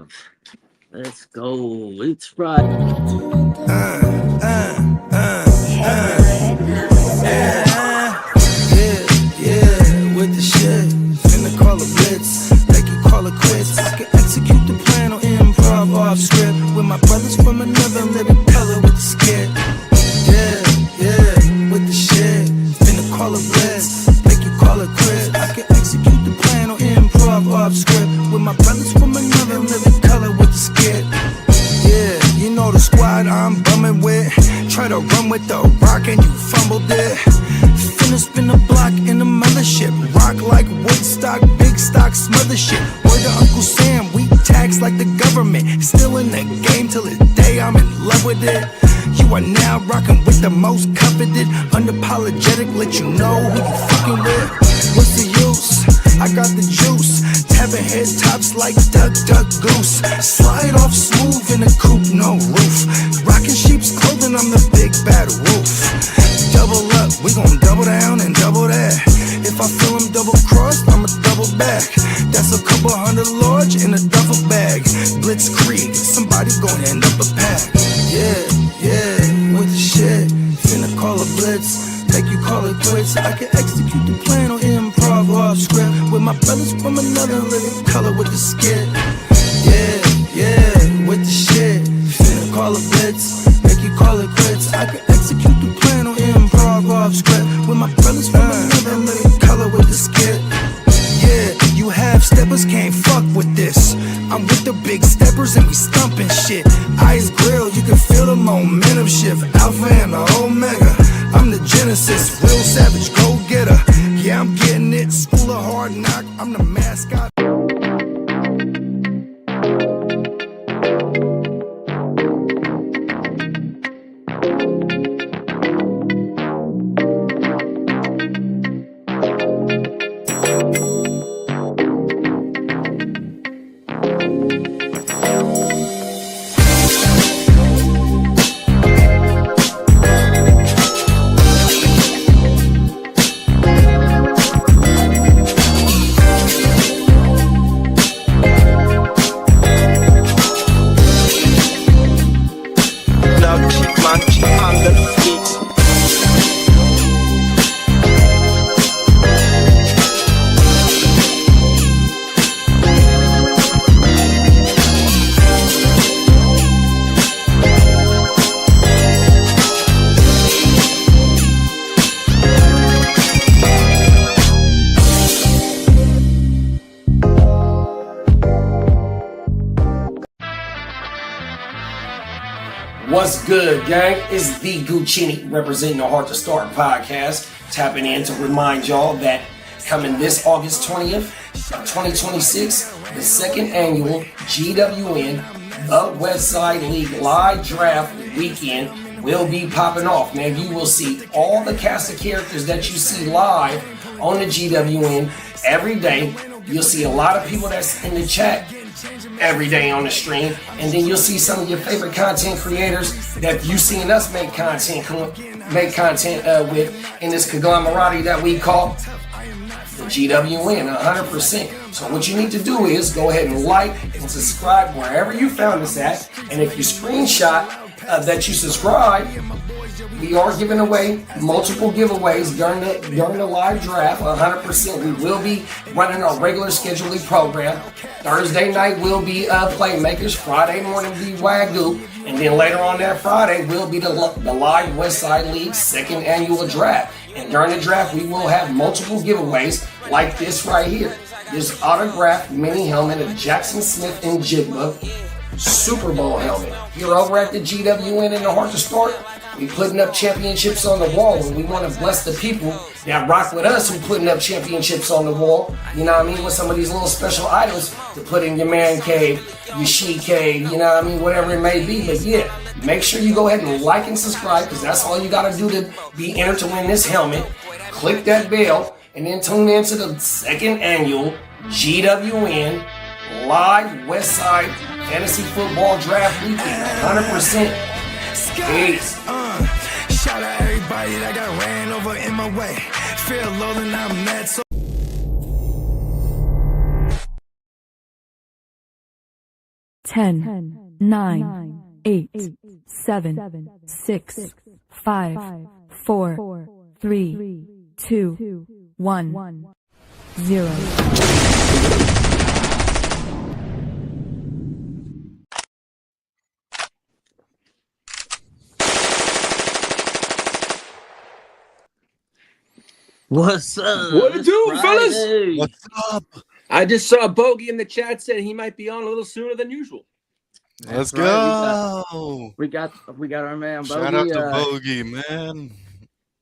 live. Let's go. It's Friday. Yeah, with the shit. Finna call a blitz, like you call it quits. I can execute the plan on improv off script. With my brothers from another living color with the skit. Yeah, with the shit. Finna call a blitz, like you call it quits. I can execute the plan on improv off script. With my brothers from another living color with the skit. Yeah, you know the squad I'm bumming with. Try to run with the rock and you fumbled it. Finna spin the block in the mothership. Rock like Woodstock, big stock, smother shit. Word to Uncle Sam, we tax like the government. Still in the game till the day I'm in love with it. You are now rocking with the most coveted. Unapologetic, let you know who you fucking with. What's the use? I got the juice. Tapping head tops like Duck, Duck, Goose. Slide off smooth in a coupe, no roof. Rocking sheep's clothing, I'm the big bad wolf. Double up, we gon' double down and double that. If I feel him double crossed, I'ma double back. That's a couple $100 large in a duffel bag. Blitzkrieg, somebody gon' end up a pack. Yeah, with the shit. Finna call a blitz, like you call it quits. I can execute the plan on improv off script. With my brothers from another living color with the skit. Yeah, with the shit. Finna call a blitz, like you call it quits. I can execute the plan on improv off script. With my brothers from another living color with the skit. Yeah, you half steppers can't fuck with this. I'm with the big steppers and we stumping shit. Ice grill, you can feel the momentum shift. Alpha and the Omega, I'm the Genesis. Real savage, go getter. Yeah, I'm getting it. School of hard knock, I'm the mascot. What's good, gang? It's the Guchinni representing the Hard to Start podcast. Tapping in to remind y'all that coming this August 20th of 2026, the second annual GWN, the Westside League live draft weekend will be popping off. Man, you will see all the cast of characters that you see live on the GWN every day. You'll see a lot of people that's in the chat every day on the stream, and then you'll see some of your favorite content creators that you've seen us make content with in this conglomerate that we call the GWN 100%. So what you need to do is go ahead and like and subscribe wherever you found us at, and if you screenshot that you subscribe, we are giving away multiple giveaways during the live draft. 100%. We will be running our regular scheduling program. Thursday night will be Playmakers. Friday morning will be WYGU. And then later on that Friday will be the live Westside League second annual draft. And during the draft, we will have multiple giveaways like this right here. This autographed mini helmet of Jackson Smith and Jigba Super Bowl helmet. Here over at the GWN in the Hard to Start, we putting up championships on the wall, and we want to bless the people that rock with us who putting up championships on the wall, you know what I mean, with some of these little special items to put in your man cave, your she cave, you know what I mean, whatever it may be. But yeah, make sure you go ahead and like and subscribe, because that's all you got to do to be entered to win this helmet. Click that bell, and then tune in to the second annual GWN live Westside Fantasy Football Draft Weekend, 100%. Peace. Shout out everybody that got ran over in my way. Feel low and I'm mad so 10, 9, 8, 7, 6, 5, 4, 3, 2, 1, 0. What's up? What it It's do, fellas? Friday. What's up? I just saw Bogey in the chat said he might be on a little sooner than usual. Let's That's right, go. We got our man Shout Bogey. out to Bogey, man.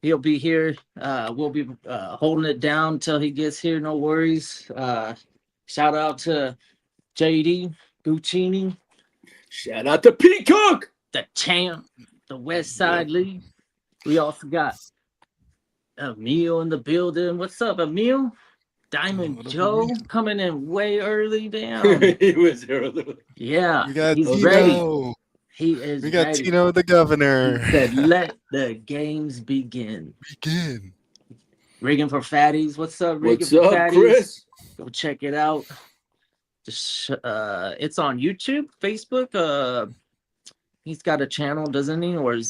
He'll be here. We'll be holding it down till he gets here. No worries. Shout out to JD, Guchinni, Shout out to Peacock. the champ, the West Side League. We also got Emil in the building. What's up, Emil? Diamond What up, Joe Emil? coming in way early. Damn. He was early. Yeah, We got he's Tino. ready. He is We got ready. Tino the governor. He said, "Let the games begin." Begin. Rigging for Fatties. What's up, Rigging What's for up, Fatties? Chris? Go check it out. Just it's on YouTube, Facebook. He's got a channel, doesn't he? Or is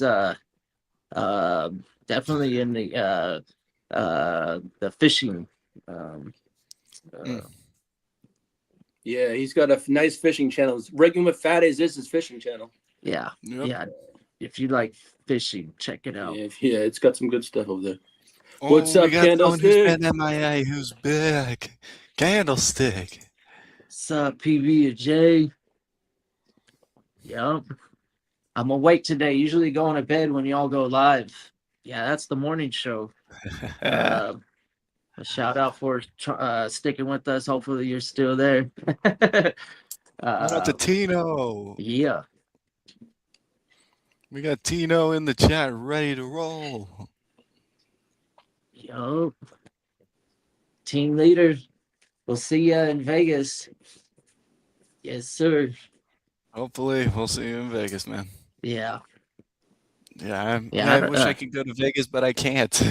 definitely in the fishing. Yeah, he's got a nice fishing channel. Rigging with Fatties is his fishing channel. Yeah, Yep. yeah. If you like fishing, check it out. Yeah, it's got some good stuff over there. Oh, What's up, we got someone Candlestick? who's been MIA, who's back. Candlestick. What's up, PB and J? Yep. I'm awake today. Usually going to bed when y'all go live. Yeah, that's the morning show. A shout out for sticking with us. Hopefully you're still there. Shout out to Tino. Yeah. We got Tino in the chat ready to roll. Yo. Team leader. We'll see ya in Vegas. Yes, sir. Hopefully, we'll see you in Vegas, man. Yeah. Yeah, Yeah, I wish I could go to Vegas, but I can't.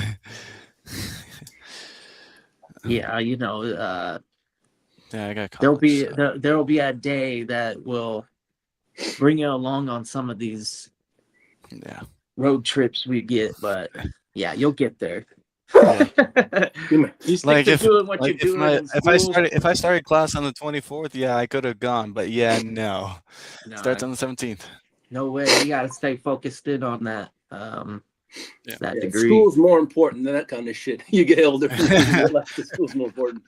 Yeah, you know, Yeah, I got there'll be college, so. there'll be a day that will bring you along on some of these Yeah. road trips we get, but yeah, you'll get there. Yeah. You stick Like to if, doing what like you're doing. if I started class on the 24th, yeah, I could have gone, but yeah, no. Starts on the 17th. No way. You gotta stay focused in on that. Yeah. That Yeah, degree. school's more important than that kind of shit. You get older, you realize the school's more important.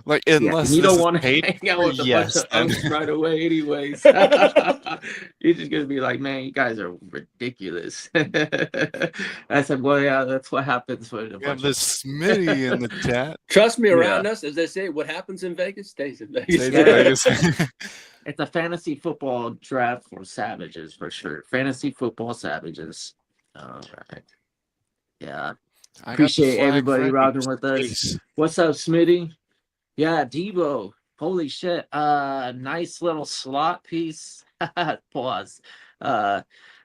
Like Yeah, unless you this don't is want to paid hang out for, with a yes, bunch of then. us right away, anyways. You're just gonna be like, man, you guys are ridiculous. I said, well, yeah, that's what happens when a We have bunch this Smitty in the chat. Trust me, around Yeah. us, as they say, what happens in Vegas stays in Vegas. Stays in Vegas. It's a fantasy football draft for savages for sure. Fantasy football savages. All right. Yeah. I got the Appreciate flag everybody ready, rocking just with in us. case. What's up, Smitty? Yeah, Debo. Holy shit. Nice little slot piece. Pause.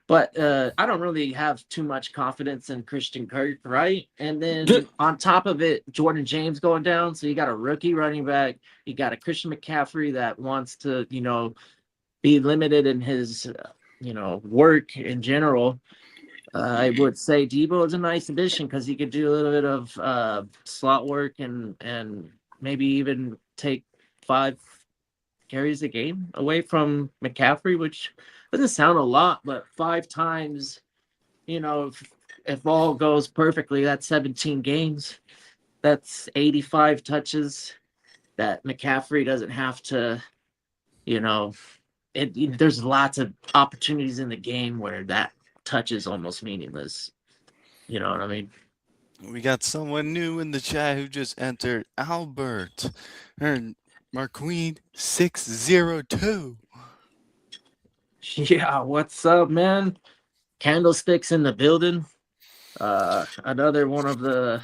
But I don't really have too much confidence in Christian Kirk, right? And then on top of it, Jordan James going down. So you got a rookie running back. You got a Christian McCaffrey that wants to, be limited in his, work in general. I would say Debo is a nice addition because he could do a little bit of slot work and maybe even take 5 carries a game away from McCaffrey, which doesn't sound a lot, but 5 times, if all goes perfectly, that's 17 games. That's 85 touches that McCaffrey doesn't have to, there's lots of opportunities in the game where that touch is almost meaningless. You know what I mean? We got someone new in the chat who just entered. Albert. Marqueen 602. Yeah, what's up, man? Candlesticks in the building. Another one of the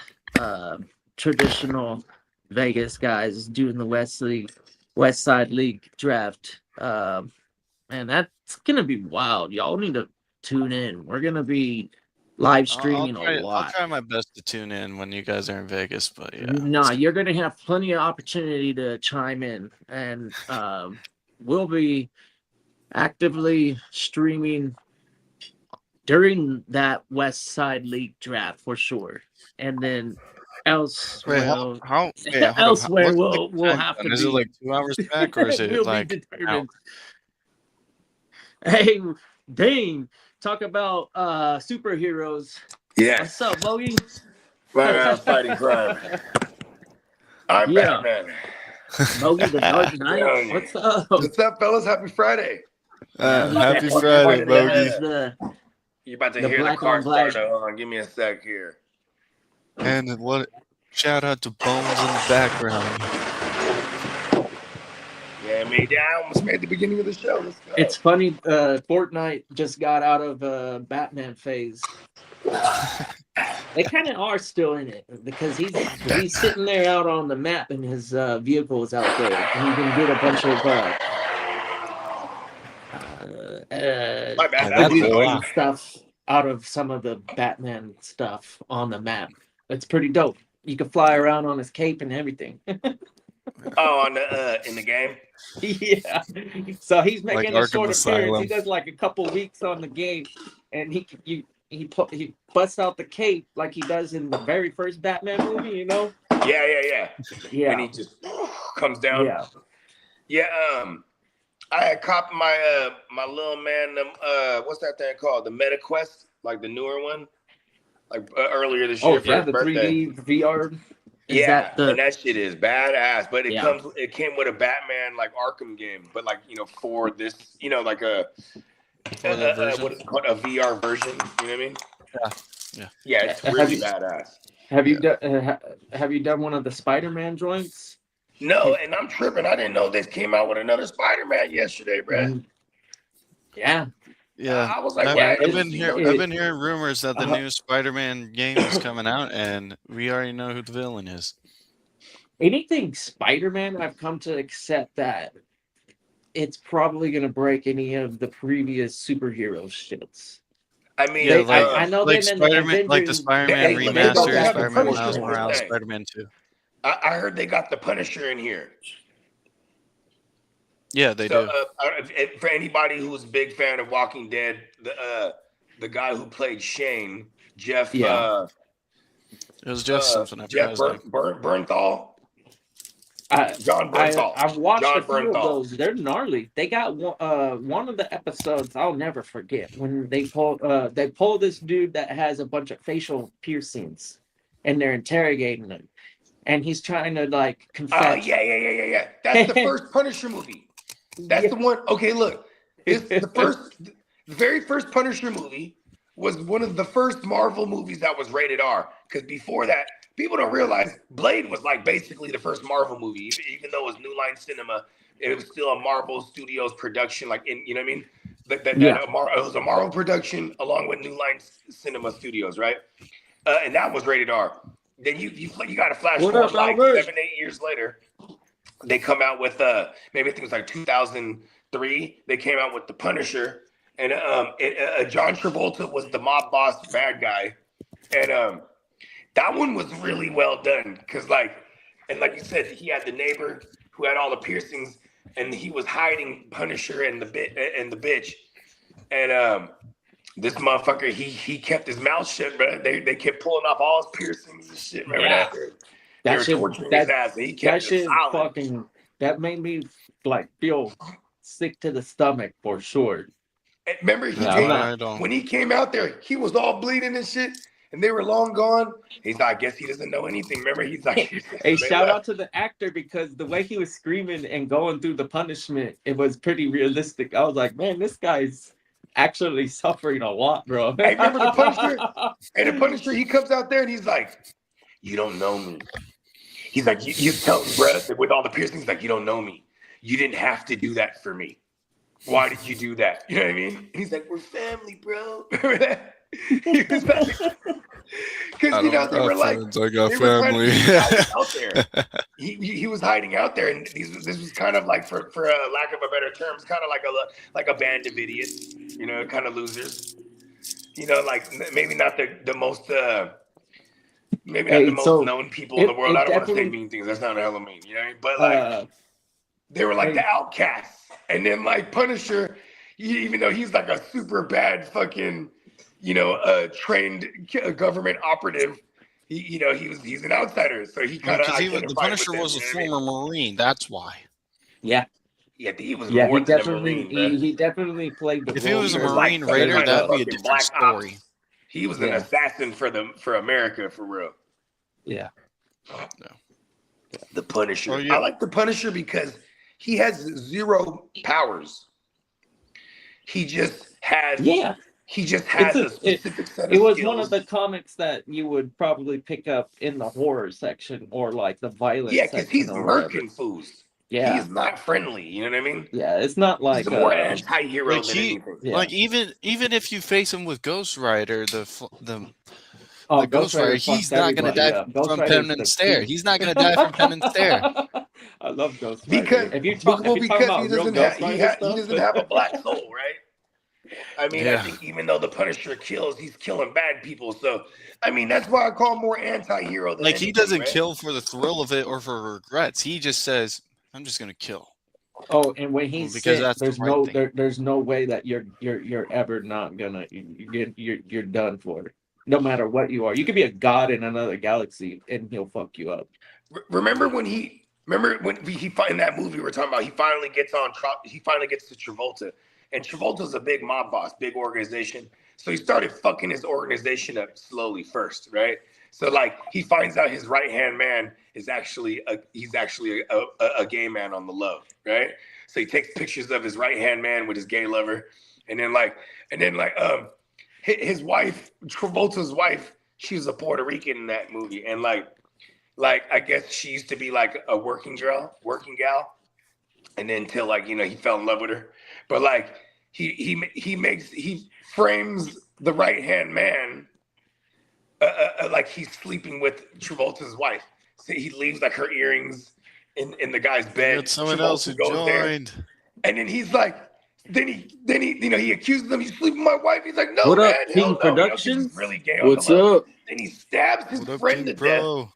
traditional Vegas guys doing the West Side League draft. Man, that's gonna be wild. Y'all need to tune in. We're gonna be live streaming a lot. I'll try my best to tune in when you guys are in Vegas, but yeah. No, you're gonna have plenty of opportunity to chime in, and we'll be actively streaming during that West Side League draft for sure, and then Wait, elsewhere, wait, hold up. elsewhere What's the will time have to zone? Is it be like 2 hours back or is it will be like an hour? determined. Hey, Dane, talk about superheroes. Yes. What's up, Bogey? Right around fighting crime. I'm Yeah. Batman. Bogey the Dark Telling Knight. you. What's up? What's up, fellas? Happy Friday. Happy He's Friday, Bogey. You're about to The hear the black car on black. starter. Hold on, give me a sec here. And what? Shout out to Bones in the background. Yeah, I almost made the beginning of the show. Let's go. It's funny. Fortnite just got out of Batman phase. They kind of are still in it because he's sitting there out on the map and his vehicle is out there, and you can get a bunch of My bad. that's That's a lot. and stuff out of some of the Batman stuff on the map. It's pretty dope. You can fly around on his cape and everything. Oh, on the in the game. Yeah. So he's making Like a short Arkham appearance. Asylum. He does like a couple weeks on the game, and he busts out the cape like he does in the very first Batman movie. You know? Yeah. Yeah. And he just comes down. Yeah. Yeah. I had copied my my little man. What's that thing called? The MetaQuest, like the newer one, like earlier this year Oh for yeah, his the birthday. 3D VR. Is Yeah, that the and that shit is badass. But Yeah. it came with a Batman like Arkham game, but like for this, like a For that version? what is it called, a VR version. You know what I mean? Yeah. It's Have really you- badass. Have you done one of the Spider-Man joints? No, and I'm tripping. I didn't know this came out with another Spider-Man yesterday, bro. Yeah. Yeah. I was like, I've what? been hearing rumors that the new Spider-Man game is coming out, and we already know who the villain is. Anything Spider-Man, I've come to accept that it's probably going to break any of the previous superhero shits. I mean, Yeah, I know like them in the Spider-Man, like the Avengers- Spider-Man they don't remaster, have the Spider-Man Punisher Miles in Morales, thing. Spider-Man 2. I heard they got the Punisher in here. Yeah, they So, do. for anybody who's a big fan of Walking Dead, the guy who played Shane, Jeff, Yeah. It was just something. I Jeff forgot his name. Bernthal, John I, Bernthal. I've watched John a few Bernthal. of those. They're gnarly. They got one of the episodes I'll never forget when they pull this dude that has a bunch of facial piercings, and they're interrogating him, and he's trying to like Oh confess. yeah. That's the first Punisher movie. That's Yeah. the one. Okay, look, it's the very first Punisher movie was one of the first Marvel movies that was rated R. Because before that, people don't realize Blade was like basically the first Marvel movie, even though it was New Line Cinema. It was still a Marvel Studios production, like you know what I mean? It was a Marvel production along with New Line Cinema Studios, right? And that was rated R. Then you got to flash What forward up, like Albert? 7-8 years later. They come out with maybe I think it was like 2003. They came out with the Punisher, and John Travolta was the mob boss bad guy, and that one was really well done because like you said, he had the neighbor who had all the piercings, and he was hiding Punisher and the bitch, and this motherfucker he kept his mouth shut, bro. They kept pulling off all his piercings and shit. Remember that? They were torturing his ass. And he That kept it shit silent. that made me like feel sick to the stomach for sure. And remember, I don't. when he came out there, he was all bleeding and shit, and they were long gone. He's like, I guess he doesn't know anything. Remember, he's like, Hey, shout out to the actor because the way he was screaming and going through the punishment, it was pretty realistic. I was like, man, this guy's actually suffering a lot, bro. Hey, remember the Punisher? And the Punisher, he comes out there and he's like, you don't know me. He's like, you tell me, bro, with all the piercings, like, you don't know me. You didn't have to do that for me. Why did you do that? You know what I mean? And he's like, we're family, bro. Remember that? He was like, because they were like, I got they were trying to family. keep him out there. He was hiding out there, and this was kind of like, for a lack of a better term, it's kind of like a band of idiots, kind of losers. Like maybe not the most maybe not the most known people in the world. I don't want to say mean things. That's not hella mean, But like they were like the outcasts, and then like Punisher, even though he's like a super bad fucking, trained government operative, he's an outsider, so he kind of the Punisher was a former Marine. That's why. Yeah. Yeah, he was Yeah, more he than a definitely Marine, man. he definitely played the If role. he was a was Marine like Raider, some kind of that'd be a fucking different story. Ops. He was an assassin for America, for real. Yeah. No. The Punisher. Oh, yeah. I like the Punisher because he has 0 powers. He just has Yeah. a specific set of It was skills. one of the comics that you would probably pick up in the horror section or like the violence Yeah, section. because he's or whatever. murking fools. Yeah. He's not friendly. You know what I mean? Yeah, it's not like He's a more anti-hero Like than anything. Yeah. Like even if you face him with Ghost Rider, the Oh, Ghost Rider, fucks he's not going to everybody die up. Ghost from Rider's pen and the stare. king. He's not going to die from pen and stare. I love Ghost Rider. Because if you're talking about he real doesn't Ghost have Rider he doesn't have a black soul, right? I mean, I Yeah. think even though the Punisher kills, he's killing bad people. So, I mean, that's why I call him more anti-hero than Like he anything, doesn't right? kill for the thrill of it or for regrets. He just says, "I'm just going to kill." Oh, and when he's Because sick, that's the there's right no thing. there's no way that you're ever not gonna you're done for. No matter what you are, you could be a god in another galaxy, and he'll fuck you up. Remember when he in that movie we're talking about, he finally gets to Travolta, and Travolta's a big mob boss, big organization. So he started fucking his organization up slowly first, right? So like he finds out his right hand man is actually a gay man on the low, right? So he takes pictures of his right hand man with his gay lover, and then his wife, Travolta's wife, she was a Puerto Rican in that movie, and like I guess she used to be like a working gal, and then until he fell in love with her, but like he frames the right hand man like he's sleeping with Travolta's wife. So he leaves like her earrings in the guy's bed. Got someone Travolta else who goes there, joined. and then he's like, then he accuses him. He's sleeping with my wife. He's like, no, What man, up, hell King no. Productions? He's really gay on What's the low. up? Then he stabs his What up, friend King to death. Pro?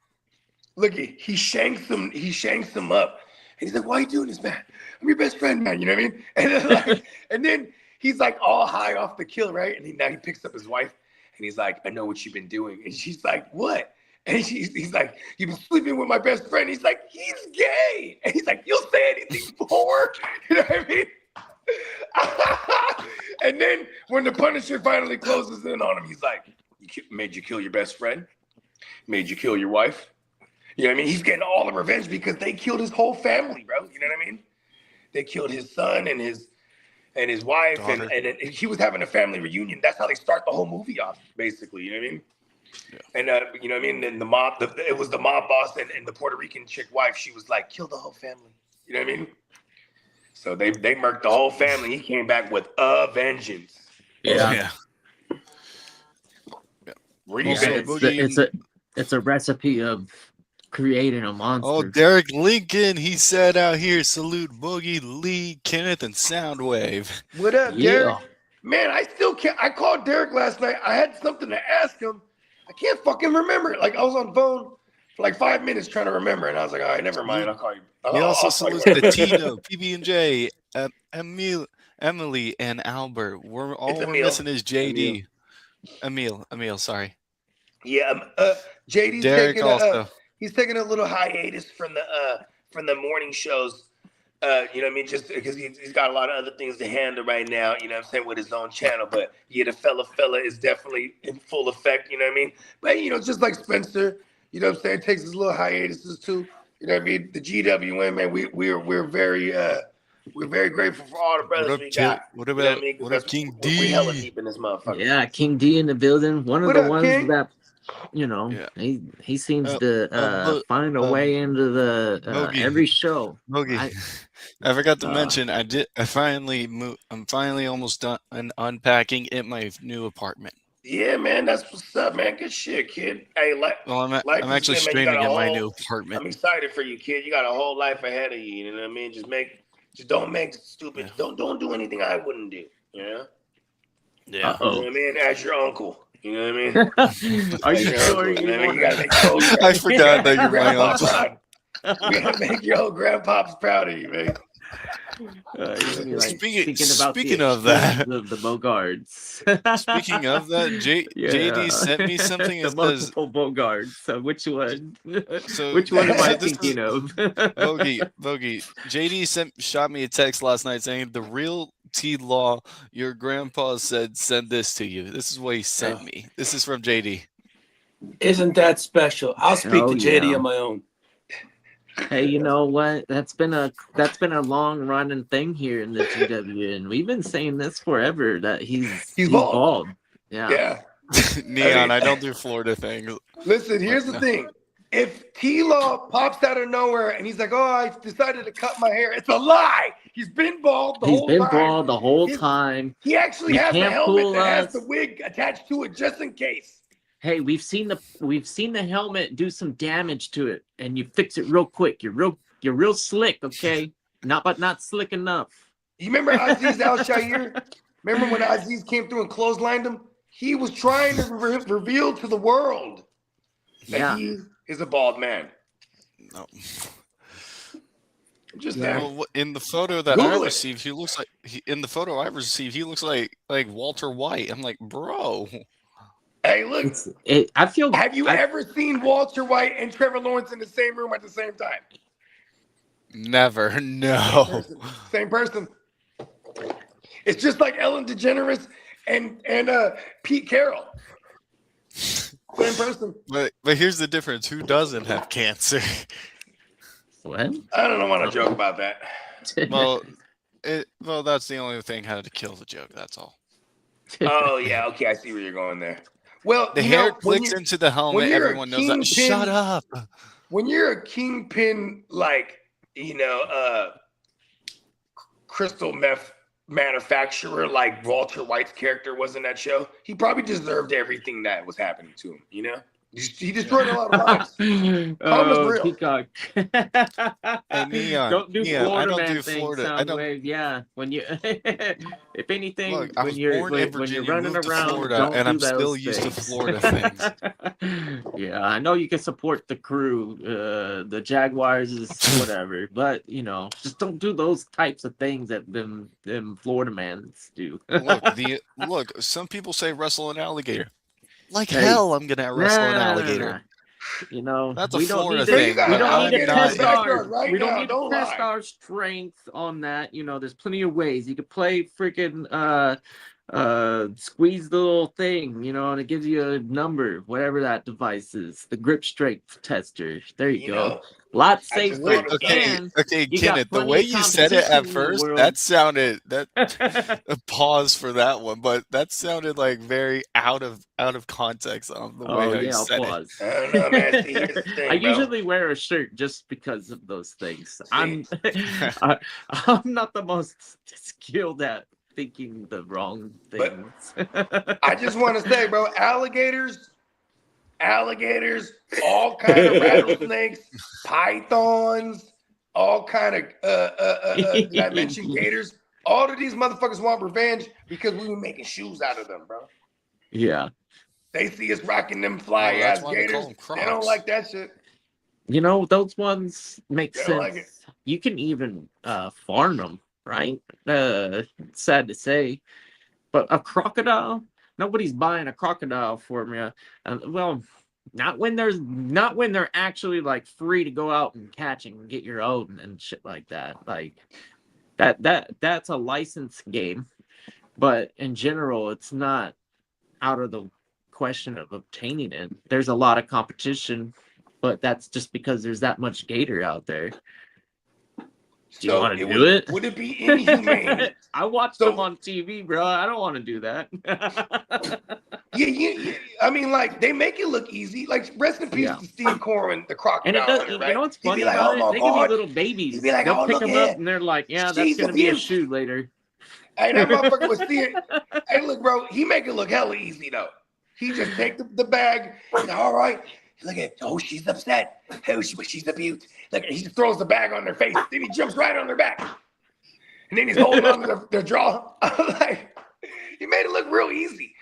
Look, he shanks him. He shanks him up. And he's like, "Why are you doing this, man? I'm your best friend, man. You know what I mean?" And then he's like all high off the kill, right? And now he picks up his wife, and he's like, "I know what you've been doing." And she's like, "What?" And he's like, "You've been sleeping with my best friend." He's like, "He's gay." And he's like, "You'll say anything for?" You know what I mean? And then when the Punisher finally closes in on him, he's like, "Made you kill your best friend? Made you kill your wife?" You know what I mean? He's getting all the revenge because they killed his whole family, bro. You know what I mean? They killed his son and his wife, and he was having a family reunion. That's how they start the whole movie off, basically. You know what I mean? Yeah. And you know what I mean? And it was the mob boss and the Puerto Rican chick wife. She was like, "Kill the whole family." You know what I mean? So they murked the whole family. He came back with a vengeance. Yeah. It's a recipe of creating a monster. Oh, Derek Lincoln, he said out here, salute Boogie, Lee, Kenneth, and Soundwave. What up, Yeah. Derek? Man, I still can't. I called Derek last night. I had something to ask him. I can't fucking remember it. Like, I was on the phone for like 5 minutes trying to remember, and I was like, all right, never mind. I'll call you. He also I'll call you salutes right the Tito, PB&J, Emily, and Albert. We're missing is JD. Emil, sorry. Yeah, JD's Derek also. He's taking a little hiatus from the morning shows. You know what I mean? Just because he's got a lot of other things to handle right now, you know what I'm saying, with his own channel. But yeah, the fella is definitely in full effect, you know what I mean? But, just like Spencer, you know what I'm saying, takes his little hiatuses too. You know what I mean? The GWN, man, we're very grateful for all the brothers we got. What about King D? We hella deep in this motherfucker. Yeah, King D in the building. One of the ones King? that, he seems to find a way into the every show. Boogie. I forgot to mention, I'm finally almost done unpacking in my new apartment. Yeah, man, that's what's up, man. Good shit, kid. Hey, I'm actually streaming in my new apartment. I'm excited for you, kid. You got a whole life ahead of you. You know what I mean? Just don't make stupid. Yeah. Don't do anything I wouldn't do. Yeah. Yeah. You know what I mean? As your uncle. You know what I mean? Are you sure? You gotta make I forgot that you're my uncle. You gotta make your old grandpops proud of you, man. He's gonna be like Speaking- thinking about speaking the of that- extremes of the Bogards. Speaking of that, JD sent me something the that says, multiple Bogards. So which one? so- which one am so I this is- thinking of? Bogey, JD shot me a text last night saying, "The real T Law, your grandpa said send this to you." This is what he sent me. This is from JD. Isn't that special? I'll speak Oh, to JD yeah. on my own. Hey, you know what? That's been a long running thing here in the GW, and we've been saying this forever that he's bald. Yeah. Yeah. Neon, I don't do Florida things. Listen, here's the thing. If T-Law pops out of nowhere and he's like, "Oh, I decided to cut my hair," it's a lie. He's been bald the whole time. He's been bald the whole time. He actually You has the can't helmet fool that has us. the wig attached to it just in case. Hey, we've seen the helmet do some damage to it, and you fix it real quick. You're real slick, okay? Not slick enough. You remember Aziz Al-Shahir? Remember when Aziz came through and clotheslined him? He was trying to reveal to the world that Yeah. he is a bald man. No. Just Yeah. saying. Well, in the photo that Google I it. received, he looks like he looks like Walter White. I'm like, bro. Hey, look. I feel. Have you ever seen Walter White and Trevor Lawrence in the same room at the same time? Never. No. Same person. It's just like Ellen DeGeneres and Pete Carroll. Same person. But here's the difference. Who doesn't have cancer? What? I don't want to joke about that. Well, that's the only thing how to kill the joke. That's all. Oh yeah, okay, I see where you're going there. Well, The you hair know, when clicks you- into the helmet. when you're a Everyone knows that. kingpin- Shut up. when you're a kingpin, like crystal meth manufacturer, like Walter White's character was in that show, he probably deserved everything that was happening to him. You know, he destroyed a lot of lives. Karma's real. Peacock. Hey, Neon, Don't do Neon, I Florida don't man do things, Florida. I don't- Soundwave. Yeah, when you, if anything, Look, I when was you're born in when Virginia, you're running moved to around, Florida, don't and do I'm still those used to things. Florida things. Yeah, I know you can support the crew, the Jaguars is whatever, but just don't do those types of things that them Florida mans do. Look, some people say wrestle an alligator. Like Hey, hell, I'm gonna wrestle an alligator. We That's a don't Florida need thing. You got we an don't need to alligator in test your our backyard right we don't now, need to don't test lie. our strength on that. There's plenty of ways you could play freaking squeeze the little thing, and it gives you a number, whatever that device is, the grip strength tester. There you go. know, Lot I just safer. wanna Okay, And okay, you got Kitteh, the plenty way of you said it competition at in the first, world. that sounded a pause for that one, but that sounded like very out of context on the way how you I'll said it. pause. I don't know, man. See, here's the thing, I bro. usually wear a shirt just because of those things. I'm not the most skilled at thinking the wrong things. I just want to say, bro, alligators, all kind of rattlesnakes, pythons, all kind of did I mention gators? All of these motherfuckers want revenge because we were making shoes out of them, bro. Yeah. They see us rocking them fly that's ass why they call gators. them They don't Crocs. like that shit. Those ones make They don't sense. like it. You can even farm them, right? Sad to say, but a crocodile, nobody's buying a crocodile for me. Well, not when they're actually like free to go out and catch and get your own and shit like that. Like that's a licensed game, but in general, it's not out of the question of obtaining it. There's a lot of competition, but that's just because there's that much gator out there. Do you want to do it? Would it be inhumane? I watched them on TV, bro. I don't want to do that. Yeah. I mean, like, they make it look easy. Like, rest in peace to Steve Corwin, the And crocodile it does, hunter, you right? know what's He'd be funny like, about "Oh it? my They can God." be little babies. He'd be like, They'll "Oh, pick look them at up and they're like, yeah, that's she's going to be a abused." shoe later. Hey, that motherfucker was seeing. Hey, look, bro, he make it look hella easy, though. He just take the bag. And, all right. Look at, oh, she's upset. Oh, she's abused. Look, he just throws the bag on their face. Then he jumps right on their back. And then he's holding on to their jaw. I'm like, he made it look real easy.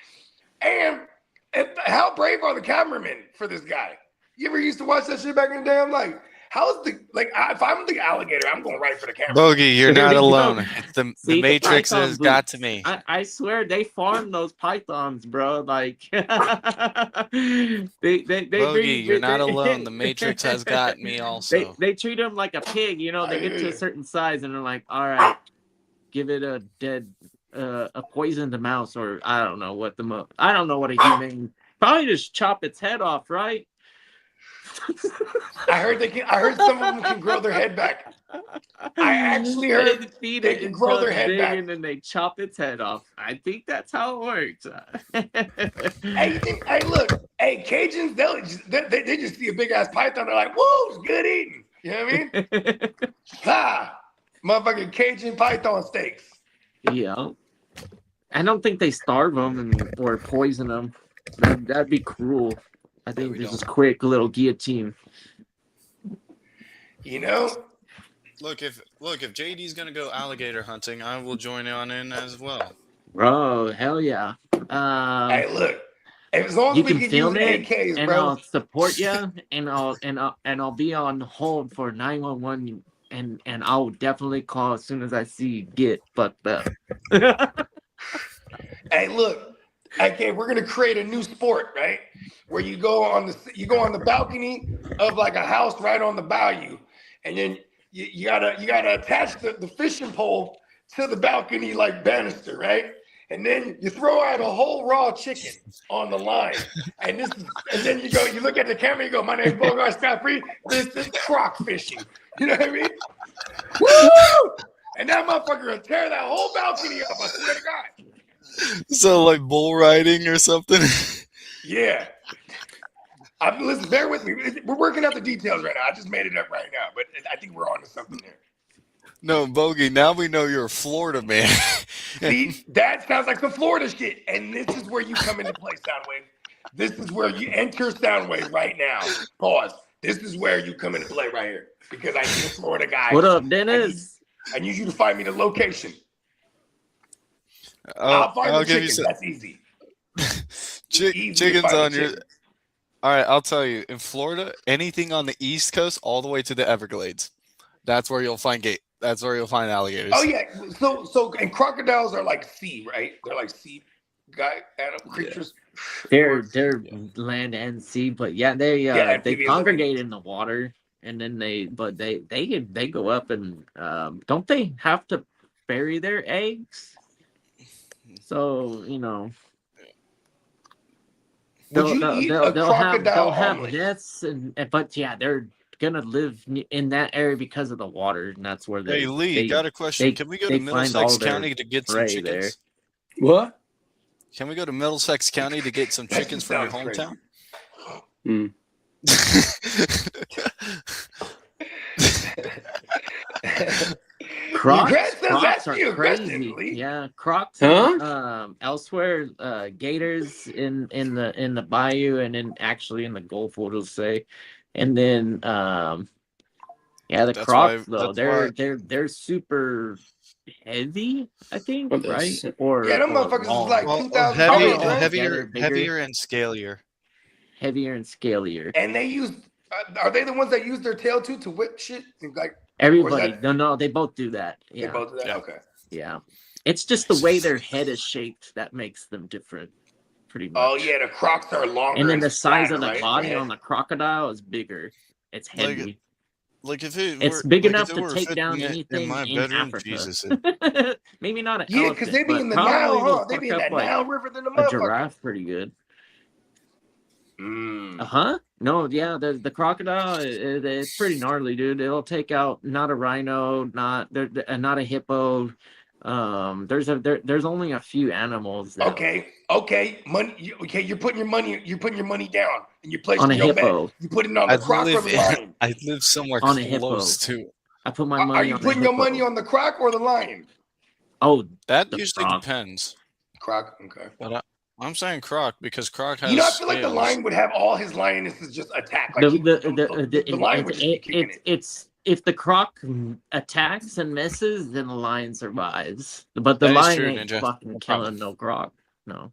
And how brave are the cameramen for this guy? You ever used to watch that shit back in the day? I'm like, How's the if I'm the alligator, I'm going right for the camera. Bogey, you're There not you go. alone. The See, the Matrix python has got boots. to me. I swear they farm those pythons, bro. Like they Bogey, you're not alone. The Matrix has got me also. They treat them like a pig, you know. They get to a certain size and they're like, all right, give it a poisoned mouse, or I don't know what I don't know what a human. Probably just chop its head off, right? I heard some of them can grow their head back. I actually heard they can grow their head back, and then they chop its head off. I think that's how it works. Hey, look, Cajuns, they just see a big ass python, they're like, "Whoa, it's good eating." You know what I mean? Motherfucking Cajun python steaks. Yeah, I don't think they starve them or poison them. That'd be cruel. I think this is quick little guillotine. You know. Look, if JD's gonna go alligator hunting, I will join in as well. Bro, hell yeah. Hey, look. As long as you we can film it, AKs, and bro. I'll support you, and I'll be on hold for 911, and I'll definitely call as soon as I see get fucked up. Hey, look. Okay, we're gonna create a new sport, right? Where you go on the balcony of like a house right on the bayou, and then you gotta attach the fishing pole to the balcony like banister, right? And then you throw out a whole raw chicken on the line, and then you look at the camera, you go, "My name's Bogard Scott Free. This is croc fishing." You know what I mean? Woo! And that motherfucker will tear that whole balcony up. I swear to God. So like bull riding or something? Yeah. Listen, bear with me. We're working out the details right now. I just made it up right now, but I think we're on to something there. No, Bogey, now we know you're a Florida man. See, that sounds like some Florida shit. And this is where you come into play, Soundwave. This is where you enter Soundwave right now. Pause. This is where you come into play right here. Because I need a Florida guy. What up, Dennis? I need you to find me the location. I'll find the chicken. That's easy. Chicken's on your. All right, I'll tell you. In Florida, anything on the East Coast, all the way to the Everglades, that's where you'll find That's where you'll find alligators. Oh yeah. So and crocodiles are like sea, right? They're like sea animal creatures. They're land and sea, but yeah, they congregate in the water, and then they go up and don't they have to bury their eggs? So you know. They'll have nests, but yeah, they're gonna live in that area because of the water, and that's where they. Hey Lee, got a question. Can we go to Middlesex County to get some chickens? There. What? Can we go to Middlesex County to get some chickens from your hometown? Crocs are crazy. Yeah, Crocs. Elsewhere, gators in the bayou, and then actually in the Gulf, what it'll say, and then the Crocs though they're super heavy, I think, right? Or them motherfuckers is like 2,000 heavier and scalier. Heavier and scalier. And they use. Are they the ones that use their tail to whip shit? Like everybody? No, they both do that. Yeah. They both do that. Yeah. Okay. Yeah, it's just the way their head is shaped that makes them different, pretty much. Oh yeah, the Crocs are longer. And then the size of the body on the crocodile is bigger. It's heavy. Like if it's big enough to take down anything in my bedroom, Africa. Jesus. Maybe not an elephant, because they be in the Nile, huh? They be in that Nile River than the motherfucker. A giraffe, pretty good. No, yeah, the crocodile, it's pretty gnarly, dude. It'll take out not a rhino, not a hippo. There's only a few animals. Okay, money. You're putting your money down, and you're placing on a your hippo. Bet. You put it on the croc or the lion. I live somewhere on close to. I put my money. Are you putting your money on the croc or the lion? Oh, that usually depends. Croc, okay. But I'm saying croc because croc has. I feel like the lion would have all his lionesses just attack. Like the lion would just be kicking it. It's if the croc attacks and misses, then the lion survives. But the lion ain't fucking killing no croc. No.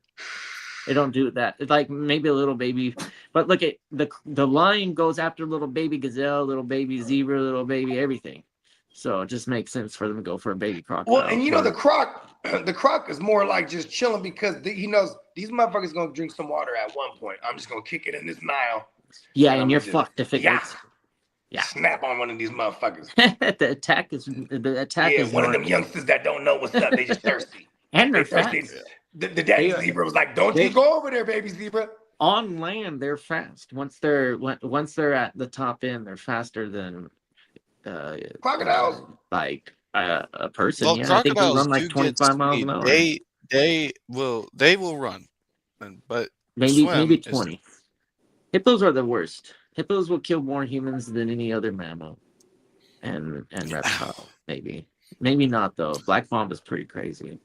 They don't do that. It's like maybe a little baby, but look at the lion goes after little baby gazelle, little baby zebra, little baby everything. So it just makes sense for them to go for a baby crocodile. Well, and you know the croc is more like just chilling because he knows these motherfuckers gonna drink some water at one point. I'm just gonna kick it in this Nile. Yeah, and you're fucked if it gets. Yeah. Snap on one of these motherfuckers. the attack is one of them youngsters that don't know what's up. They just thirsty. And they're thirsty. The daddy zebra was like, "Don't you go over there, baby zebra." On land, they're fast. Once they're at the top end, they're faster than crocodiles. Like a person. Well, yeah, I think they crocodiles run like do 25 get miles speed. an hour. They will run, but maybe 20. Hippos are the worst. Hippos will kill more humans than any other mammal, and reptile. Maybe not though. Black mamba is pretty crazy.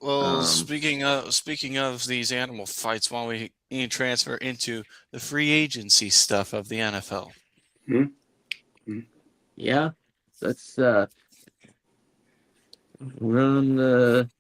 Well, speaking of these animal fights, why don't we transfer into the free agency stuff of the NFL? Yeah, let's run the.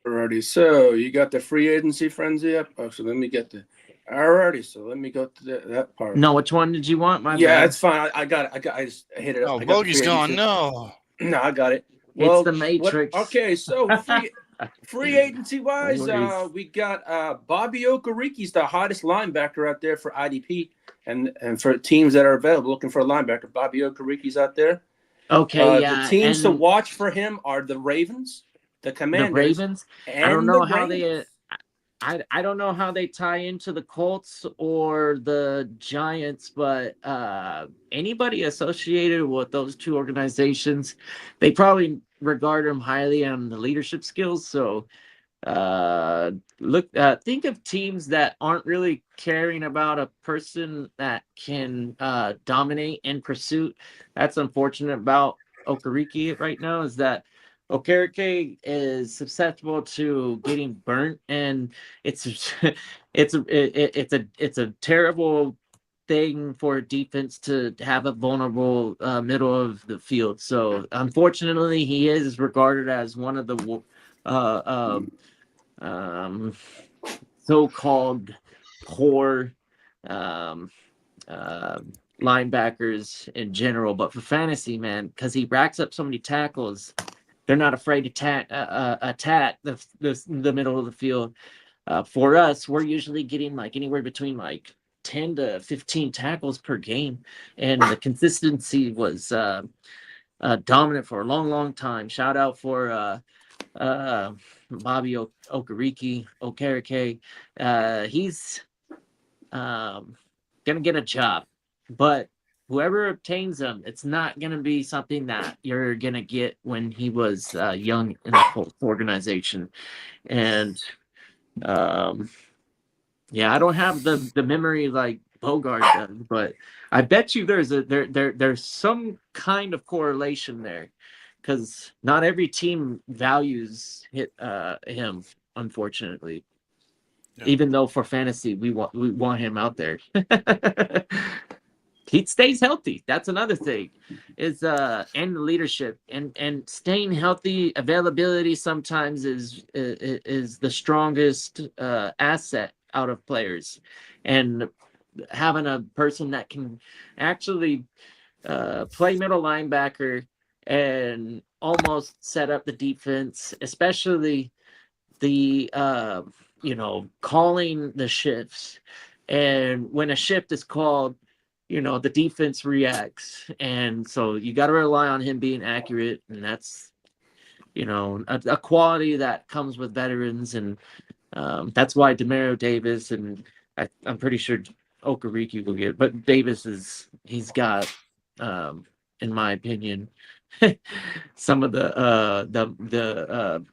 Alrighty, so you got the free agency frenzy up. Oh, so let me get the. Alrighty, so let me go to that part. No, which one did you want? Yeah, it's fine. I got it. I just hit it up. Oh, Bogey's gone. No, I got it. Well, it's the Matrix. Okay, so free agency wise, we got Bobby Okeriki's the hottest linebacker out there for IDP, and for teams that are available looking for a linebacker. Bobby Okeriki's out there. Okay, the teams to watch for him are the Ravens, the Commanders, the Ravens. I don't know how they. I don't know how they tie into the Colts or the Giants, but anybody associated with those two organizations, they probably regard them highly on the leadership skills. So think of teams that aren't really caring about a person that can dominate in pursuit. That's unfortunate about Okereke right now, is that Okereke is susceptible to getting burnt, and it's a terrible thing for a defense to have a vulnerable middle of the field. So unfortunately, he is regarded as one of the so-called poor linebackers in general. But for fantasy, man, because he racks up so many tackles, they're not afraid to attack the middle of the field. For us, we're usually getting like anywhere between like 10 to 15 tackles per game, and the consistency was dominant for a long time. Shout out for Bobby Okereke. He's gonna get a job, but whoever obtains him, it's not going to be something that you're going to get when he was young in the Colts organization. And I don't have the memory like Bogard does, but I bet you there's some kind of correlation there, because not every team values him, unfortunately. Yeah. Even though for fantasy we want him out there. He stays healthy. That's another thing, is and leadership and staying healthy. Availability sometimes is the strongest asset out of players, and having a person that can actually play middle linebacker and almost set up the defense, especially the calling the shifts, and when a shift is called, the defense reacts, and so you got to rely on him being accurate, and that's a quality that comes with veterans, and that's why Demario Davis, and I'm pretty sure Okereke will get, but Davis he's got, in my opinion, some of the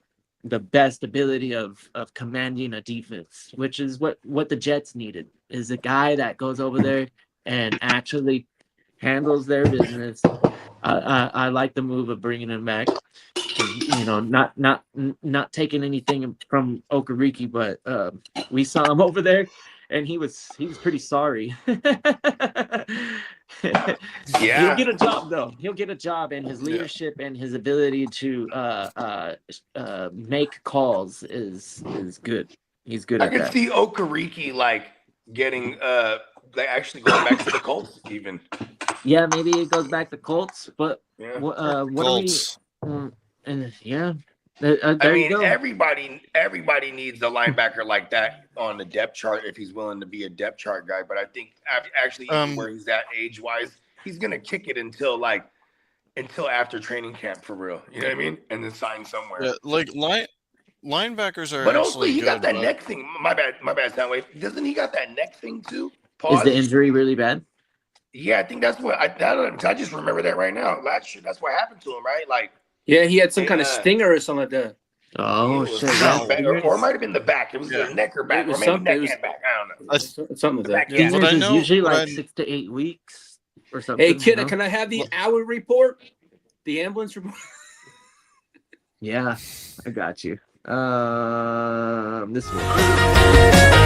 best ability of commanding a defense, which is what the Jets needed, is a guy that goes over there and actually handles their business I like the move of bringing him back. You know, not taking anything from Okereke, but we saw him over there, and he was pretty sorry. He'll get a job though. He'll get a job, and his leadership and his ability to make calls is good. He's good I at could that. see Okereke like getting like actually going back to the Colts even. Yeah, maybe it goes back to Colts, but Yeah. what Colts. are we? Yeah, there I you mean, go. everybody needs a linebacker like that on the depth chart if he's willing to be a depth chart guy. But I think actually even where he's at age wise, he's gonna kick it until after training camp for real. You know what I mean? And then sign somewhere. Yeah, like linebackers are But also actually he got good, that but neck thing. My bad, Soundwave. Doesn't he got that neck thing too? Is the injury really bad? Yeah, I think that's what I just remember that right now. Last year, that's what happened to him, right? Like, Yeah, he had some kind of stinger or something like that. Oh it was shit! back, or it might have been the back. It was the neck or back, It was or maybe something- neck it was- and back. I don't know. Something like that. Yeah. What I Seniors know- is usually what like I- 6 to 8 weeks or something. Hey, Kitteh, you know? can I have the hour report? The ambulance report? Yeah, I got you. This one.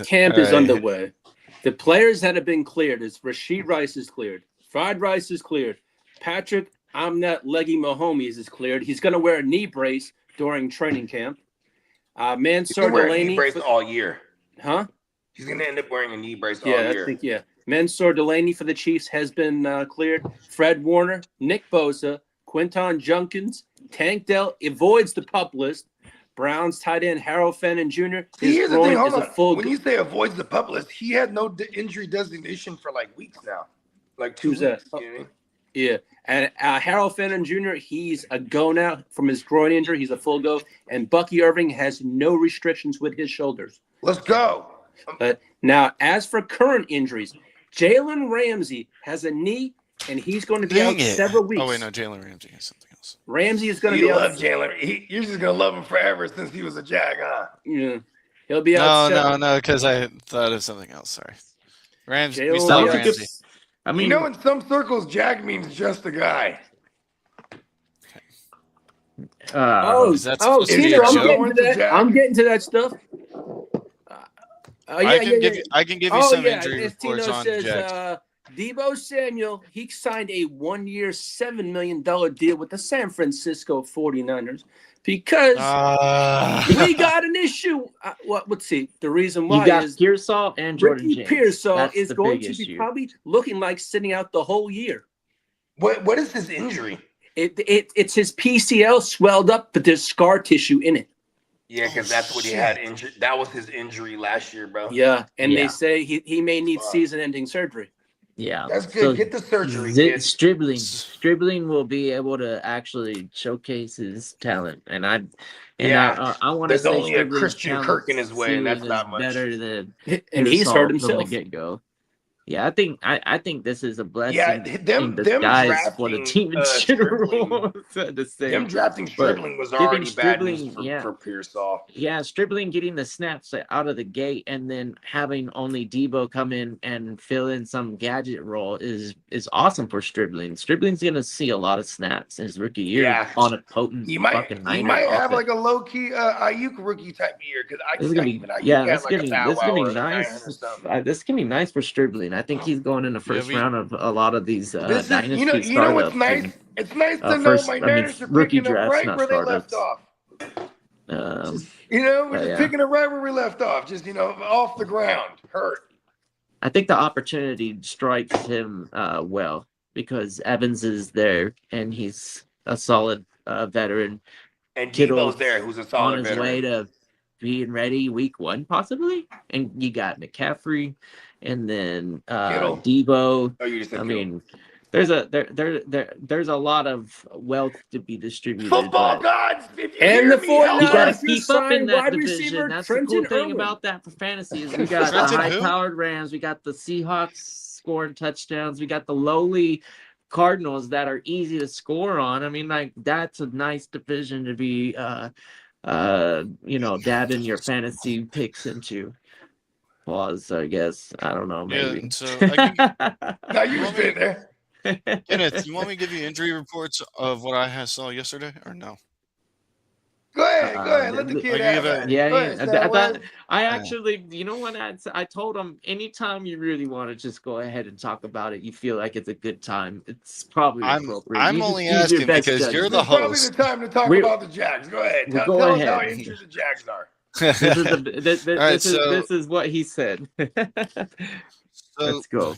Camp is All right. underway. The players that have been cleared is Rashid Rice is cleared. Fried Rice is cleared. Patrick Amnet Leggy Mahomes is cleared. He's going to wear a knee brace during training camp. He's Mansour gonna wear a knee Delaney. brace all year. Huh? He's gonna end up wearing a knee brace all Yeah, year. I think, yeah. Mansour Delaney for the Chiefs has been cleared. Fred Warner, Nick Bosa, Quinton Junkins, Tank Dell avoids the pup list. Browns tight end Harold Fenton Jr. See, here's the thing. Hold is a on. full When you say avoids the pup list, he had no injury designation for like weeks now, like 2 Who's weeks. that? You know what I mean? Yeah, and Harold Fenton Jr., he's a go now from his groin injury. He's a full go. And Bucky Irving has no restrictions with his shoulders. Let's go. But now, as for current injuries, Jalen Ramsey has a knee, and he's going to be Dang out it. several weeks. Oh wait, no, Jalen Ramsey has something else. Ramsey is going to You be love out. Jalen. You're just gonna love him forever since he was a Jag, huh? Yeah, he'll be out. No, because I thought of something else. Sorry, Ramsey. Jalen We still have Ramsey. Ramsey. I You mean, know, in some circles, Jag means just a guy. Is that supposed to be Cedar, a I'm joke? getting to that. I'm getting to that stuff. I can give you some injury As Tino reports on says, Jags. Debo Samuel, he signed a 1-year, $7 million deal with the San Francisco 49ers because we got an issue. Let's see. The reason why you got is Pearsall and Jordan Ricky James. Pearsall That's is the going big to be issue. probably looking like sitting out the whole year. What is his injury? It's his PCL swelled up, but there's scar tissue in it. Yeah, because that's what he had injured. That was his injury last year, bro. Yeah, and Yeah. they say he may need season-ending surgery. Yeah, That's good. So Get the surgery, kid. Stribling will be able to actually showcase his talent, and I want to There's say only a Stribling's Christian talent Kirk in his way, and that's ceiling not is much. better than And he's Pearsall hurt from himself. the get-go. Yeah, I think this is a blessing. Yeah, in them disguise for the drafting, team in general. to say. Them drafting But Stribling was giving already bad news Stribling, for Pearsall. Yeah, Stribling getting the snaps out of the gate and then having only Debo come in and fill in some gadget role is awesome for Stribling. Stribling's gonna see a lot of snaps in his rookie year Yeah. on a potent He might fucking Niner have offense. like a low key Ayuk rookie type year because This is gonna be even Ayuk yeah, had this is like gonna a be Bow this is Wow gonna or be a 900 or nice. something. This can be nice for Stribling. I think he's going in the first round of a lot of these This is, dynasty you know what's startups nice? and, It's nice to know first- my I mean, Niners are rookie picking up drafts, right not where they left startups. off. um, We're just yeah. picking it right where we left off. Just off the ground, hurt. I think the opportunity strikes him well because Evans is there and he's a solid veteran. And Kittle's Debo's there, who's a on solid his veteran. way to being ready week 1 possibly, and you got McCaffrey, and then Kittle. Debo. Oh, you just said I Kittle. mean, there's a lot of wealth to be distributed. Football but gods, if you And hear the me, help you got to us. 49ers keep just up in signed that wide division. receiver That's the cool Trenton thing Irwin. about that for fantasy is we got the Trenton who? high-powered Rams, we got the Seahawks scoring touchdowns, we got the lowly Cardinals that are easy to score on. I mean, like that's a nice division to be dabbing your fantasy picks into. Pause, I guess. I don't know, Yeah, maybe. so I can. Now you You was want me sitting there. Kenneth, you want me to give you injury reports of what I saw yesterday, or no? Go ahead, go ahead. Let the I kid can have give at it. it. Yeah, Go ahead, Soundwave. I actually, you know what? I told him anytime you really want to just go ahead and talk about it, you feel like it's a good time. It's probably appropriate. I'm You just only use your asking best because you're judgment. the This is probably the host. time to talk We- about the Jags. Go ahead. Well, go Tell us how ahead. injured the Jags are. This is All right, this is what he said. so Let's go.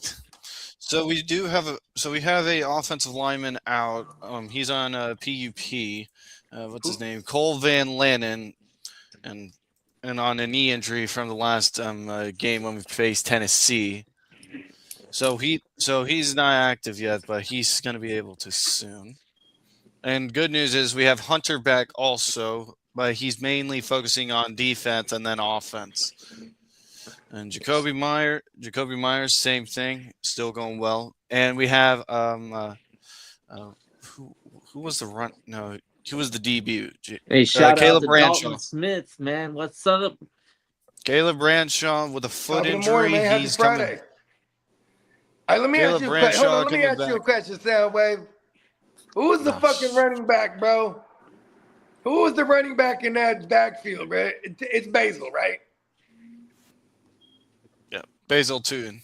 So we do have we have a offensive lineman out. He's on PUP. What's his name? Cole Van Lannen, and on a knee injury from the last game when we faced Tennessee. So he's not active yet, but he's going to be able to soon. And good news is we have Hunter back also, but he's mainly focusing on defense and then offense. And Jacoby Myers, same thing, still going well. And we have who was the run? No, who was the debut? Hey, shout out Caleb to Bradshaw. Dalton Smith, man. What's up? Caleb Bradshaw with a foot Top of the injury. morning, man. Happy He's Friday. coming. All right, let me Caleb ask you a question. Bradshaw Hold on, let me coming ask you a back. question, Soundwave. Who was the fucking running back, bro? Who was the running back in that backfield, bro? It's Basil, right? Yeah, Basil Tune.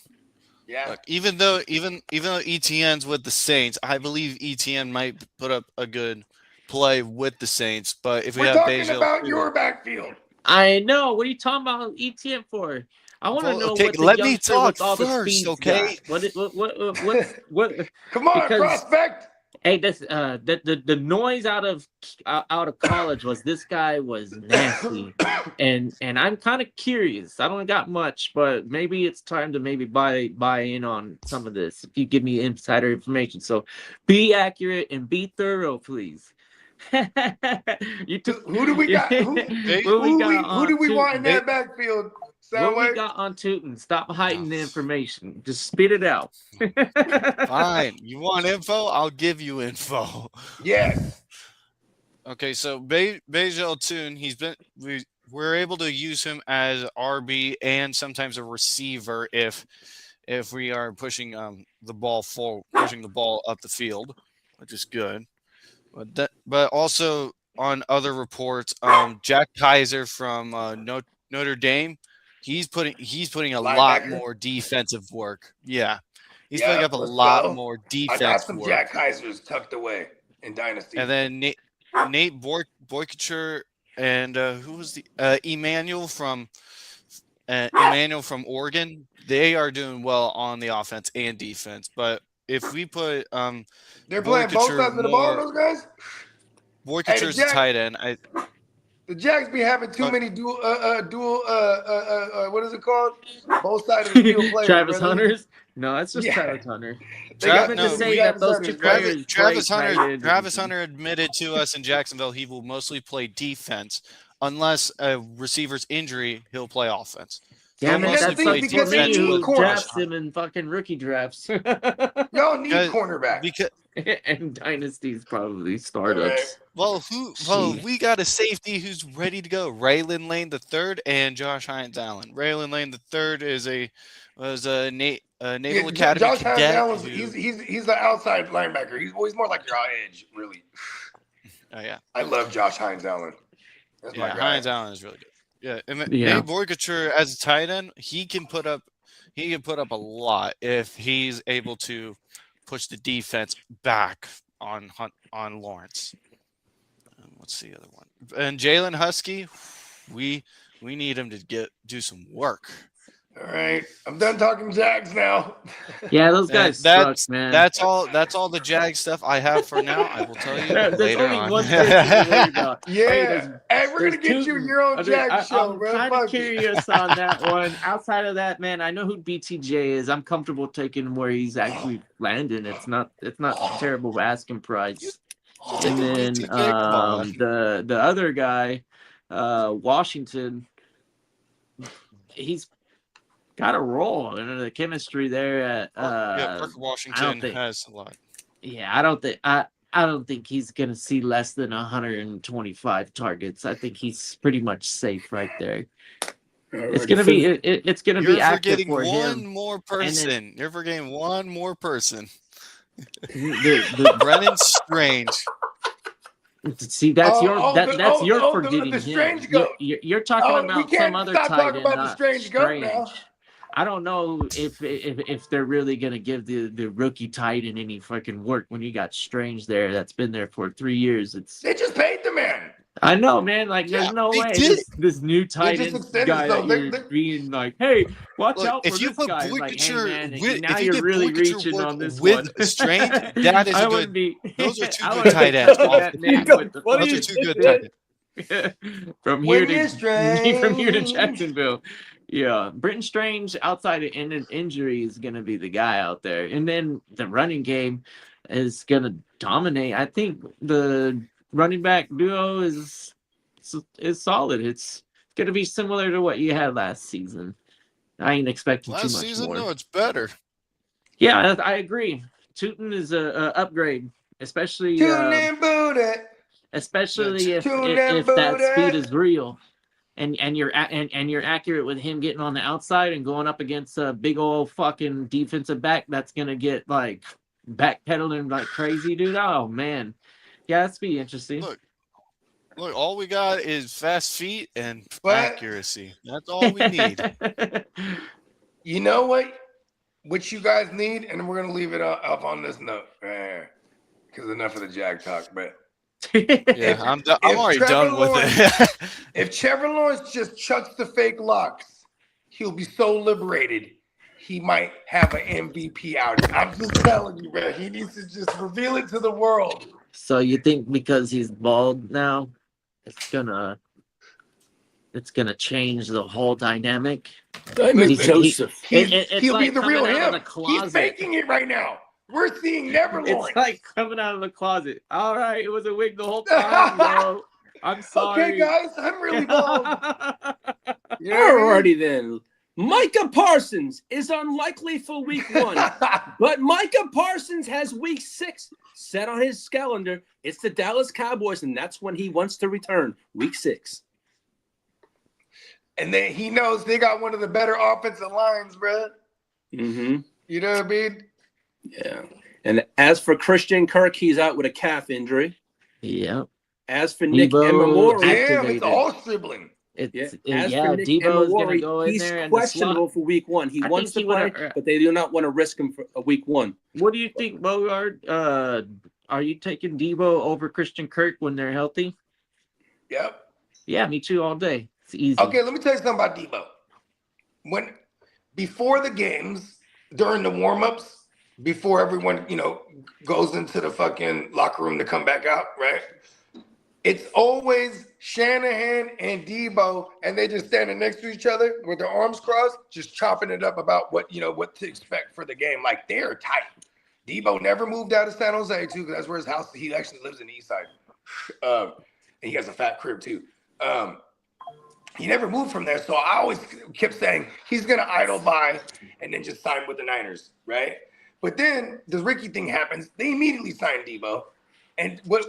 Yeah. Look, even though ETN's with the Saints, I believe ETN might put up a good play with the Saints. But if we We're have talking Basil, about your backfield. I know. What are you talking about ETN for? I want to Well, know okay, what the let me youngster talk with all the first, speeds okay? got. What? Come on, Because- prospect. Hey, this the noise out of college was this guy was nasty, and I'm kind of curious. I don't got much, but maybe it's time to maybe buy in on some of this. If you give me insider information, so be accurate and be thorough, please. You took Who do we got? Who do we want in that backfield? What we Soundwave? got on Tootin? Stop hiding the information. Just spit it out. fine. You want info? I'll give you info. Yes. Okay, so Basil Tune, we're able to use him as RB and sometimes a receiver if we are pushing the ball up the field, which is good. But also on other reports, Jack Kaiser from Notre Dame, he's putting a lot more defensive work. Yeah, he's putting up a lot more defense I got some work. Jack Kaisers tucked away in Dynasty. And then Nate Boykacher and who was the Emmanuel from Oregon? They are doing well on the offense and defense. But if we put they're playing both sides of the ball, those guys. Boykacher's a tight end. The Jags be having too many dual what is it called? Both sides of the field players. Travis really. Hunters? No, that's just Travis Hunter. Travis Hunter admitted to us in Jacksonville he will mostly play defense. Unless a receiver's injury, he'll play offense. Yeah, man, that's like because me who corners. drafts him in fucking rookie drafts. Y'all need cornerback. And dynasties probably startups. Well, we got a safety who's ready to go. Raylan Lane III and Josh Hines Allen. Raylan Lane III was a Naval Academy Josh cadet. Hines Allen, he's the outside linebacker. He's more like your edge, really. Oh yeah, I love Josh Hines Allen. That's my guy. Hines Allen is really good. Yeah, and Yeah. Nate Boykacher as a tight end, he can put up a lot if he's able to push the defense back on Lawrence. What's the other one? And Jalen Husky, we need him to do some work. All right, I'm done talking Jags now. Yeah, those guys suck, man. That's all the Jag stuff I have for now. I will tell you later on. One person to worry about. Yeah, hey, we're gonna get you your own Jag show, I'm bro. kind of curious on that one. Outside of that, man, I know who BTJ is. I'm comfortable taking where he's actually landing. It's not terrible asking price. And then the other guy, Washington, he's got a role in the chemistry there at Parker Washington has a lot. Yeah, I don't think I I don't think he's going to see less than 125 targets. I think he's pretty much safe right there. It's going to be it's going to be You're active forgetting for one him. more person. You're forgetting one more person. The Brennan Strange. See, that's your forgetting the him. strange goat. You're talking We about can't some other stop tight talking end, about the not strange goat now. I don't know if they're really gonna give the rookie tight end any fucking work when you got Strange there that's been there for 3 years. They just paid the man. I know, man. Like, Yeah, there's no they way did. this new tight just end extended, guy so that you're being like, hey, watch Look, out for if you this put guy. Like, hey, Boykature man, with, now if you you're get really Boykature reaching work on this with one. Strange, that is I a wouldn't good. be. Those are two I good wouldn't tight be ends. touching that man with the Those are two good tight ends. from here to Jacksonville. Yeah, Britton Strange outside of an injury is going to be the guy out there, and then the running game is going to dominate. I think the running back duo is solid. It's going to be similar to what you had last season. I ain't expecting too Last much season, more. no, it's better. Yeah, I agree. Tootin is a upgrade, especially especially if that speed is real. And you're accurate with him getting on the outside and going up against a big old fucking defensive back that's gonna get like backpedaling like crazy, dude. Oh man, yeah, that's be interesting. Look, all we got is fast feet and accuracy. That's all we need. You know what? What you guys need, and we're gonna leave it up on this note, because enough of the Jag talk, but. Yeah, I'm already done with it. If Trevor Lawrence just chucks the fake locks, he'll be so liberated. He might have an MVP out. I'm just telling you, man. He needs to just reveal it to the world. So you think because he's bald now, it's gonna change the whole dynamic? Joseph. He'll like be the real him. He's faking it right now. We're seeing Never Lawrence. It's like coming out of the closet. All right, it was a wig the whole time, bro. I'm sorry. Okay, guys, I'm really bald. Alrighty then. Micah Parsons is unlikely for week 1, but Micah Parsons has week 6 set on his calendar. It's the Dallas Cowboys, and that's when he wants to return, week 6. And then he knows they got one of the better offensive lines, bro. Mm-hmm. You know what I mean? Yeah. And as for Christian Kirk, he's out with a calf injury. Yeah. As for Nick Emamori, damn, it's all sibling. For Nick Debo's gonna go in he's there. He's questionable for week 1. He wants to play, but they do not want to risk him for a week 1. What do you think, Bogard? Are you taking Debo over Christian Kirk when they're healthy? Yep. Yeah, me too. All day. It's easy. Okay, let me tell you something about Debo. Before the games, during the warm-ups, before everyone, goes into the fucking locker room to come back out, right? It's always Shanahan and Debo, and they just standing next to each other with their arms crossed, just chopping it up about what to expect for the game. Like, they're tight. Debo never moved out of San Jose, too, because that's where his house, he actually lives in the east side. And he has a fat crib, too. He never moved from there, so I always kept saying he's going to idle by and then just sign with the Niners, right? But then the Ricky thing happens. They immediately sign Debo. And what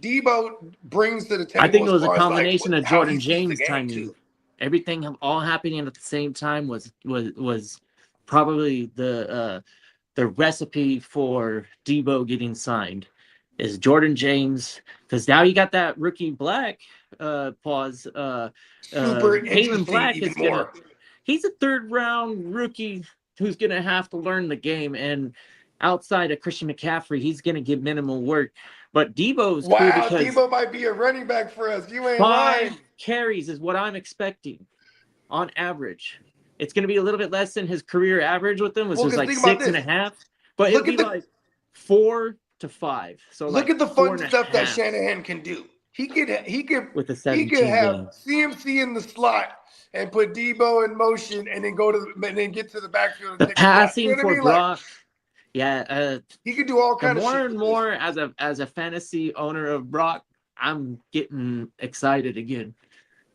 Debo brings to the table, I think it was a combination of Jordan James timing. Everything all happening at the same time was probably the recipe for Debo getting signed. Is Jordan James, because now you got that rookie Black super Kalen Black is more. He's a 3rd round rookie who's gonna have to learn the game, and outside of Christian McCaffrey, he's gonna get minimal work. But Debo's cool because Debo might be a running back for us. You ain't 5 lying. carries is what I'm expecting on average. It's gonna be a little bit less than his career average with them, which was like 6.5. But it'll be like 4 to 5. So look at the fun stuff that Shanahan can do. He could with the he could have game. CMC in the slot and put Debo in motion and then get to the backfield. The passing for Brock. Yeah, he could do all kinds of shit. More and more as a fantasy owner of Brock, I'm getting excited again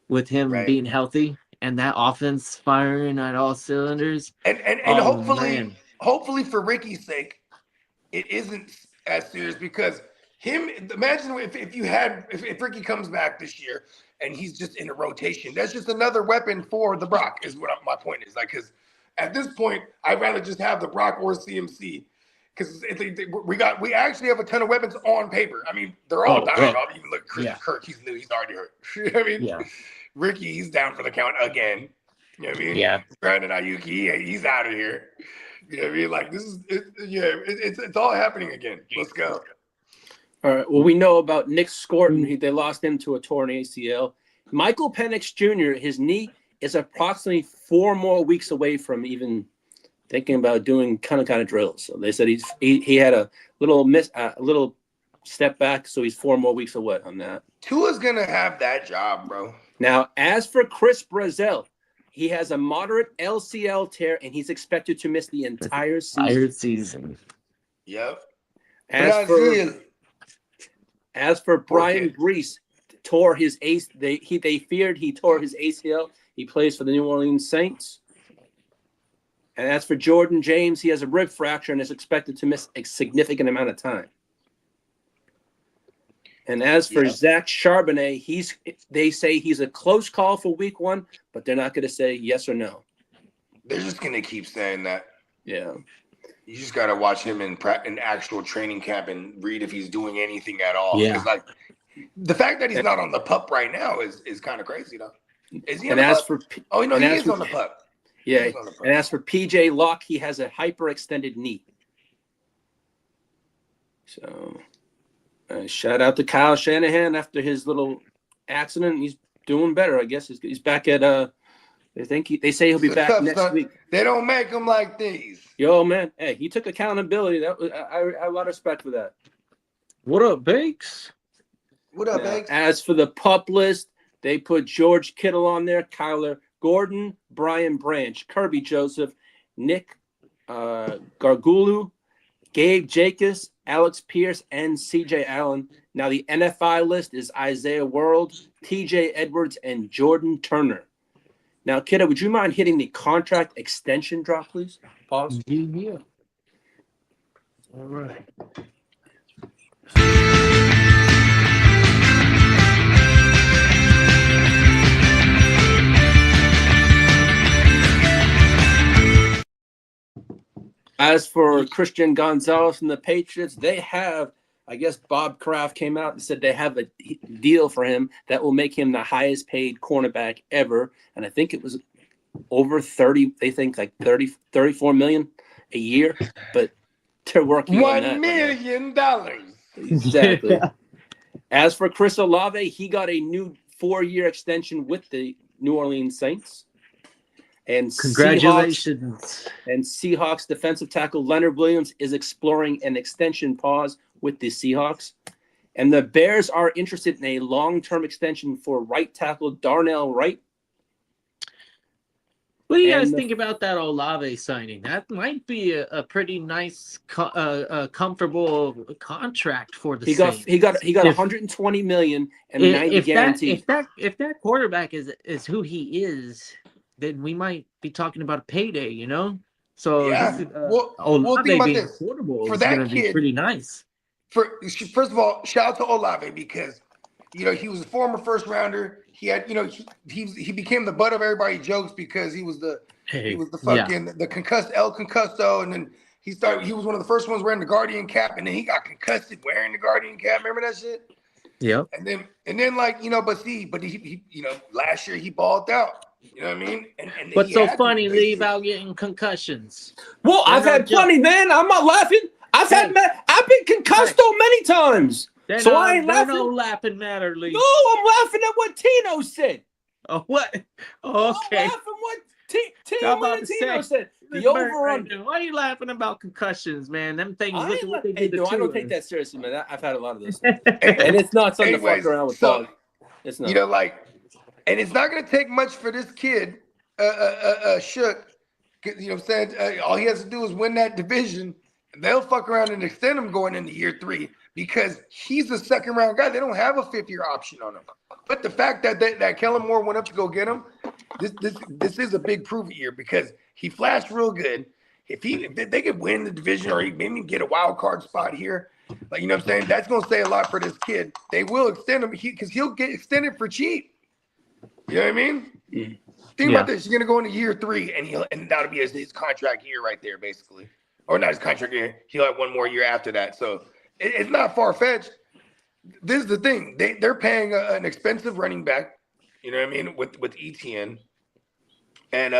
with him being healthy and that offense firing at all cylinders. And hopefully for Ricky's sake, it isn't as serious because Imagine if Ricky comes back this year and he's just in a rotation. That's just another weapon for the Brock. Is what my point is. Like, because at this point, I'd rather just have the Brock or CMC. Because we actually have a ton of weapons on paper. I mean, they're all down. right. Even look, Christian Kirk, he's already hurt. You know what I mean, Ricky, he's down for the count again. You know what I mean? Yeah. Brandon Ayuk, he's out of here. You know what I mean? Like, this is it's all happening again. Let's go. All right. Well, we know about Nick Scorton. They lost him to a torn ACL. Michael Penix Jr., his knee is approximately 4 more weeks away from even thinking about doing kind of drills. So they said he had a little step back, so he's 4 more weeks away on that. Tua's gonna have that job, bro. Now, as for Chris Brazzell, he has a moderate LCL tear, and he's expected to miss the entire season. Yep. As for Brian Grease, tore his ace. They feared he tore his ACL. He plays for the New Orleans Saints. And as for Jordan James, he has a rib fracture and is expected to miss a significant amount of time. And as for Zach Charbonnet, they say he's a close call for week 1, but they're not going to say yes or no. They're just going to keep saying that. Yeah. You just got to watch him in actual training camp and read if he's doing anything at all. Yeah. Like, the fact that he's not on the PUP right now is kind of crazy, though. Is he on and the as PUP? for he is on the PUP. Yeah. And as for PJ Locke, he has a hyperextended knee. So shout out to Kyle Shanahan after his little accident. He's doing better, I guess. He's back at they say he'll be back next week. They don't make them like these. Yo, man, hey, he took accountability. That was I have a lot of respect for that. What up, Bakes? What up, Bakes? As for the PUP list, they put George Kittle on there, Kyler Gordon, Brian Branch, Kirby Joseph, Nick Gargulu, Gabe Jacobs, Alex Pierce, and CJ Allen. Now the NFI list is Isaiah World, TJ Edwards, and Jordan Turner. Now, Kitteh, would you mind hitting the contract extension drop, please? Pause. Yeah. All right. As for Christian Gonzalez and the Patriots, they have, I guess Bob Kraft came out and said they have a deal for him that will make him the highest paid cornerback ever. And I think it was over 30, they think like 34 million a year, but they're working on that. $1 million. Exactly. As for Chris Olave, he got a new 4-year extension with the New Orleans Saints. And Congratulations. Seahawks defensive tackle Leonard Williams is exploring an extension pause with the Seahawks. And the Bears are interested in a long-term extension for right tackle Darnell Wright. What do you guys think about that Olave signing? That might be a pretty nice, comfortable contract for the Saints. He got $120 million and 90 guaranteed. If that quarterback is who he is, then we might be talking about a payday, you know? So Olave think about being this. affordable For is that going to be kid, pretty nice. First of all, shout out to Olave because he was a former first rounder. He had he became the butt of everybody's jokes because he was the the concussed El Concusto, and then he was one of the first ones wearing the Guardian cap, and then he got concussed wearing the Guardian cap. Remember that shit? Yep. And then but he last year he balled out. You know what I mean? And What's so funny, Lee, about getting concussions? Well, I've had plenty, man. I'm not laughing. I've been concussed many times. So I ain't laughing. No laughing matter, Lee. No, I'm laughing at what Tino said. Oh, what? Oh, okay. I'm laughing what Tino said. The over-under. Why are you laughing about concussions, man? Them things. I don't take that seriously, man. I've had a lot of those. And it's not something to fuck around with. So, it's not. And it's not going to take much for this kid, Shook. You know what I'm saying? All he has to do is win that division. And they'll fuck around and extend him going into year 3 because he's a second-round guy. They don't have a 5th-year option on him. But the fact that Kellen Moore went up to go get him, this is a big prove-it year because he flashed real good. If they could win the division or maybe get a wild card spot here, Like, you know what I'm saying? That's going to say a lot for this kid. They will extend him because he'll get extended for cheap. You know what I mean? Mm. Think about this. You're going to go into year 3, and that'll be his contract year right there, basically. Or not his contract year. He'll have one more year after that. So it's not far-fetched. This is the thing. They're paying an expensive running back, you know what I mean, with ETN. And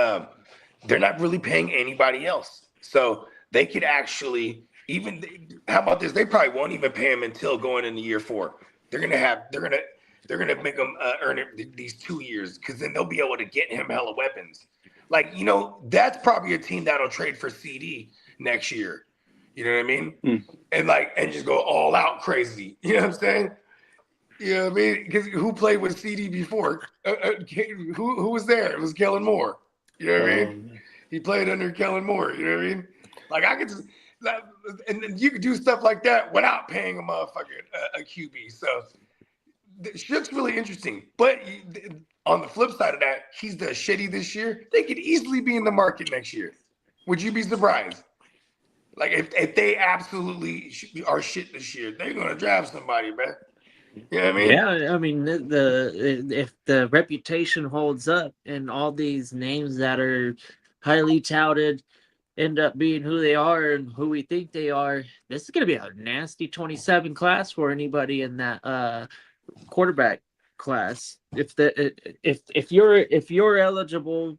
they're not really paying anybody else. So they could actually how about this? They probably won't even pay him until going into year 4. They're gonna make him earn it these 2 years, because then they'll be able to get him hella weapons. Like, you know, that's probably a team that'll trade for CD next year. You know what I mean? And just go all out crazy. You know what I'm saying? You know what I mean? Because who played with CD before? Who was there? It was Kellen Moore. You know what I mean? He played under Kellen Moore. You know what I mean? Like, I could just, and you could do stuff like that without paying a motherfucker a QB. So Shook's really interesting. But on the flip side of that, he's the shitty this year. They could easily be in the market next year. Would you be surprised? Like, if they absolutely are shit this year, they're gonna draft somebody, man. You know what I mean? Yeah, I mean, if the reputation holds up and all these names that are highly touted end up being who they are and who we think they are, this is going to be a nasty 27 class for anybody in that quarterback class. If you're eligible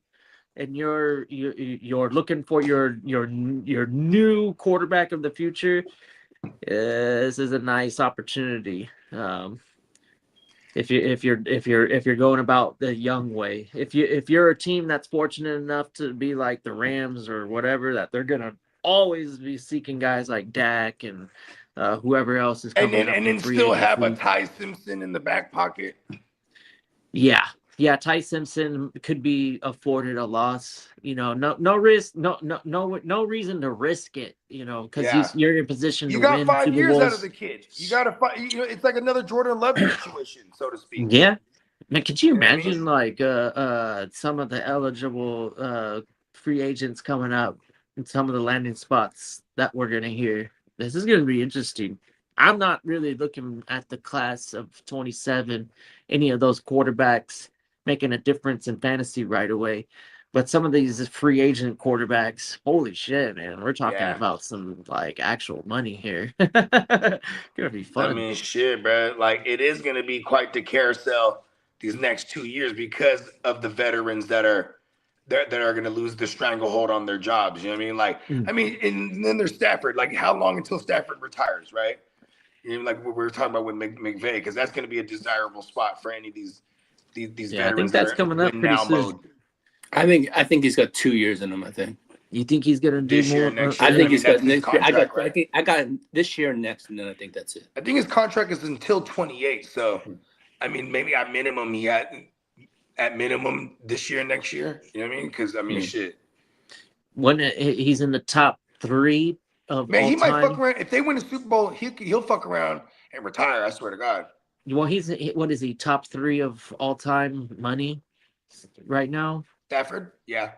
and you're looking for your new quarterback of the future, this is a nice opportunity. If you're going about the young way, if you're a team that's fortunate enough to be like the Rams or whatever, that they're gonna always be seeking guys like Dak and whoever else is coming up, and then still have a Ty Simpson in the back pocket. Yeah, Ty Simpson could be afforded a loss. You know, no risk, no reason to risk it. You know, because you're in position to win. You got 5 Super years Bowls. out of the kid. You got to, you know, it's like another Jordan Love situation, so to speak. Yeah, man, could you You know what I imagine like some of the eligible free agents coming up and some of the landing spots that we're gonna hear? This is gonna be interesting. I'm not really looking at the class of 27, any of those quarterbacks making a difference in fantasy right away. But some of these free agent quarterbacks, holy shit, man, we're talking about some like actual money here. Gonna be fun. I mean, shit, bro. Like, it is gonna be quite the carousel these next 2 years because of the veterans that are gonna lose the stranglehold on their jobs. You know what I mean? Like, I mean, and then there's Stafford. Like, how long until Stafford retires, right? You know, like what we were talking about with McVay, because that's gonna be a desirable spot for any of these veterans. I think that's coming up pretty soon. Mode. I think he's got 2 years in him. I think. You think he's gonna do This year, more? next year? I think he's got that's his next year. contract, right? I got this year and next, and then I think that's it. I think his contract is until 28. So, I mean, maybe at minimum he had at minimum this year, next year. You know what I mean? Because I mean, shit. When he's in the top 3 of Man, all he might time. fuck around. If they win the Super Bowl, he'll fuck around and retire. I swear to God. Well, what is he, top 3 of all time money right now? Stafford, yeah.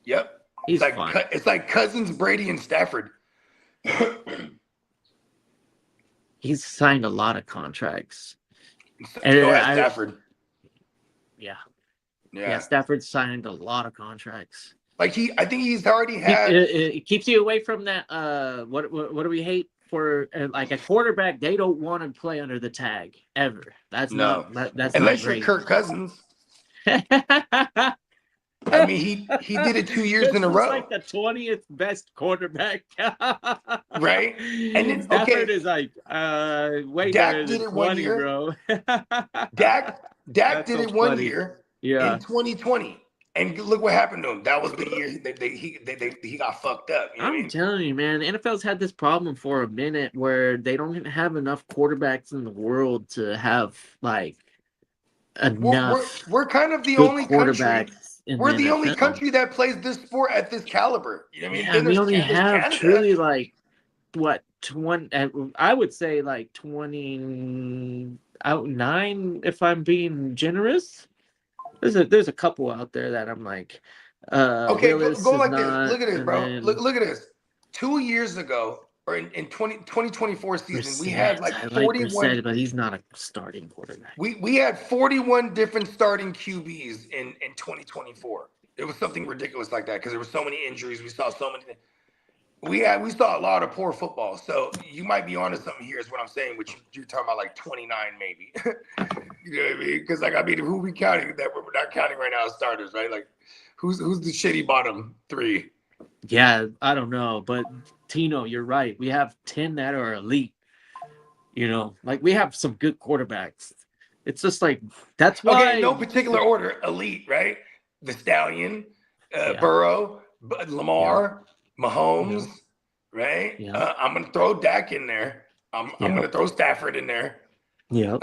Yep. He's it's like fine. It's like Cousins, Brady, and Stafford. He's signed a lot of contracts. Stafford. Yeah, Stafford signed a lot of contracts. Like I think he's already had. It keeps you away from that. What do we hate for? Like a quarterback, they don't want to play under the tag ever. That's that's unless not you're Kirk Cousins. I mean, he did it 2 years in a row. Like the 20th best quarterback, right? And then Stafford is like, way better than 20, bro. Dak did it 1 funny. year, in 2020, and look what happened to him. That was the year he got fucked up. You know what I mean? Telling you, man, the NFL's had this problem for a minute where they don't have enough quarterbacks in the world to have like enough. We're kind of the only country. We're the NFL. only country that plays this sport at this caliber. You know what I mean? Yeah, we only have truly like what 20. I would say like 29, if I'm being generous. There's a couple out there that I'm like. Okay, Willis go like not, this. Look at this, bro. Then, look at this. 2 years ago, or in 2024 season, we Brissett. had like I 41. Brissett, but he's not a starting quarterback. We had 41 different starting QBs in 2024. It was something ridiculous like that because there were so many injuries. We saw so many. We saw a lot of poor football. So you might be onto something here, is what I'm saying. Which you're talking about like 29 maybe. You know what I mean? Because like, I mean, who we counting that we're not counting right now as starters, right? Like, who's the shitty bottom three? Yeah, I don't know, but Tino, you're right. We have 10 that are elite. You know, like we have some good quarterbacks. It's just like that's why. Okay, no particular order. Elite, right? The Stallion, Burrow, Lamar, Mahomes, right? Yeah. I'm gonna throw Dak in there. I'm gonna throw Stafford in there. Yeah.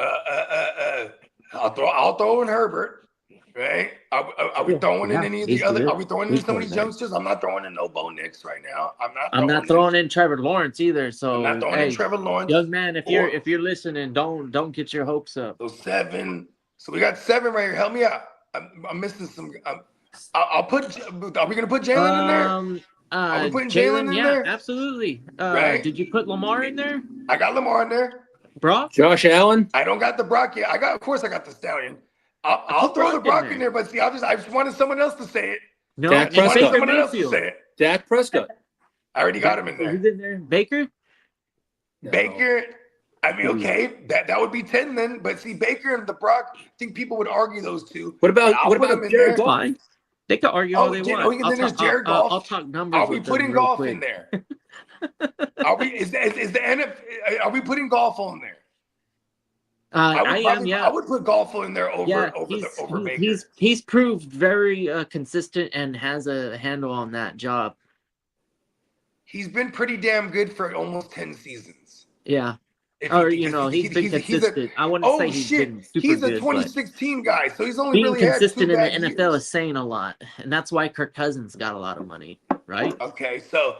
I'll throw in Herbert, right? Are we throwing in any of the other? Are we throwing in some of these youngsters? I'm not throwing in no Bo Nix right now. I'm not throwing in Trevor Lawrence either. So I'm not throwing in Trevor Lawrence. Young man, if you're listening, don't get your hopes up. So 7. So we got 7 right here. Help me out. I'm missing some. I'll put. Are we gonna put Jalen in there? Are we putting Jalen in there? Absolutely. Right? Did you put Lamar in there? I got Lamar in there. Brock? Josh Allen? I don't got the Brock yet. Of course I got the Stallion. I'll throw the Brock in there, but see, I just wanted someone else to say it. No, Dak and Baker Someone else to Mayfield. say it. Dak Prescott. I already got him in there. Who's in there? Baker? No. Baker. I mean, okay, that would be 10 then. But see, Baker and the Brock, I think people would argue those two. What about them in Jared there. Goff? Fine. They can argue all they want. Then there's Jared Goff. I'll talk numbers. Are we with them putting real golf quick. in there? Are we? Is the NFL? Are we putting golf on there? I would put golf in there over Baker. He's proved very consistent and has a handle on that job. He's been pretty damn good for almost 10 seasons. Yeah. He's been consistent. I wouldn't say he's been super he's good. a 2016 guy, so he's only Being really consistent in had the 2 bad NFL years. is saying a lot, and that's why Kirk Cousins got a lot of money, right? Okay, so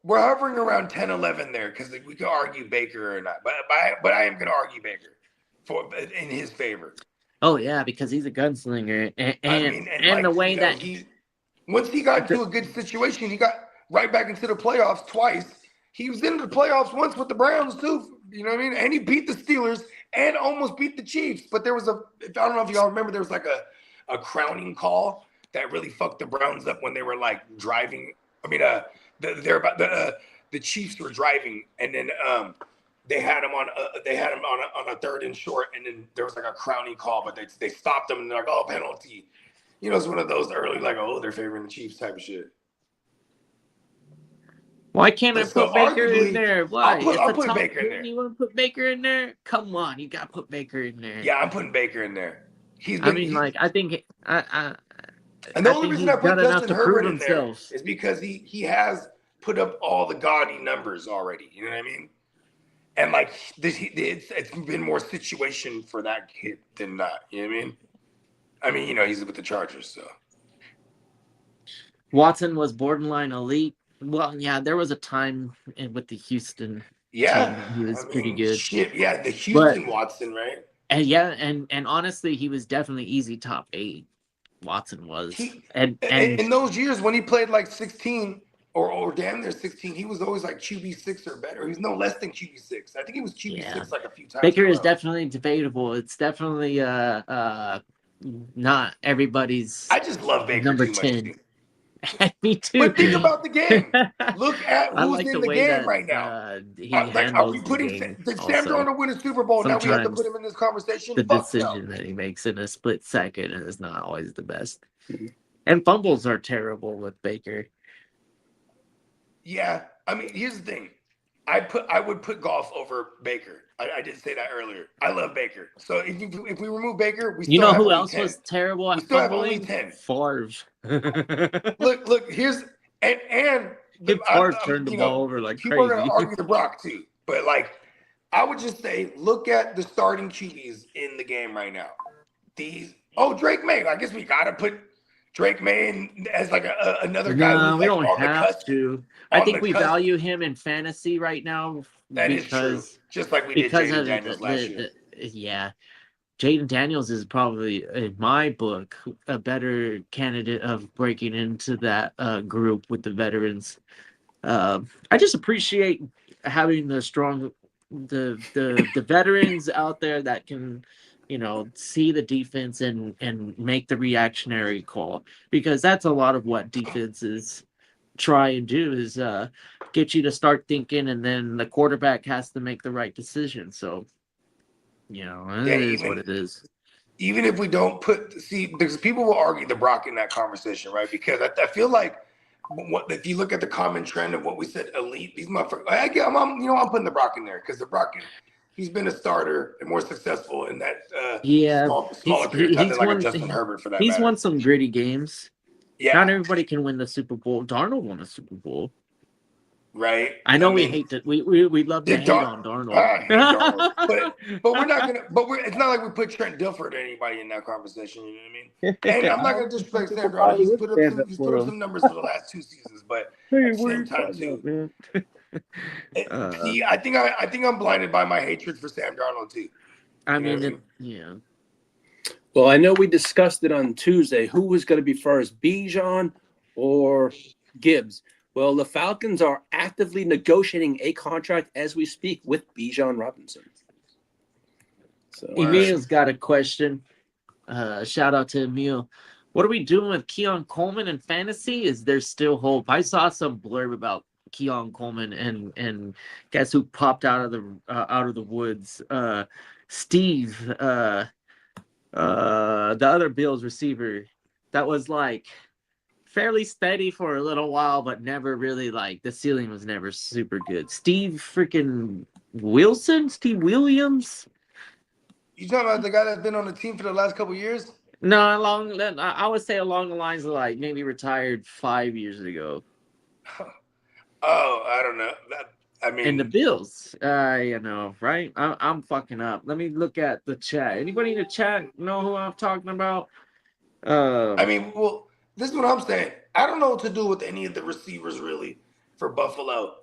we're hovering around 10, 11 there because we could argue Baker or not, but I am going to argue Baker in his favor. Oh yeah, because he's a gunslinger, and the way that once he got into a good situation, he got right back into the playoffs twice. He was in the playoffs once with the Browns too. You know what I mean? And he beat the Steelers and almost beat the Chiefs. But there was I don't know if y'all remember, there was like a crowning call that really fucked the Browns up when they were like driving. I mean, the Chiefs were driving, and then they had him on a 3rd and short, and then there was like a crowning call, but they stopped him and they're like, oh, penalty. You know, it's one of those early like, oh, they're favoring the Chiefs type of shit. Why can't I put Baker in there? Why? I'll put Baker in there. You want to put Baker in there? Come on, you got to put Baker in there. Yeah, I'm putting Baker in there. I think and the only reason I put Justin Herbert in there himself. is because he has put up all the gaudy numbers already. You know what I mean? And like it's been more situation for that kid than not. You know what I mean? I mean, you know, he's with the Chargers, so. Watson was borderline elite. Well, yeah, there was a time with the Houston. Yeah, team, he was pretty good. Shit, yeah, the Houston Watson, right? And honestly, he was definitely easy top 8. Watson was, and in those years when he played like 16 or damn near 16, he was always like QB6 or better. He was no less than QB6. I think he was QB6 like a few times. Baker is definitely debatable. It's definitely not everybody's. I just love Baker number too 10. much. Me too. But think about the game. Look at who's like in the the way game that, right now. Are we putting did Sam Darnold win a Super Bowl? Now we have to put him in this conversation. The decision that he makes in a split second is not always the best. And fumbles are terrible with Baker. Yeah, I mean, here's the thing. I would put golf over Baker. I did say that earlier. I love Baker. So if we remove Baker, we still have who only else 10. was terrible at We still have only fumbling? 10. Favre. Look. Here's and Favre turned the ball over like people crazy. are gonna argue the Brock too, but like I would just say, look at the starting QBs in the game right now. Drake May. I guess we gotta put Drake May in as like another guy. No, who's we like don't have to. I think we value him in fantasy right now. That is true. Just like we did Jaden Daniels last year. Yeah. Jaden Daniels is probably, in my book, a better candidate of breaking into that group with the veterans. I just appreciate having the veterans out there that can, see the defense and make the reactionary call, because that's a lot of what defenses try and do is get you to start thinking, and then the quarterback has to make the right decision. So, it is what it is. Even if we don't because people will argue the Brock in that conversation, right? Because I feel like if you look at the common trend of what we said, elite, these motherfuckers, I'm putting the Brock in there because the Brock, he's been a starter and more successful in that smaller period of time than like a Justin Herbert for that He's matter. won some gritty games. Yeah. Not everybody can win the Super Bowl. Darnold won a Super Bowl. Right. I know we hate that. We love to hate on Darnold. I hate Darnold. but we're not gonna. But it's not like we put Trent Dilfer or anybody in that conversation. You know what I mean? And I'm not gonna disrespect Sam Darnold. He's put up some numbers for the last 2 seasons, but at the same time too. See, I think I'm blinded by my hatred for Sam Darnold too. I mean, yeah. Well, I know we discussed it on Tuesday. Who was going to be first, Bijan or Gibbs? Well, the Falcons are actively negotiating a contract as we speak with Bijan Robinson. So, Emil's got a question. Shout out to Emil. What are we doing with Keon Coleman in fantasy? Is there still hope? I saw some blurb about Keon Coleman, and guess who popped out of the woods? Steve, the other Bills receiver, that was like fairly steady for a little while, but never really the ceiling was never super good. Steve Williams. You talking about the guy that's been on the team for the last couple of years? No, I would say along the lines of maybe retired 5 years ago. Oh, I don't know. And the Bills, right? I'm fucking up. Let me look at the chat. Anybody in the chat know who I'm talking about? This is what I'm saying. I don't know what to do with any of the receivers really for Buffalo.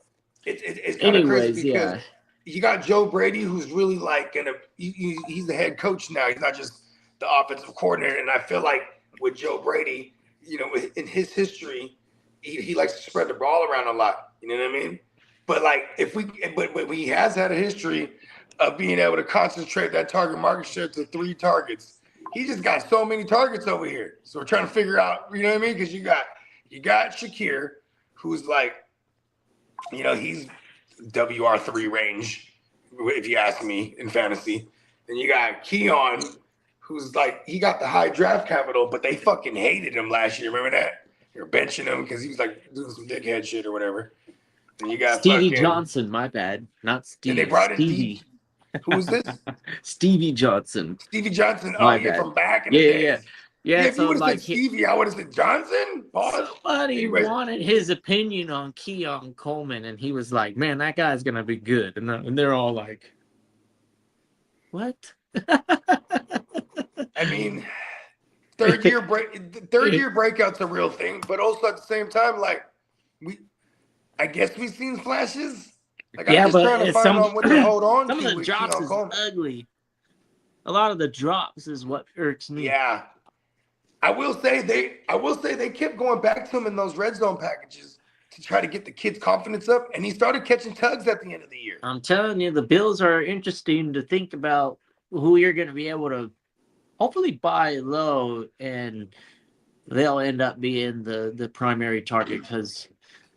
It's kind of crazy because you got Joe Brady, who's really he's the head coach now. He's not just the offensive coordinator. And I feel like with Joe Brady, in his history, he likes to spread the ball around a lot. You know what I mean? But but he has had a history of being able to concentrate that target market share to 3 targets. He just got so many targets over here. So we're trying to figure out, you know what I mean? Because you got Shakir, who's he's WR3 range, if you ask me, in fantasy. Then you got Keon, who's he got the high draft capital, but they fucking hated him last year. Remember that? They were benching him because he was doing some dickhead shit or whatever. And you got Stevie Johnson, my bad. Not Steve. And they brought in Stevie. Who's this? Stevie Johnson. Stevie Johnson. Oh, yeah, from back in the day. Yeah, if you would have said Stevie, I would have said Johnson. Somebody wanted his opinion on Keon Coleman, and he was like, man, that guy's going to be good. And they're all like, what? I mean, third year breakout's a real thing, but also at the same time, I guess we've seen flashes. I'm just trying to find out what to hold on to. Some of the drops is ugly. A lot of the drops is what irks me. Yeah. I will say they kept going back to him in those red zone packages to try to get the kid's confidence up, and he started catching tugs at the end of the year. I'm telling you, the Bills are interesting to think about who you're going to be able to hopefully buy low, and they'll end up being the primary target, because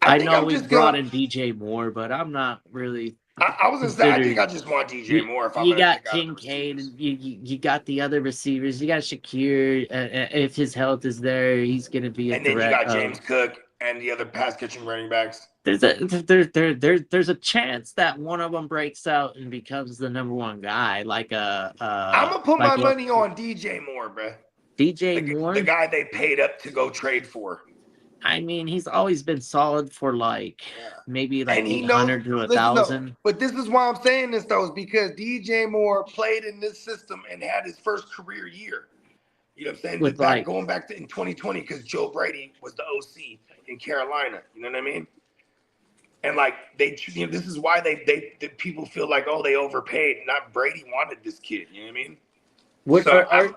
I know we brought in DJ Moore, but I'm not really. I was gonna say, I think I just want DJ Moore. If you got Kincaid, and you got the other receivers. You got Shakir. If his health is there, he's gonna be a threat. And then you got James Cook and the other pass catching running backs. There's a chance that one of them breaks out and becomes the number one guy. I'm gonna put my money on DJ Moore, bro. DJ Moore, the guy they paid up to go trade for. I mean, he's always been solid for maybe 800 to 1,000. But this is why I'm saying this, though, is because DJ Moore played in this system and had his first career year. You know what I'm saying? Going back to in 2020, because Joe Brady was the OC in Carolina. You know what I mean? And this is why they people feel like, oh, they overpaid. Not Brady wanted this kid. You know what I mean?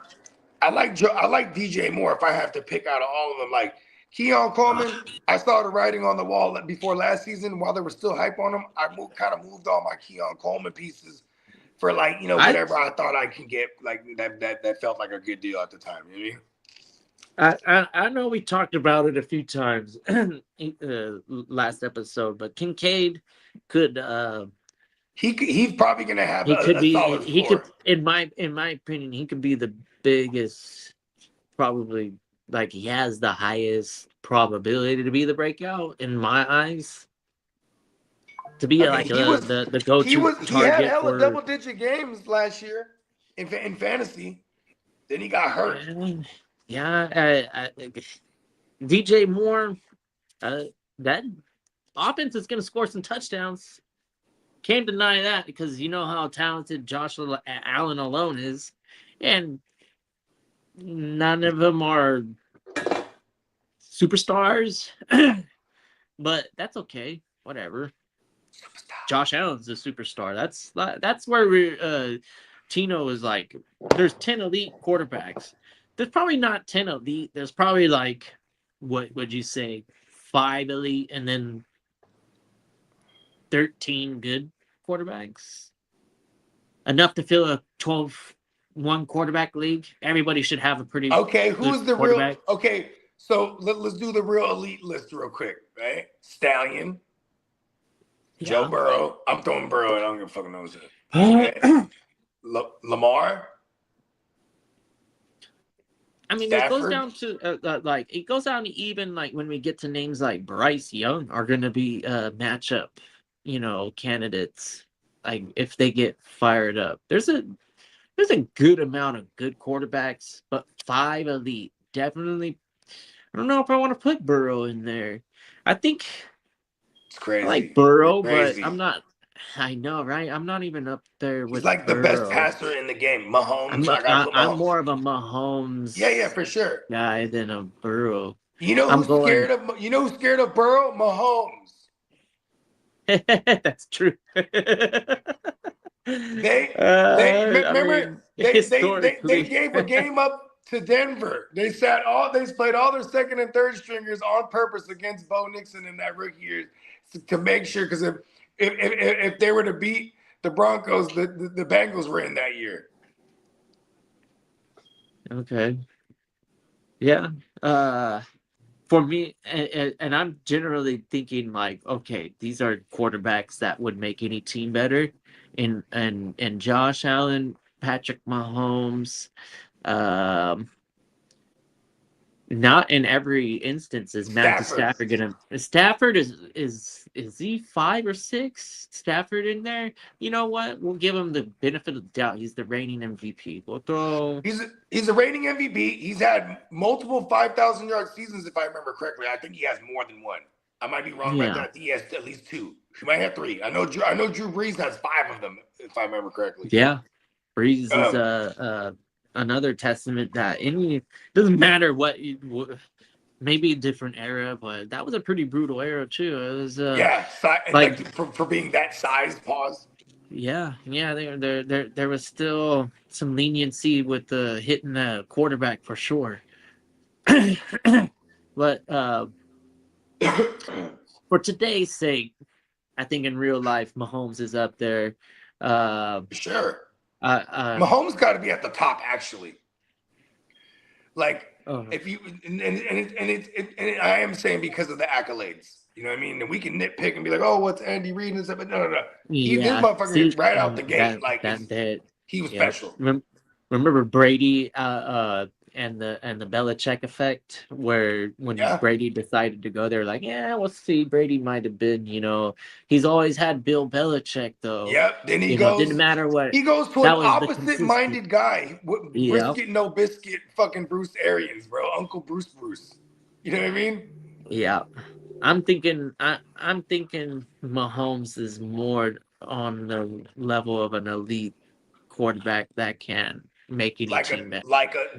I like DJ Moore if I have to pick out of all of them. Keon Coleman, I saw the writing on the wall before last season. While there was still hype on him, I kind of moved all my Keon Coleman pieces for like, you know, whatever I thought I can get, like that felt like a good deal at the time. You know what I mean? I know we talked about it a few times last episode, but Kincaid could he's probably gonna have he could a be solid he floor. could in my opinion he could be the biggest, probably, like, he has the highest probability to be the breakout in my eyes, to be like the go-to target. He had hella double-digit games last year in fantasy. Then he got hurt. Yeah, DJ Moore, that offense is going to score some touchdowns. Can't deny that, because you know how talented Josh Allen alone is, and none of them are superstars. But that's okay. Whatever. Josh Allen's a superstar. That's where Tino is like, there's 10 elite quarterbacks. There's probably not 10 elite. There's probably, like, what would you say, 5 elite and then 13 good quarterbacks. Enough to fill a 12-1 quarterback league. Everybody should have a pretty who's the real? Okay, so let's do the real elite list real quick, right? Stallion, Joe Burrow. I'm throwing Burrow, and I don't give a fucking know okay. Lamar. I mean, Stafford. It goes down to it goes down to even like when we get to names like Bryce Young are going to be matchup, candidates. Like if they get fired up, there's a good amount of good quarterbacks, but 5 elite definitely. I don't know if I want to put Burrow in there. I think it's crazy. I like Burrow, but I'm not. I know, right? I'm not even up there with. He's like Burrow. The best passer in the game. Mahomes. I'm more of a Mahomes. Yeah, for sure. Guy than a Burrow. You know who's scared of? You know who's scared of Burrow? Mahomes. That's true. They gave a game up to Denver. They played all their second and third stringers on purpose against Bo Nixon in that rookie year to make sure, because if they were to beat the Broncos, the Bengals were in that year. Okay. Yeah. For me, and I'm generally thinking like, okay, these are quarterbacks that would make any team better. And Josh Allen, Patrick Mahomes, not in every instance is Matthew Stafford gonna. Stafford is he 5 or 6? Stafford in there? You know what? We'll give him the benefit of the doubt. He's the reigning MVP. We'll throw. He's a reigning MVP. He's had multiple 5,000-yard seasons, if I remember correctly. I think he has more than one. I might be wrong about that. He has at least 2. He might have 3. I know Drew Brees has 5 of them, if I remember correctly. Yeah, Brees is another testament that doesn't matter what maybe a different era, but that was a pretty brutal era too. It was like for being that size. Pause. Yeah. There was still some leniency with hitting the quarterback for sure. But for today's sake, I think in real life, Mahomes is up there. Sure. Mahomes got to be at the top, actually. Like, if you and I am saying because of the accolades, you know what I mean. And we can nitpick and be like, "Oh, what's Andy Reid and stuff?" But no. This motherfucker right out the gate, he was special. Remember Brady and the Belichick effect, where when Brady decided to go, they were like, "Yeah, we'll see." Brady might have been, he's always had Bill Belichick though. Yep. Then he goes. Didn't matter what. He goes to an opposite-minded guy. Brisket, no biscuit, fucking Bruce Arians, bro. Uncle Bruce. You know what I mean? Yeah. I'm thinking Mahomes is more on the level of an elite quarterback that can make any team better.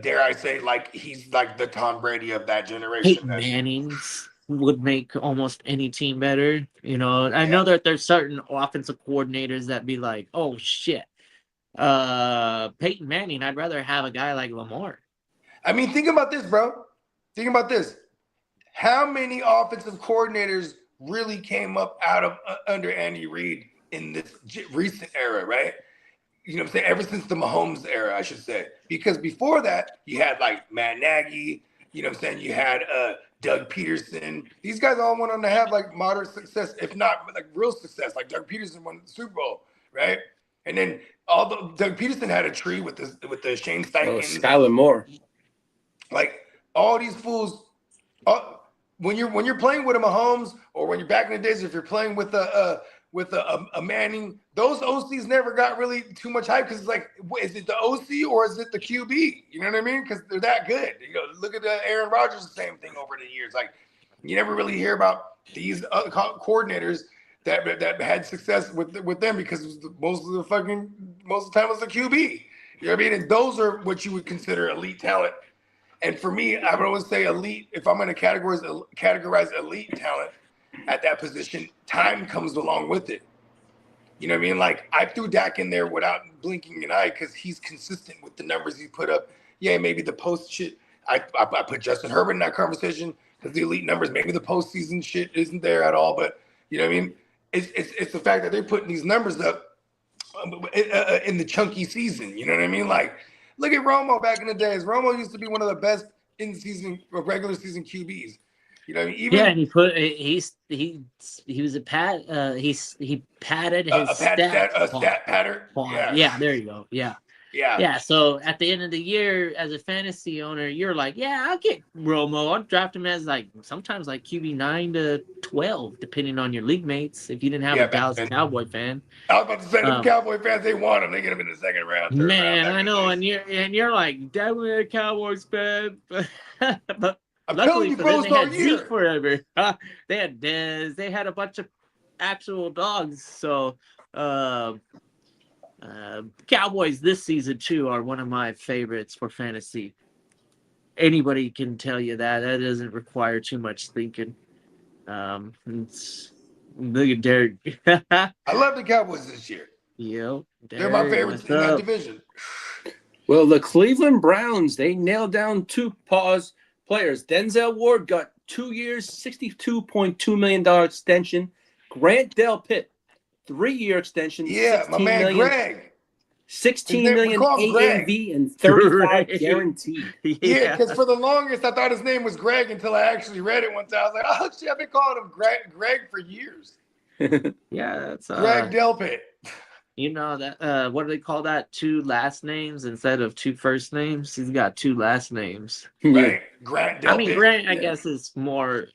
Dare I say, he's like the Tom Brady of that generation. Peyton Manning's would make almost any team better. I know that there's certain offensive coordinators that be like, oh shit, Peyton Manning, I'd rather have a guy like Lamar. I mean, think about this, bro. Think about this. how many offensive coordinators really came up out of under Andy Reid in this recent era, right? You know what I'm saying? Ever since the Mahomes era, I should say. Because before that, you had like Matt Nagy, you know what I'm saying? You had Doug Peterson. These guys all went on to have like moderate success, if not like real success. Like Doug Peterson won the Super Bowl, right? And then Doug Peterson had a tree with the Shane Steichen. Skylar Moore. Like all these fools, when you're playing with a Mahomes, or when you're back in the days, if you're playing with a Manning, those OCs never got really too much hype because it's like, is it the OC or is it the QB? You know what I mean? Because they're that good. You know, look at Aaron Rodgers, the same thing over the years. Like you never really hear about these coordinators that had success with them because most of the time it was the QB. You know what I mean? And those are what you would consider elite talent. And for me, I would always say elite. If I'm going to categorize elite talent at that position, time comes along with it. You know what I mean? Like I threw Dak in there without blinking an eye because he's consistent with the numbers he put up. Yeah, maybe the post shit. I put Justin Herbert in that conversation because the elite numbers, maybe the postseason shit isn't there at all. But you know what I mean? It's the fact that they're putting these numbers up in the chunky season. You know what I mean? Like look at Romo back in the days. Romo used to be one of the best in-season or regular season QBs. You know, even and he was a pad. He padded his stat pattern. Yeah, there you go. Yeah. So at the end of the year, as a fantasy owner, you're like, yeah, I'll get Romo. I'll draft him as sometimes QB 9 to 12, depending on your league mates. If you didn't have a Dallas Cowboy fan, I was about to say them Cowboy fans, they want him. They get him in the second round. Man, I know, and you're like, definitely a Cowboys fan, but. I'm luckily telling you, for them, they had Zeke forever. They had Dez. They had a bunch of actual dogs. So, Cowboys this season too are one of my favorites for fantasy. Anybody can tell you that. That doesn't require too much thinking. Look at Derek. I love the Cowboys this year. Yep, they're my favorites in that division. Well, the Cleveland Browns, they nailed down two players. Denzel Ward got 2 years, $62.2 million extension. Grant Delpit, 3-year extension. Yeah, my man Greg. $16 million AAV and 35 guaranteed. Yeah, because for the longest I thought his name was Greg until I actually read it once. I was like, oh shit, I've been calling him Greg for years. Yeah, that's Greg Delpit. You know that what do they call that? 2 last names instead of 2 first names. He's got 2 last names. Right, Grant Delpit. I mean, Grant, I guess is more.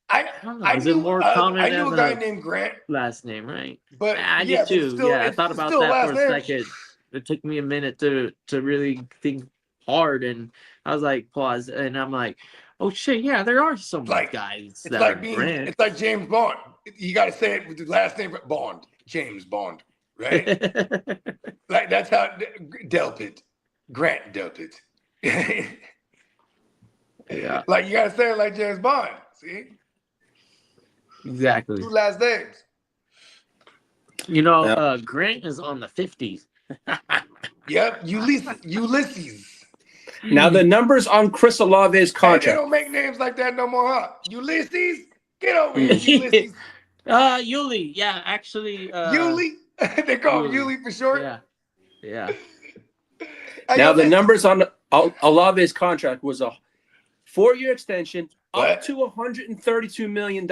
I don't know. Is it more common? I knew a guy named Grant. Last name, right? But I did too. Still, I thought about that for a second. It took me a minute to really think hard, and I was like, pause, and I'm like, oh shit, yeah, there are some guys that are Grant. It's like James Bond. You got to say it with the last name Bond. James Bond. Right? Like that's how Delpit. Grant Delpit. Yeah. Like you gotta say it like James Bond. See? Exactly. 2 last names. You know, Grant is on the 50s. Yep, Ulysses. Now the numbers on Chris Olave's contract. Hey, they don't make names like that no more, huh? Ulysses? Get over here, Ulysses. Yuli. Yeah, actually. Yuli? They call him Yuli for short? Yeah. Now the numbers on Olave's contract was a 4-year extension up to $132 million,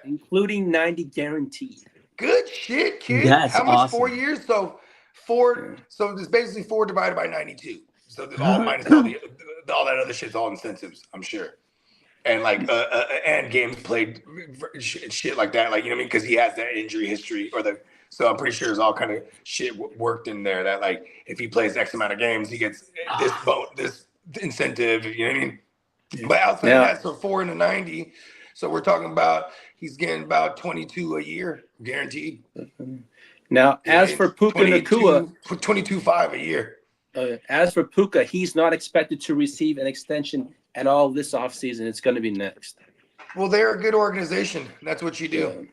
including 90 guaranteed. Good shit, kid. That's How much? awesome. 4 years? So there's basically 4 divided by 92. So all minus all that other shit's all incentives, I'm sure. And and games played, shit like that, you know what I mean? Because he has that injury history so I'm pretty sure there's all kind of shit worked in there that if he plays X amount of games, he gets this incentive, you know what I mean? But outside of that, so 4 into 90, so we're talking about he's getting about 22 a year guaranteed. Now, as for Puka Nacua, 22.5 a year. As for Puka, he's not expected to receive an extension at all this offseason. It's going to be next. Well, they're a good organization. That's what you do.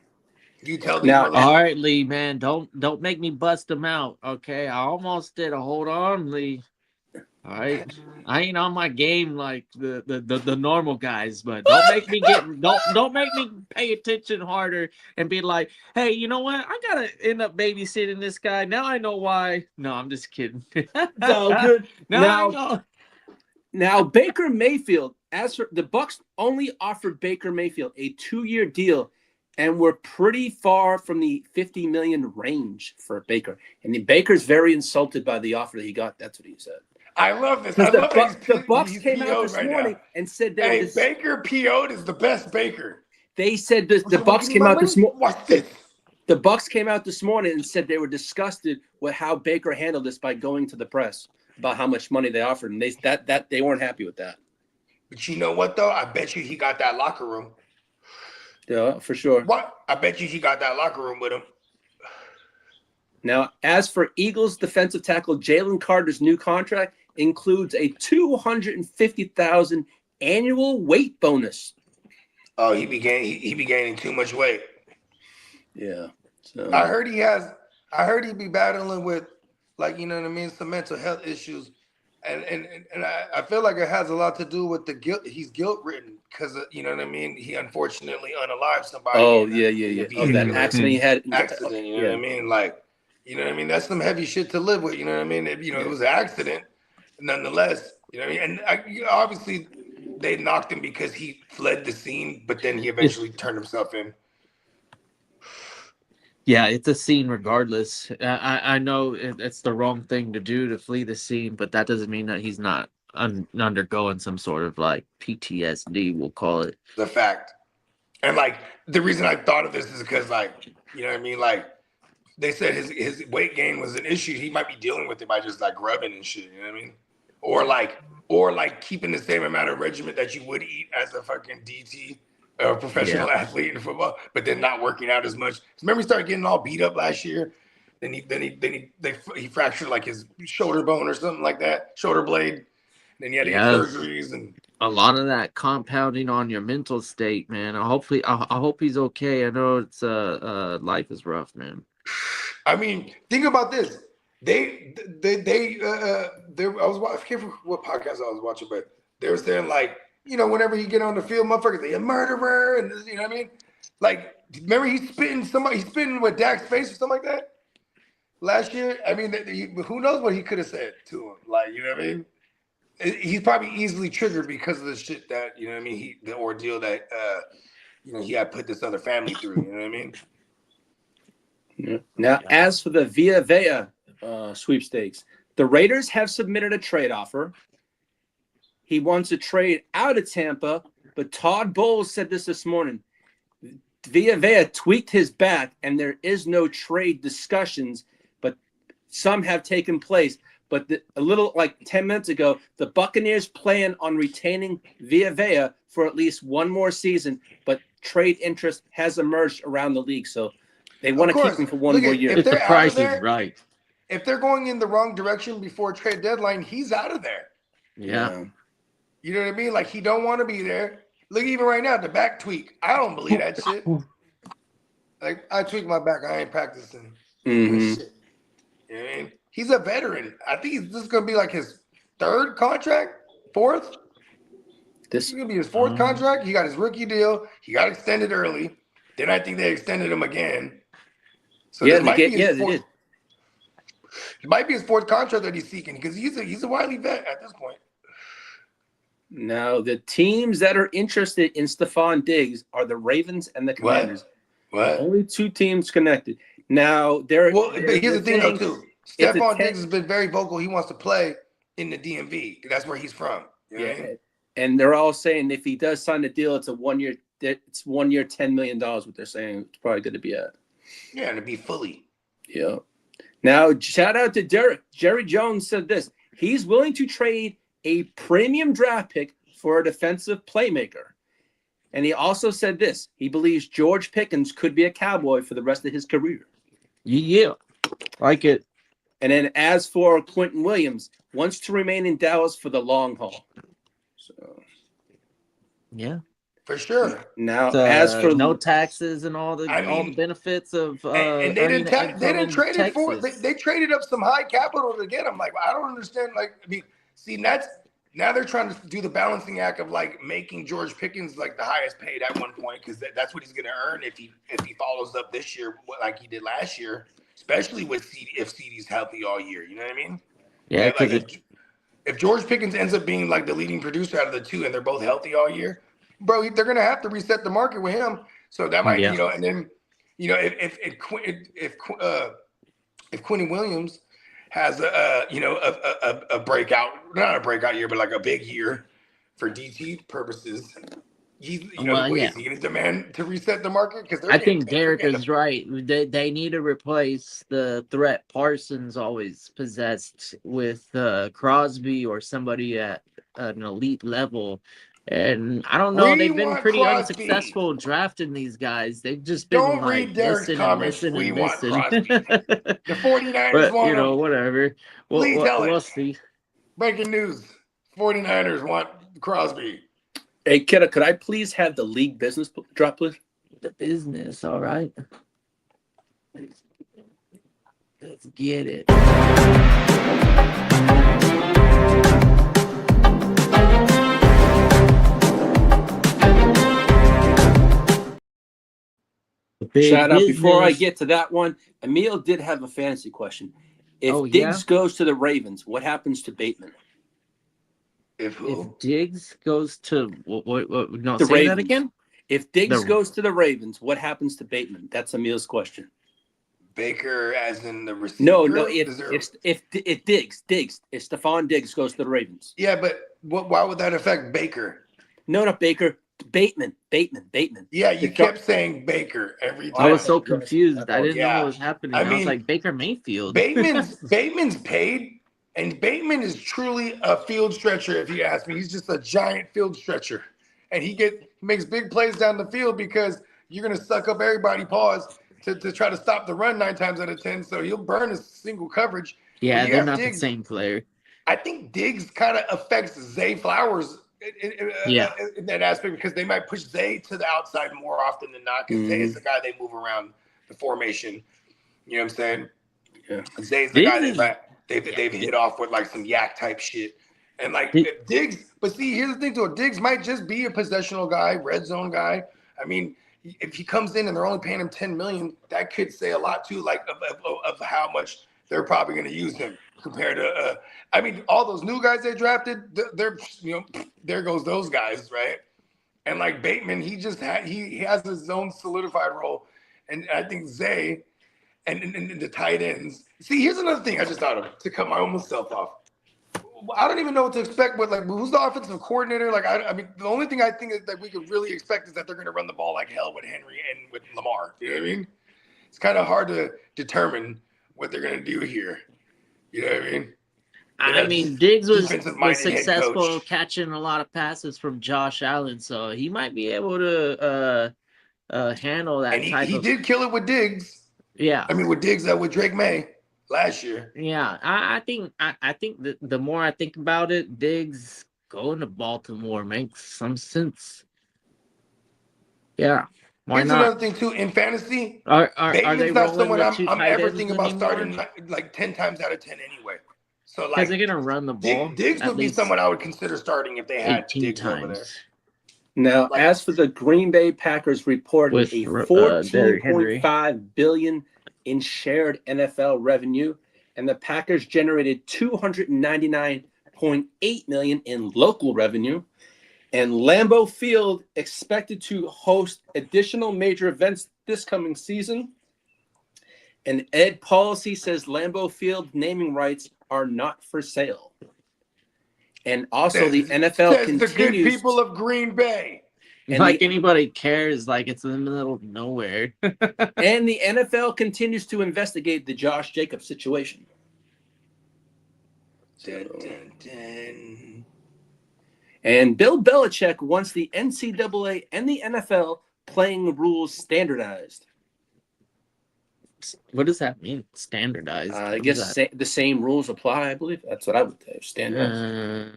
You tell them. Now, all right, Lee, man, don't make me bust them out, okay? I almost did a hold on, Lee. All right. I ain't on my game like the normal guys, but don't make me pay attention harder and be like, hey, you know what? I gotta end up babysitting this guy. Now I know why. No, I'm just kidding. No, good. Now I know. Now Baker Mayfield, as for the Bucs only offered Baker Mayfield a 2-year deal, and we're pretty far from the $50 million range for Baker. And Baker's very insulted by the offer that he got. That's what he said. I love this. Because the he's Bucs came out PO'd this right morning now. and said Hey, Baker PO'd is the best Baker. they said the Bucs came out this morning. Watch this. The Bucs came out this morning and said they were disgusted with how Baker handled this by going to the press about how much money they offered, and they weren't happy with that. But you know what though? I bet you he got that locker room. Yeah, for sure. What? I bet you he got that locker room with him. Now, as for Eagles defensive tackle Jalen Carter's new contract includes a $250,000 annual weight bonus. Oh, he be gaining too much weight. Yeah. So I heard he be battling with, like, you know what I mean, some mental health issues. And I feel like it has a lot to do with the guilt. He's guilt-ridden because, you know what I mean? He unfortunately unalived somebody. Oh, yeah. Oh, that accident he had. You know what I mean? Like, you know what I mean? That's some heavy shit to live with, you know what I mean? It was an accident, nonetheless. You know what I mean? And obviously, they knocked him because he fled the scene, but then he eventually turned himself in. Yeah, it's a scene regardless. I know it's the wrong thing to do to flee the scene, but that doesn't mean that he's not undergoing some sort of like PTSD, we'll call it. The fact. And like the reason I thought of this is because, like, you know what I mean? Like they said his weight gain was an issue. He might be dealing with it by just like grubbing and shit, you know what I mean? Or like keeping the same amount of regimen that you would eat as a fucking DT. A professional athlete in football, but then not working out as much. Remember, he started getting all beat up last year. Then he fractured like his shoulder bone or something like that, shoulder blade. Then he had to get surgeries and a lot of that compounding on your mental state, man. I hope he's okay. I know it's life is rough, man. I mean, think about this. I can't remember what podcast I was watching, but they were saying like, you know, whenever you get on the field, motherfuckers, they a murderer, and you know what I mean? Like, remember he's spitting with Dak's face or something like that last year? I mean, who knows what he could have said to him? Like, you know what I mean? He's probably easily triggered because of the shit that, you know what I mean, the ordeal that, he had put this other family through, you know what I mean? Yeah. Now, as for the Via Vea sweepstakes, the Raiders have submitted a trade offer. He wants to trade out of Tampa, but Todd Bowles said this morning. Via Vea tweaked his back, and there is no trade discussions, but some have taken place. But a little like 10 minutes ago, the Buccaneers plan on retaining Via Vea for at least one more season, but trade interest has emerged around the league, so they want to keep him for one more year. If the price is right. If they're going in the wrong direction before trade deadline, he's out of there. Yeah. You know what I mean? Like, he don't want to be there. Look, even right now, the back tweak. I don't believe that shit. Like, I tweak my back. I ain't practicing. Mm-hmm. Shit. You know what I mean? He's a veteran. I think this is going to be like his third contract, fourth. This is going to be his fourth contract. He got his rookie deal. He got extended early. Then I think they extended him again. So yeah, they did. It might be his fourth contract that he's seeking because he's a wily vet at this point. Now, the teams that are interested in Stephon Diggs are the Ravens and the Commanders. What? Only two teams connected. Now, but here's the thing, though, too. Stephon Diggs has been very vocal. He wants to play in the DMV. That's where he's from. You know what I mean? And they're all saying if he does sign a deal, it's $1 year, $10 million. What they're saying it's probably going to be at. Yeah, and to be fully. Yeah. Now, shout out to Derek. Jerry Jones said this. He's willing to trade a premium draft pick for a defensive playmaker. And he also said this. He believes George Pickens could be a Cowboy for the rest of his career. Yeah. Like it. And then as for Quentin Williams, wants to remain in Dallas for the long haul. So, yeah. For sure. Now, as for no taxes and all the benefits of and they didn't trade it for they traded up some high capital to get him. Like, I don't understand. Like, I mean, See, now they're trying to do the balancing act of like making George Pickens like the highest paid at one point because that's what he's going to earn if he follows up this year like he did last year, especially with CD, if CD's healthy all year. You know what I mean? Yeah, Like because if George Pickens ends up being like the leading producer out of the two and they're both healthy all year, bro, they're going to have to reset the market with him. So that might, and then, if Quentin Williams has a breakout, not a breakout year, but like a big year for DT purposes, is he going to demand to reset the market? Because I think Derek is right. They need to replace the threat Parsons always possessed with Crosby or somebody at an elite level. And I don't know. They've been pretty unsuccessful drafting these guys. They've just been like missing and missing and missing. The 49ers want him. Whatever. We'll see. Breaking news: 49ers want Crosby. Hey, Kitteh, could I please have the league business drop, please? The business, all right. Let's get it. Shout out. Before I get to that one, Emil did have a fantasy question. If Diggs goes to the Ravens, what happens to Bateman? If Diggs goes to what no, the say Ravens. That again? If Diggs goes to the Ravens, what happens to Bateman? That's Emil's question. Baker, as in the receiver. No. If Diggs, if Stephon Diggs goes to the Ravens. Yeah, but why would that affect Baker? No, not Baker. Bateman. Yeah, you kept saying Baker every time. I was so confused. I didn't know what was happening. I was like Baker Mayfield. Bateman's paid, and Bateman is truly a field stretcher. If you ask me, he's just a giant field stretcher, and he makes big plays down the field because you're gonna suck up everybody's paws to try to stop the run 9 times out of 10. So he'll burn a single coverage. Yeah, they're not Diggs, the same player. I think Diggs kind of affects Zay Flowers. In that aspect, because they might push Zay to the outside more often than not, because Zay is the guy they move around the formation. You know what I'm saying? Yeah. Zay's the guy they've hit off with like some yak type shit. And like Diggs, but see, here's the thing too. Diggs might just be a possessional guy, red zone guy. I mean, if he comes in and they're only paying him $10 million, that could say a lot too, like of how much they're probably going to use him compared to, I mean, all those new guys they drafted, they're there goes those guys, right? And like Bateman, he has his own solidified role, and I think Zay and the tight ends. See, here's another thing I just thought of to cut my own self off. I don't even know what to expect with like who's the offensive coordinator. Like I mean, the only thing I think is that we could really expect is that they're going to run the ball like hell with Henry and with Lamar. You know what I mean? It's kind of hard to determine what they're going to do here. You know what I mean? I mean, Diggs was successful catching a lot of passes from Josh Allen, so he might be able to handle that. And he did kill it with Diggs. Yeah, I mean with Diggs with Drake May last year. Yeah, I think that the more I think about it, Diggs going to Baltimore makes some sense. Yeah. Why Here's not? Another thing too in fantasy. Are they not someone I'm ever thinking about starting like 10 times out of 10 anyway. So like they're gonna run the ball. Diggs would be someone I would consider starting if they had Diggs times. over there. Now, as for the Green Bay Packers reported a $14.5 billion in shared NFL revenue, and the Packers generated $299.8 million in local revenue. And Lambeau Field expected to host additional major events this coming season. And Ed Policy says Lambeau Field naming rights are not for sale. And also the NFL continues. The good people of Green Bay. And like anybody cares, like it's in the middle of nowhere. And the NFL continues to investigate the Josh Jacobs situation. Dun, dun, dun. And Bill Belichick wants the NCAA and the NFL playing rules standardized. What does that mean? Standardized? I guess the same rules apply, I believe. That's what I would say. Standardized.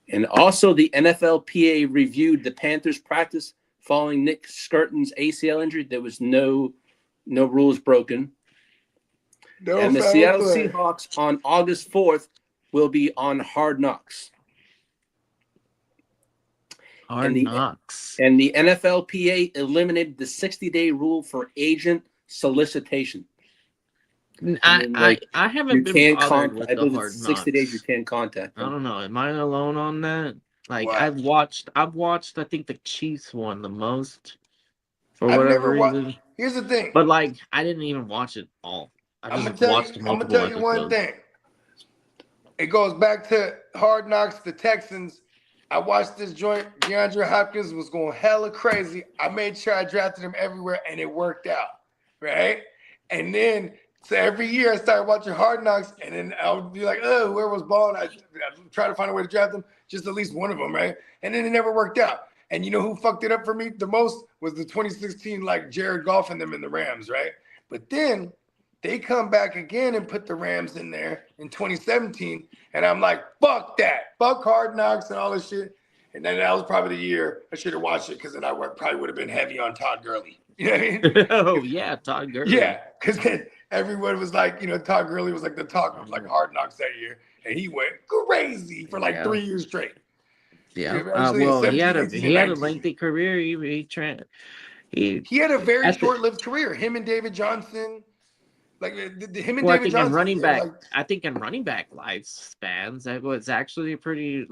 And also the NFLPA reviewed the Panthers practice following Nick Skirton's ACL injury. There was no rules broken. No And the foul Seattle play. Seahawks on August 4th will be on Hard Knocks. Hard Knocks. And the NFLPA eliminated the 60-day rule for agent solicitation. I haven't been bothered with I the believe Hard it's 60 days you Knocks. can't contact I them. don't know. Am I alone on that? Like What? I've watched I think the Chiefs won the most for I've whatever never watched. reason. Here's the thing. But like I didn't even watch it all. I I'm just gonna watched tell multiple you one episodes. thing. It goes back to Hard Knocks, the Texans. I watched this joint. DeAndre Hopkins was going hella crazy. I made sure I drafted him everywhere, and it worked out, right? And then, so every year I started watching Hard Knocks, and then I would be like, oh, where was Ball? And I'd try to find a way to draft him, just at least one of them, right? And then it never worked out. And you know who fucked it up for me the most was the 2016, like Jared Goff and them in the Rams, right? But then they come back again and put the Rams in there in 2017. And I'm like, fuck that. Fuck Hard Knocks and all this shit. And then that was probably the year I should have watched it because then I probably would have been heavy on Todd Gurley. You know what I mean? Oh, yeah, Todd Gurley. Yeah, because then everyone was like, you know, Todd Gurley was like the talk of like Hard Knocks that year. And he went crazy for like 3 years straight. Yeah. Eventually in Well, 17, he had 18, a 19. lengthy career. He had a very at the- short-lived career. Him and David Johnson. Like him and Well, David I think Johnson. in running they were back, like- I think in running back lifespans, that was actually a pretty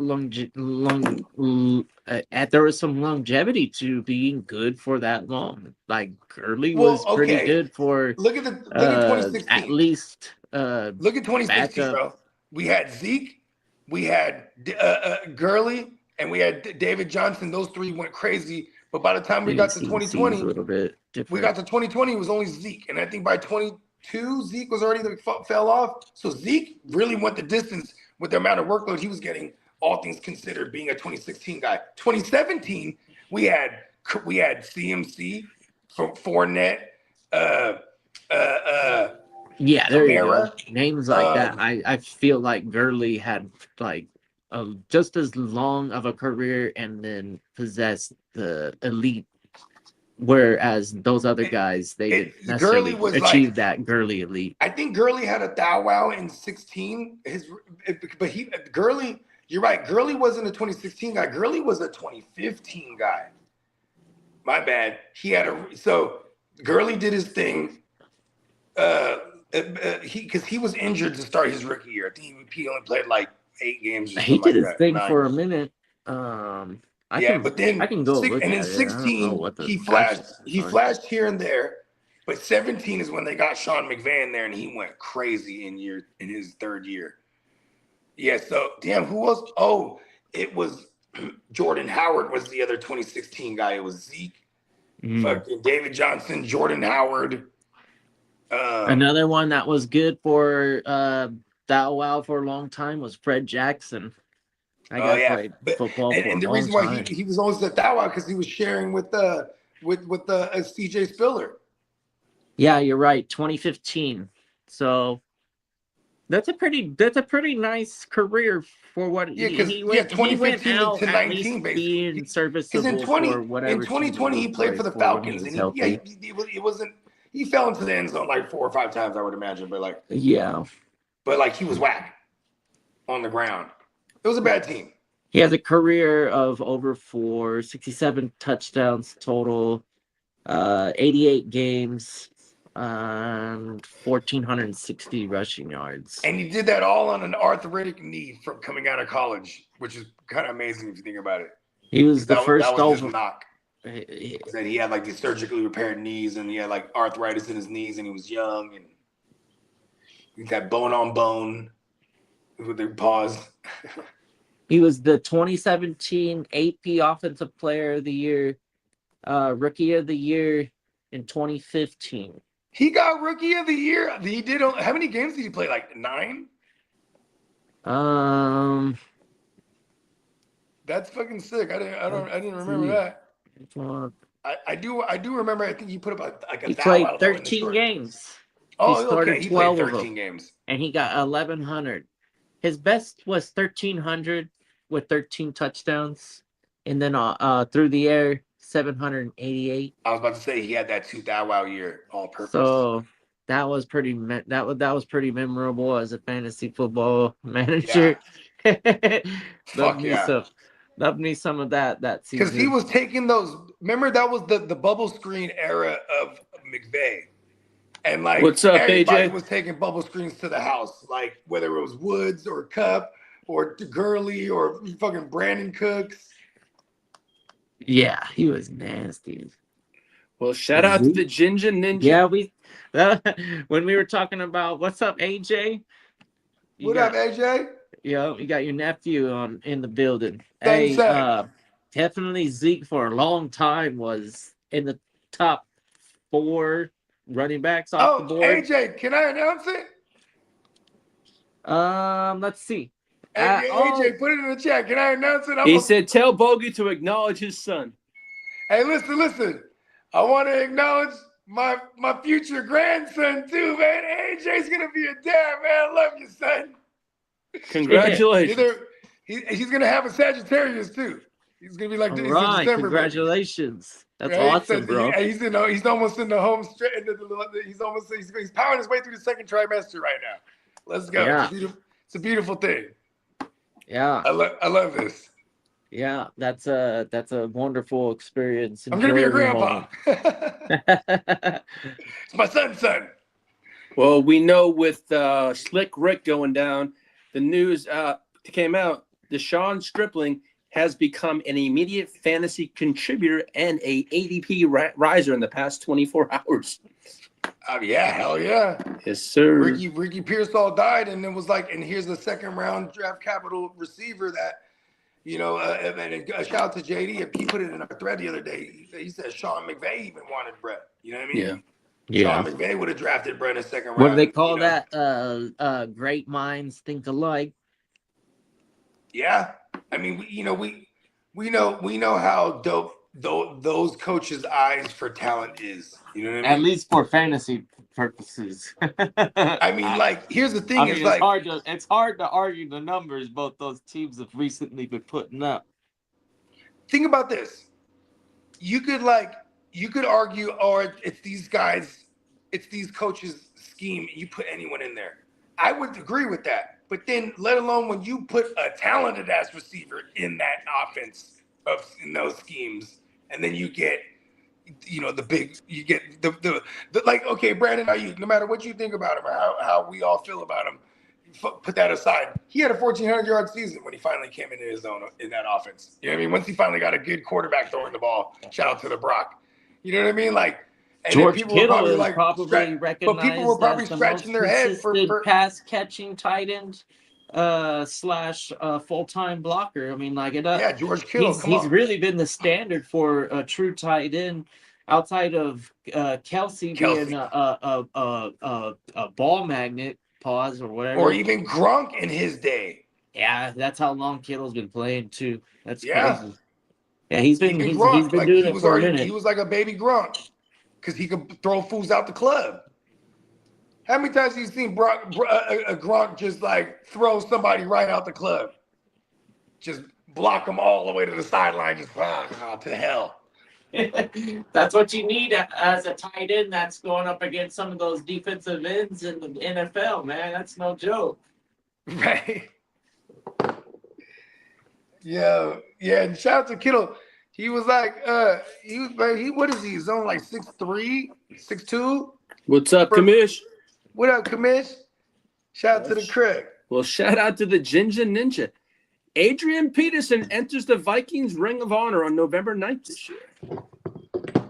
there was some longevity to being good for that long. Like Gurley was pretty good for look at 2016. at least Look at 2016, backup. bro. We had Zeke, we had Gurley, and we had David Johnson. Those three went crazy. But by the time we got to CMC 2020, is a little bit different. we got to 2020, it was only Zeke. And I think by 22, Zeke was already fell off. So Zeke really went the distance with the amount of workload he was getting, all things considered, being a 2016 guy. 2017, we had CMC, Fournette, yeah, there you go. Kamara. Names like that. I feel like Gurley had like just as long of a career and then possessed the elite, whereas those other guys they didn't necessarily achieve that Gurley elite. I think Gurley had a thou wow in 16. Gurley, you're right. Gurley wasn't a 2016 guy. Gurley was a 2015 guy. My bad. So Gurley did his thing. Because he was injured to start his rookie year. I think he only played like 8 games. He did his thing 9. for a minute. I can go look and at in it. 16 he flashed here and there, but 17 is when they got Sean McVay there and he went crazy in his third year. Yeah, so damn, who else? Oh, it was Jordan Howard was the other 2016 guy. It was Zeke, fucking David Johnson, Jordan Howard. Another one that was good for Thou Wow for a long time was Fred Jackson. Played football and the reason why he was always the Thou Wow because he was sharing with CJ Spiller. Yeah, you're right. 2015. So that's a pretty nice career for what he went. 2015 out to 19 basically. Being serviceable Because for whatever. in 2020 he played for the Falcons and it wasn't. He fell into the end zone like 4 or 5 times, I would imagine, but he was whack on the ground. It was a bad team. He has a career of over 67 touchdowns total, 88 games, and 1,460 rushing yards. And he did that all on an arthritic knee from coming out of college, which is kind of amazing if you think about it. He was the first that was his over. knock. That he had like these surgically repaired knees and he had like arthritis in his knees and he was young and he got bone on bone with their paws. He was the 2017 AP Offensive Player of the Year, Rookie of the Year in 2015. He got Rookie of the Year. He did. How many games did he play? Like 9? That's fucking sick. I didn't remember that. I do remember. I think he put up like a. He played 13 games. Oh, he started okay. He 12 played of 13 them, games, and he got 1,100. His best was 1,300 with 13 touchdowns, and then through the air 788. I was about to say he had that 2 Thou Wow year all purpose. So that was pretty pretty memorable as a fantasy football manager. Fuck yeah. Loved me some of that Because season. he was taking those. Remember, that was the bubble screen era of McVay. And like What's up, everybody AJ? was taking bubble screens to the house, like whether it was Woods or Cup or Gurley or fucking Brandon Cooks. Yeah, he was nasty. Well, shout out to the Ginger Ninja. Yeah, when we were talking about what's up, AJ. What up, AJ? Yeah, you got your nephew in the building. Thanks, Definitely Zeke for a long time was in the top 4 running backs off the board. AJ, can I announce it? Let's see. AJ, put it in the chat. Can I announce it? He said, "Tell Bogey to acknowledge his son." Hey, listen. I want to acknowledge my future grandson too, man. AJ's gonna be a dad, man. I love you, son. Congratulations. He's gonna have a Sagittarius too. He's gonna be like this in December. Congratulations. That's right? awesome, bro. He's almost in the home stretch. He's powering his way through the second trimester right now. Let's go. Yeah. It's a beautiful thing. Yeah. I love this. Yeah, that's a wonderful experience. I'm gonna be your grandpa. It's It's my son's son. Well, we know with Slick Rick going down, the news came out. Deshaun Stripling has become an immediate fantasy contributor and a ADP riser in the past 24 hours. Yeah, hell yeah. Yes, sir. Ricky Pearsall died, and it was like, and here's the second round draft capital receiver that, and shout out to JD. He put it in our thread the other day. He said Sean McVay even wanted Brett. You know what I mean? Yeah. Sean McVay would have drafted Brett in the second round. What do they call that? Great minds think alike. Yeah, I mean, we know how dope those coaches' eyes for talent is. You know what I mean? At least for fantasy purposes. I mean, like, here's the thing: it's hard to argue the numbers both those teams have recently been putting up. Think about this: you could argue, or it's these guys, it's these coaches' scheme. You put anyone in there, I would agree with that. But then, let alone when you put a talented ass receiver in that offense in those schemes, and then you get, okay, Brandon Ayuk, no matter what you think about him or how we all feel about him, put that aside. He had a 1,400-yard season when he finally came into his own in that offense. You know what I mean? Once he finally got a good quarterback throwing the ball, shout out to the Brock. You know what I mean? Like, and George people Kittle were is probably recognized, but people were probably scratching their head for pass catching tight end / full-time blocker. I mean, like George Kittle. He's really been the standard for a true tight end outside of Kelsey being a ball magnet, pause or whatever, or even Gronk in his day. Yeah, that's how long Kittle's been playing too. That's crazy. Yeah, he's been doing it for a minute. He was like a baby Gronk because he could throw fools out the club. How many times have you seen Gronk just like throw somebody right out the club? Just block them all the way to the sideline, just to hell. That's what you need as a tight end that's going up against some of those defensive ends in the NFL, man. That's no joke. Right. Yeah, and shout out to Kittle. He was like, what is he? He's only like 6'3", 6'2". What's up, Kamish? What up, Kamish? Shout out to the Craig. Well, shout out to the Ginger Ninja. Adrian Peterson enters the Vikings Ring of Honor on November 9th this year.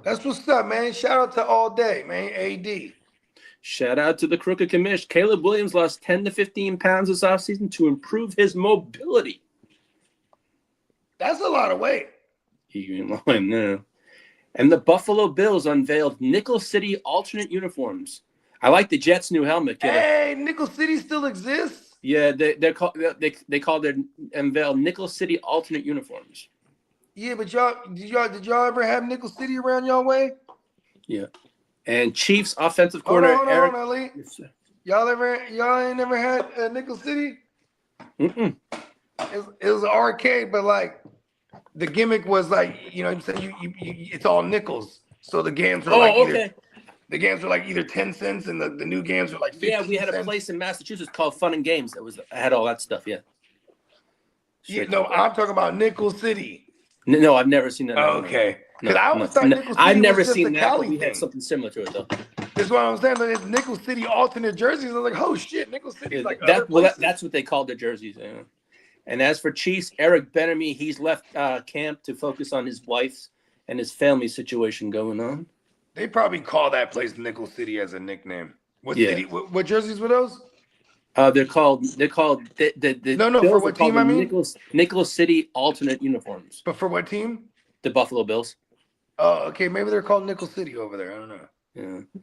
That's what's up, man. Shout out to all day, man. AD. Shout out to the Crooked Commish. Caleb Williams lost 10 to 15 pounds this offseason to improve his mobility. That's a lot of weight. You know. And the Buffalo Bills unveiled Nickel City alternate uniforms. I like the Jets' new helmet, Kitteh. Hey, Nickel City still exists? Yeah, they called their unveil Nickel City alternate uniforms. Yeah, but did y'all ever have Nickel City around y'all way? Yeah. And Chiefs offensive coordinator Hold on, Lee. Y'all ain't never had Nickel City? Mm-mm. It was an arcade, but like the gimmick was like, you know what I'm saying, you it's all nickels. So the games are The games were like either 10 cents, and the new games were like 15 Yeah, we had a cents. place in Massachusetts called Fun and Games that had all that stuff. Yeah. Yeah, no, I'm talking about Nickel City. No, I've never seen that. Okay. Because No, I always thought Nickel City I've never was just seen a that, Cali but we thing. had something similar to it though. That's what I'm saying. Like, it's Nickel City alternate jerseys. I was like, oh shit, Nickel City's like That's what they called their jerseys. Yeah. And as for Chiefs, Eric Benamy, he's left camp to focus on his wife's and his family situation going on. They probably call that place Nickel City as a nickname. What city? What jerseys were those? They're called the No, for what team? I mean, Nicholas City alternate uniforms. But for what team? The Buffalo Bills. Oh, okay. Maybe they're called Nickel City over there. I don't know.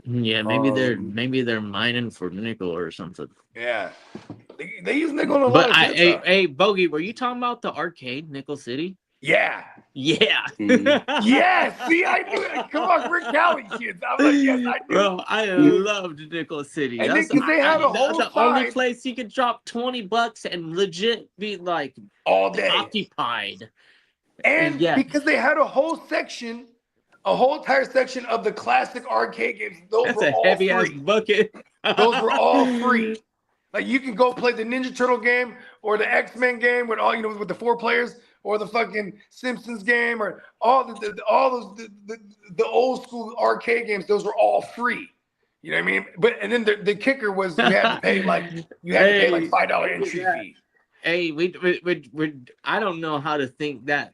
Yeah, maybe they're mining for nickel or something. Yeah, they use nickel in a lot But of shit. hey, Bogey, were you talking about the arcade Nickel City? Yeah. Yeah. Yeah. See, I knew it. Come on, we're Cali kids. I'm like, yes, I do. Bro, I loved Nickel City. And That's they had a whole the only place you could drop $20 and legit be like all day occupied. And because they had a whole entire section of the classic arcade games. Those were all heavy free. ass bucket. Those were all free. Like you can go play the Ninja Turtle game or the X-Men game with with the 4 players, or the fucking Simpsons game, or all the old school arcade games. Those were all free. You know what I mean? And then the kicker was you had to pay like $5 entry fee. Hey, we I don't know how to think that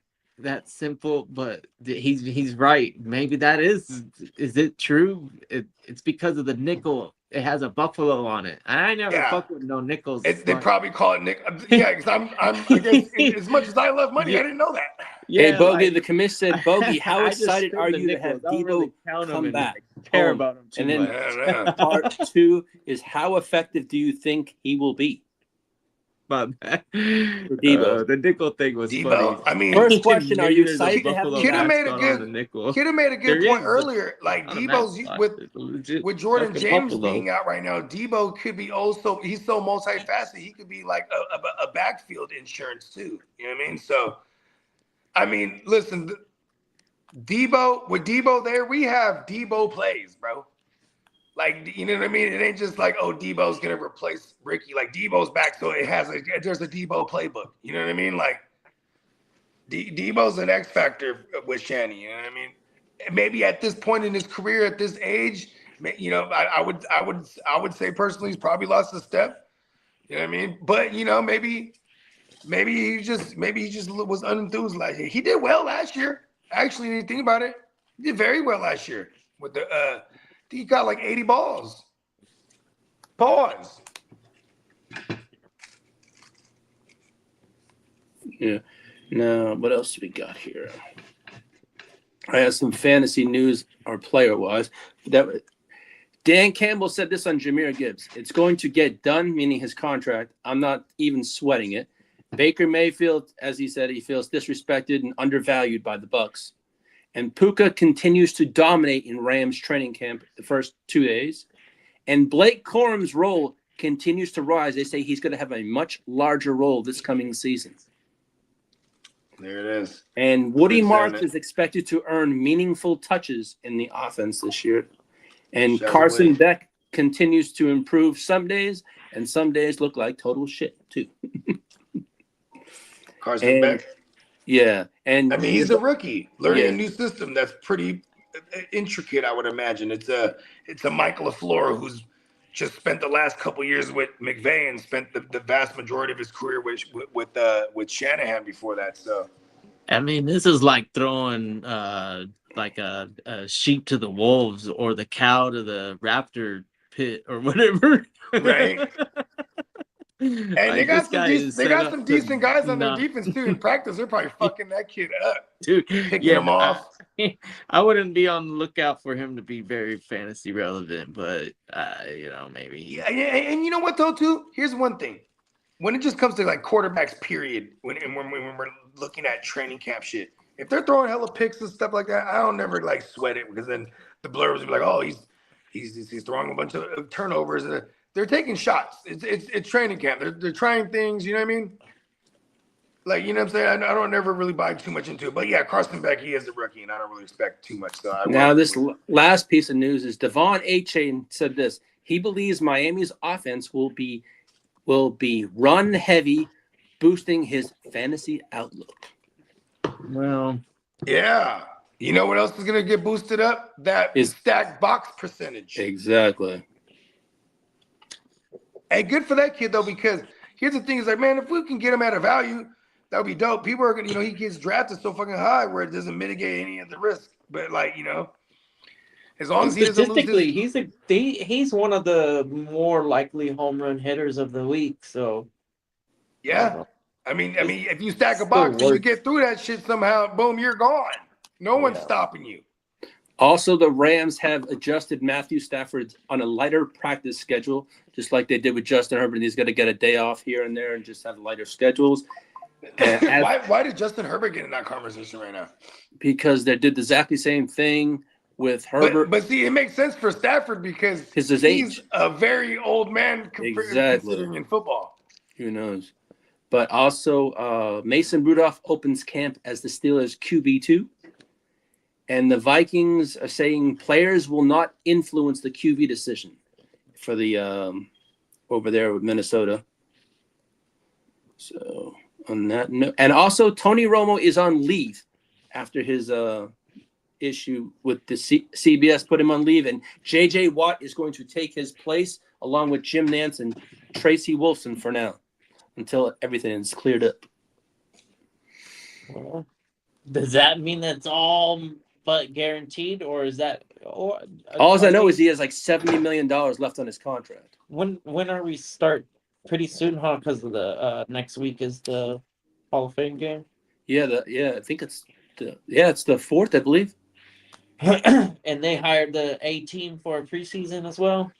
simple, but he's right. Maybe that is it true? It's because of the nickel. It has a buffalo on it. I never fuck with no nickels. They probably call it nickel. Yeah, because I'm against, as much as I love money, I didn't know that. Yeah, hey, Bogey, the commission said, Bogey, how excited are you to have Debo really come back? Care about him too and then part 2 is how effective do you think he will be? But the nickel thing was funny. I mean, first question: are you excited to have Kitteh made a good point earlier. Like Debo's with Jordan James being out right now, Debo could be also. He's so multifaceted. He could be like a backfield insurance too. You know what I mean? So, I mean, listen, Debo there, we have Debo plays, bro. Like, you know what I mean? It ain't just like, oh, Debo's gonna replace Ricky. Like Debo's back, so there's a Debo playbook. You know what I mean? Like, Debo's an X factor with Shanny. You know what I mean? Maybe at this point in his career, at this age, I would say personally, he's probably lost a step. You know what I mean? But maybe he just was unenthused last year. He did well last year. Actually, when you think about it, he did very well last year with the. He got like 80 balls. Pause. Yeah. Now, what else do we got here? I have some fantasy news or player-wise. Dan Campbell said this on Jahmyr Gibbs. It's going to get done, meaning his contract. I'm not even sweating it. Baker Mayfield, as he said, he feels disrespected and undervalued by the Bucs. And Puka continues to dominate in Rams training camp the first 2 days. And Blake Corum's role continues to rise. They say he's going to have a much larger role this coming season. There it is. And Woody Marks is expected to earn meaningful touches in the offense this year. And Carson Beck continues to improve some days, and some days look like total shit, too. Carson Beck. Yeah, and I mean he's a rookie learning a new system that's pretty intricate. I would imagine it's a Michael LaFleur who's just spent the last couple years with McVay and spent the vast majority of his career with Shanahan before that. So, I mean, this is like throwing like a sheep to the wolves or the cow to the raptor pit or whatever. Right. And they got some decent guys on their defense too. In practice, they're probably fucking that kid up, dude, picking him off. I wouldn't be on the lookout for him to be very fantasy relevant, but maybe. Yeah, and you know what though, too? Here's one thing: when it just comes to like quarterbacks, period, when we're looking at training camp shit, if they're throwing hella picks and stuff like that, I don't never like sweat it because then the blurbs will be like, oh, he's throwing a bunch of turnovers. They're taking shots. It's training camp. They're trying things. You know what I mean? Like, you know what I'm saying? I don't ever really buy too much into it. But yeah, Carson Beck, he is a rookie, and I don't really expect too much. So Now, this last piece of news is Devon A-Chain said this. He believes Miami's offense will be run heavy, boosting his fantasy outlook. Well, yeah. You know what else is going to get boosted up? That stacked box percentage. Exactly. Hey, good for that kid, though, because here's the thing. Is like, man, if we can get him at a value, that would be dope. People are going to, he gets drafted so fucking high where it doesn't mitigate any of the risk. But, like, as long as he doesn't lose his... he's one of the more likely home run hitters of the week. So, yeah. I mean, if you stack a box and you get through that shit somehow, boom, you're gone. No one's stopping you. Also, the Rams have adjusted Matthew Stafford on a lighter practice schedule, just like they did with Justin Herbert. He's going to get a day off here and there and just have lighter schedules. Why did Justin Herbert get in that conversation right now? Because they did exactly the same thing with Herbert. But see, it makes sense for Stafford because his he's age. A very old man considering in football. Who knows? But also, Mason Rudolph opens camp as the Steelers' QB2. And the Vikings are saying players will not influence the QB decision for the over there with Minnesota. So on that note, and also Tony Romo is on leave after his issue with the CBS put him on leave, and J.J. Watt is going to take his place along with Jim Nantz and Tracy Wolfson for now until everything is cleared up. Well, does that mean that's all but guaranteed, or is that? All I know is he has like $70 million left on his contract. When are we start? Pretty soon, huh? Because of the next week is the Hall of Fame game. Yeah, I think it's the 4th, I believe. And they hired the A team for a preseason as well,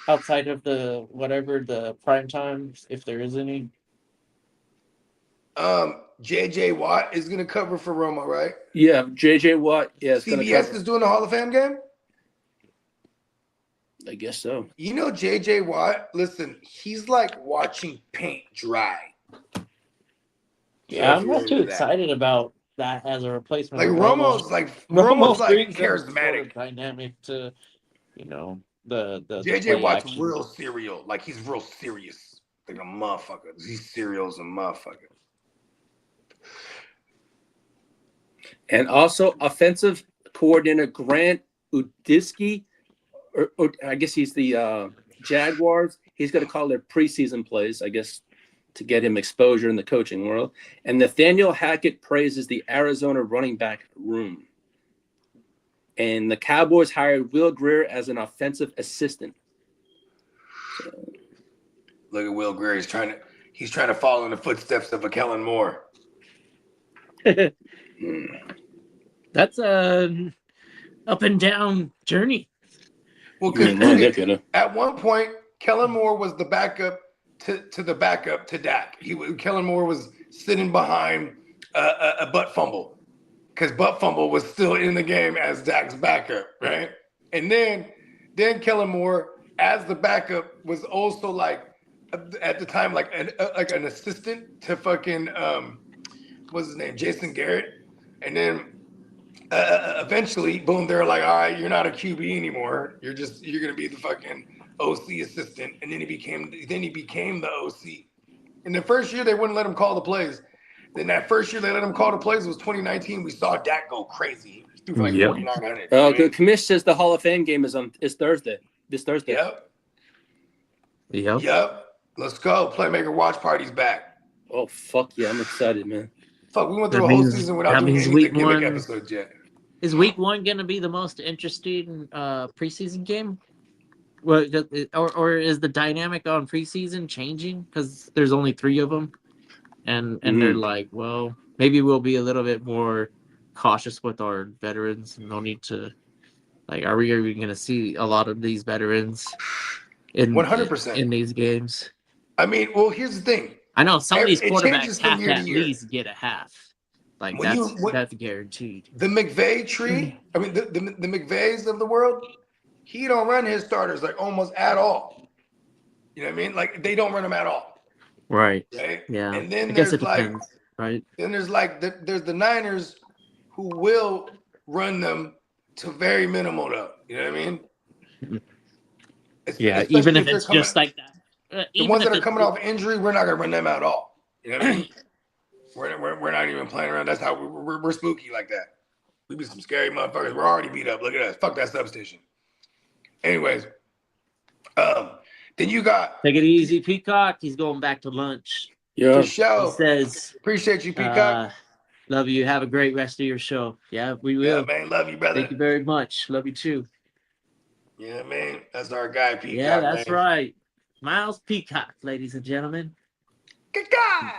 outside of the prime times, if there is any. J.J. Watt is going to cover for Romo, right? Yeah, J.J. Watt. Yeah, CBS is doing the Hall of Fame game. I guess so. J.J. Watt. Listen, he's like watching paint dry. Yeah, I'm not too excited about that as a replacement. Like Romo's like charismatic, sort of dynamic to, the J.J. Watt's real serial. Like he's real serious, like a motherfucker. He's serial as a motherfucker. And also, offensive coordinator Grant Udisky, or I guess he's the Jaguars. He's going to call their preseason plays, I guess, to get him exposure in the coaching world. And Nathaniel Hackett praises the Arizona running back room. And the Cowboys hired Will Grier as an offensive assistant. So. Look at Will Grier. He's trying to follow in the footsteps of a Kellen Moore. That's a up and down journey. Well, at one point, Kellen Moore was the backup to the backup to Dak. Kellen Moore was sitting behind a butt fumble because butt fumble was still in the game as Dak's backup, right? And then Kellen Moore, as the backup, was also like at the time like an assistant to fucking what's his name, Jason Garrett. And then eventually, boom, they're like, all right, you're not a QB anymore. You're gonna be the fucking OC assistant. And then he became the OC. In the first year, they wouldn't let him call the plays. Then that first year they let him call the plays was 2019. We saw Dak go crazy. He threw for like 4,900. The commish says the Hall of Fame game is Thursday. This Thursday. Yep. Let's go. Playmaker watch party's back. Oh fuck yeah, I'm excited, man. Fuck, we went through a whole season without doing any gimmick episodes yet. Is week 1 going to be the most interesting preseason game? Well, or is the dynamic on preseason changing because there's only 3 of them, and they're like, well, maybe we'll be a little bit more cautious with our veterans. No need to, like, are we going to see a lot of these veterans in 100% in these games? I mean, well, here's the thing. I know some of these quarterbacks have to at least get a half. Like that's guaranteed. The McVay tree, I mean the McVays of the world, he don't run his starters like almost at all. You know what I mean? Like they don't run them at all. Right. Right. Yeah. And then I guess there's it depends. Right. Then there's like there's the Niners who will run them to very minimal though. You know what I mean? Yeah, Especially even if they're it's just like that. the Even ones if that are it's coming off injury, we're not gonna run them out at all. You know what I mean? We're not even playing around. That's how we're spooky like that. We be some scary motherfuckers. We're already beat up. Look at us. Fuck that substation. Anyways, then you got take it easy, Peacock. He's going back to lunch. Yeah. for He show. says, Appreciate you, Peacock. love you. Have a great rest of your show. Yeah, we Yeah, will. man. Love you, brother. Thank you very much. Love you too. Yeah, man. That's our guy, Peacock. Yeah, that's man. right. Miles Peacock, ladies and gentlemen. Good guy.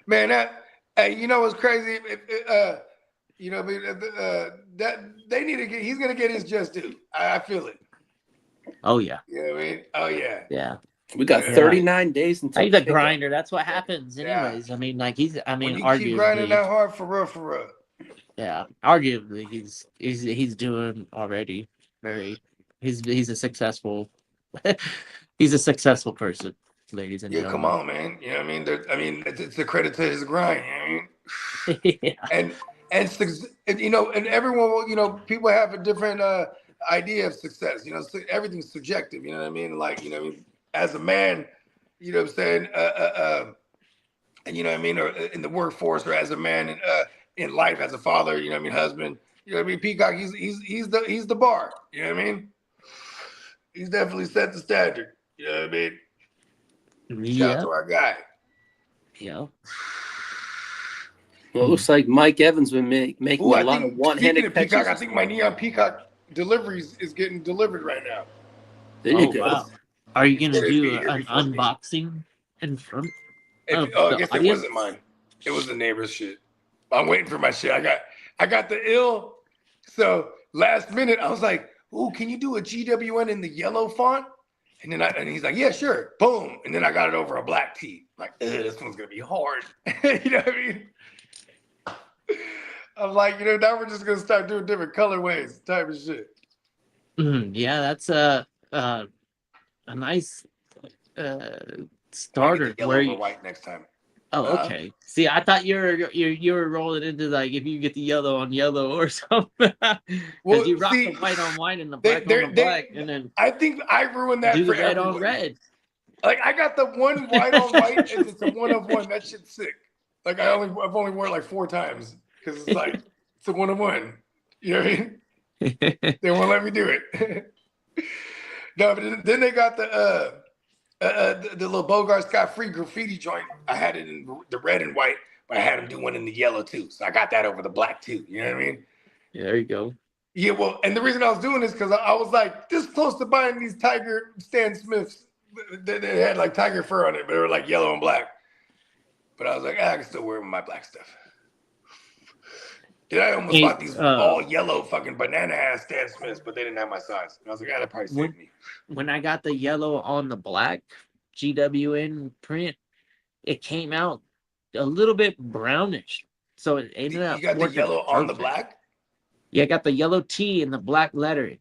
Man, hey, you know what's crazy? You know, that they need to get. He's gonna get his just due. I feel it. Oh yeah. You know what I mean? Oh yeah. Yeah. We got Yeah. 39 days until He's a kickoff. grinder. That's what happens, Yeah. anyways. I mean, like he's. I mean, When you keep grinding arguably, that hard for real. yeah. Arguably, he's doing already very. He's a successful. He's a successful person, ladies and Yeah, gentlemen. come on, man. You know what I mean? I mean, it's a credit to his grind. You know what I mean? Yeah. And you know, and everyone will, you know, people have a different idea of success. You know, everything's subjective. You know what I mean? Like, you know, what I mean? As a man, you know what I'm saying? And you know what I mean? Or in the workforce, or as a man in life, as a father, you know what I mean? Husband, you know what I mean? Peacock, he's the bar. You know what I mean? He's definitely set the standard. You know what I mean? Shout out Yeah. to our guy. Yeah. Well, it looks like Mike Evans been making Ooh, a I lot think of one-handed speaking of Peacock, I catches. think my Neon Peacock deliveries is getting delivered right now. There you Oh, go. wow. Are you gonna It'll be do here an before me. unboxing in front? I the guess it audience? wasn't mine. It was the neighbor's shit. I'm waiting for my shit. I got the ill. So last minute, I was like, "Ooh, can you do a GWN in the yellow font?" And then and he's like, "Yeah, sure." Boom. And then I got it over a black tee. Like, this one's gonna be hard. You know what I mean? I'm like, you know, now we're just gonna start doing different colorways, type of shit. Yeah, that's a nice starter. Yellow Where over you? white next time. Oh, okay. See, I thought you were rolling into like if you get the yellow on yellow or something, because Well, you rock see, the white on white and the they- black on the they- black, and then I think I ruined that do the for red everyone. on red. Like I got the one white on white, and it's a 1 of 1. That shit's sick. Like I've only worn it like 4 times because it's like it's a 1 of 1. You know what I mean? They won't let me do it. No, but then they got the little Bogard Scott free graffiti joint. I had it in the red and white, but I had him do one in the yellow too. So I got that over the black too. You know what I mean? Yeah, there you go. Yeah, well, and the reason I was doing this because I was like this close to buying these Tiger Stan Smiths. They had like tiger fur on it, but they were like yellow and black. But I was like, I can still wear my black stuff. Then I almost bought these all yellow fucking banana ass Stan Smiths, but they didn't have my size. And I was like, that probably saved me. When I got the yellow on the black GWN print, it came out a little bit brownish. So it ended up. You got the working yellow on the perfect. black? Yeah, I got the yellow T and the black lettering.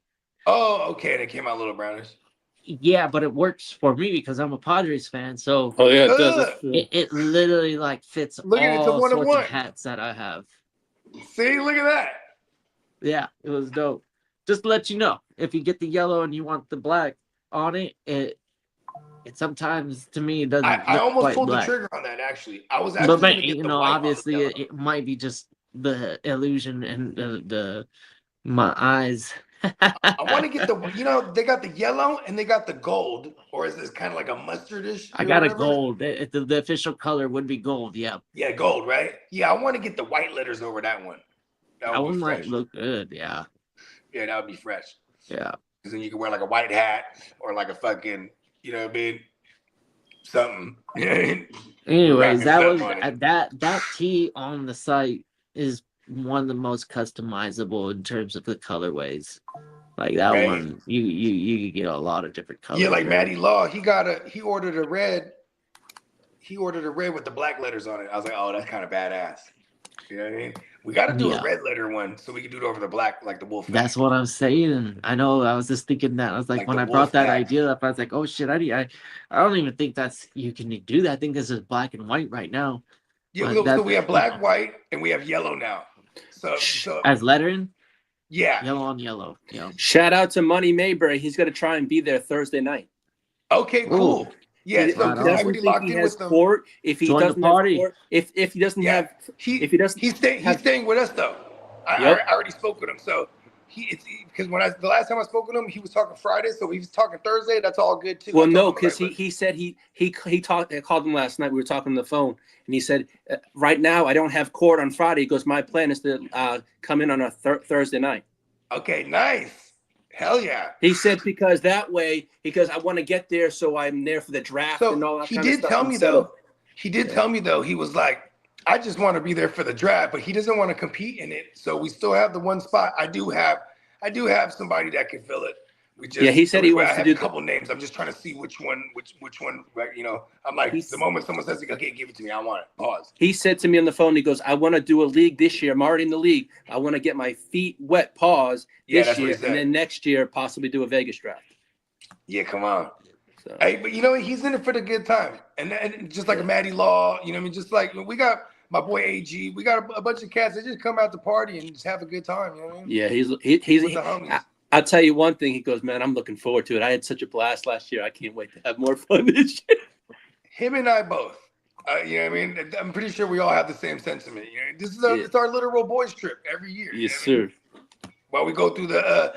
Oh, okay. And it came out a little brownish. Yeah, but it works for me because I'm a Padres fan. So Oh yeah, it does. That's true. it literally like fits Look at it, it's a all 1 of sorts 1. of hats that I have. See, look at that. Yeah, it was dope. Just to let you know, if you get the yellow and you want the black on it, it sometimes to me it doesn't. I look almost quite pulled black. the trigger on that actually. I was actually But gonna get you the know, white on the obviously yellow. it might be just the illusion and the my eyes. I want to get the, you know, they got the yellow and they got the gold, or is this kind of like a mustardish? I got a gold. The official color would be gold. Yeah, Yeah, gold, right? Yeah, I want to get the white letters over that one. that would one be might fresh. look good. Yeah, Yeah, that would be fresh. yeah. Because then you can wear like a white hat or like a fucking, you know what I mean? Something. Anyways, that Wrapping was stuff on it. that tee on the site is one of the most customizable in terms of the colorways. Like that Right. one, you get a lot of different colors. Yeah, like there. Matty Law, he ordered a red. He ordered a red with the black letters on it. I was like, oh, that's kind of badass. You know what I mean? We got to do Yeah. a red letter one so we can do it over the black, like the wolf. That's what I'm saying. I know. I was just thinking that. I was like, Like when the I brought that Wolfpack. idea up, I was like, oh shit, I don't even think that's you can do that. I think this is black and white right now. Yeah, But so we have black, white, and we have yellow now. So as lettering, yeah. yellow on yellow. Yeah. Shout out to Money Mayberry. He's going to try and be there Thursday night. Okay, cool. Ooh. Yeah, He so right because on. I already think locked he in has with them. court. If he Join the doesn't party. have court, if he doesn't Yeah, have, if he doesn't, he's have- staying with us though. Yep. I already spoke with him, so because the last time I spoke with him, he was talking Friday, so he was talking Thursday. That's all good too. Well, I no, told him, because like, he said he talked. I called him last night. We were talking on the phone, and he said, "Right now, I don't have court on Friday." He goes, "My plan is to come in on a Thursday night." okay, nice. Hell yeah. He said because that way, because I want to get there, so I'm there for the draft and all So that he kind of did stuff. tell and me settle. though. He did tell me though. He was like, I just want to be there for the draft, but he doesn't want to compete in it. So we still have the one spot. I do have somebody that can fill it. We just, Yeah, he said he wants I to have do a couple names. I'm just trying to see which one. Right, I'm like, the moment someone says, "Okay, give it to me," I want it. Pause. He said to me on the phone, he goes, "I want to do a league this year. I'm already in the league. I want to get my feet wet. Pause Yeah, this that's what year, he said. and then next year possibly do a Vegas draft." Yeah, come on. So, Hey, but he's in it for the good time, and just like a Matty Law, just like we got my boy AG, we got a bunch of cats that just come out to party and just have a good time. You know what I mean? yeah, he's With the homies. I'll tell you one thing. He goes, "Man, I'm looking forward to it. I had such a blast last year. I can't wait to have more fun this year." Him and I both. You know what I mean? I'm pretty sure we all have the same sentiment. This is it's our literal boys trip every year. Yes, you know what I mean? sir. While we go through the,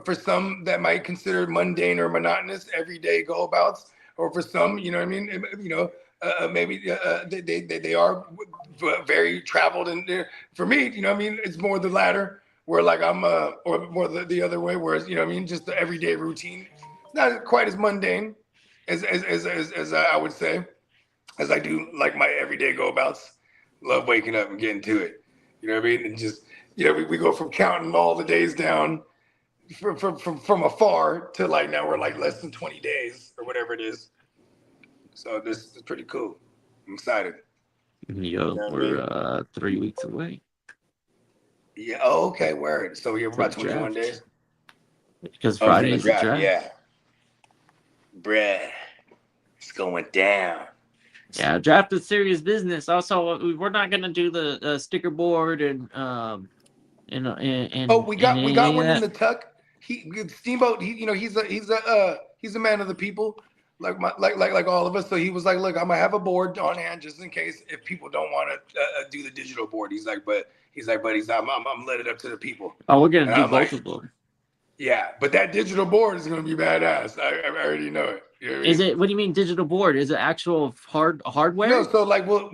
for some that might consider mundane or monotonous everyday go-abouts, or for some, you know what I mean? Maybe they are very traveled, and for me, you know what I mean? It's more the latter, where like I'm, or more the other way, whereas, you know what I mean? Just the everyday routine. It's not quite as mundane as I would say, as I do like my everyday go-abouts. Love waking up and getting to it. You know what I mean? And just, we go from counting all the days down from afar to like now we're like less than 20 days or whatever it is. So this is pretty cool. I'm excited. Yo, we're 3 weeks away. Yeah. Oh, okay. Word. So we're about 21 days. Because Friday's the draft. Yeah. Bruh. It's going down. Yeah, draft is serious business. Also, we're not gonna do the sticker board and we got one in the tuck. Steamboat. He's a man of the people, like all of us. So he was like, look, I'm gonna have a board on hand just in case if people don't want to do the digital board. He's like, I'm let it up to the people. Oh, we're gonna do both of them. Yeah, but that digital board is gonna be badass. I already know it. You know what I mean? Is it? What do you mean digital board? Is it actual hardware? No, so like we'll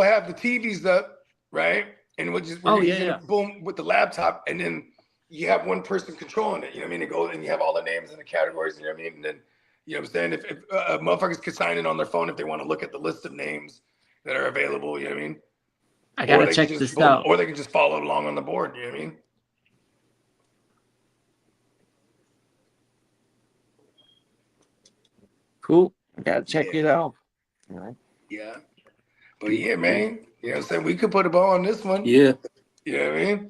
have the TVs up, right? And we're using it, boom, with the laptop, and then you have one person controlling it. You know what I mean? It goes and you have all the names and the categories. You know what I mean? And then you know what I'm saying? If motherfuckers could sign in on their phone if they want to look at the list of names that are available. You know what I mean? I gotta check this out. Or they can just follow along on the board. You know what I mean? Cool. I gotta check it out. All right. Yeah. But yeah, man. You know what I'm saying? We could put a ball on this one. Yeah. You know what I mean?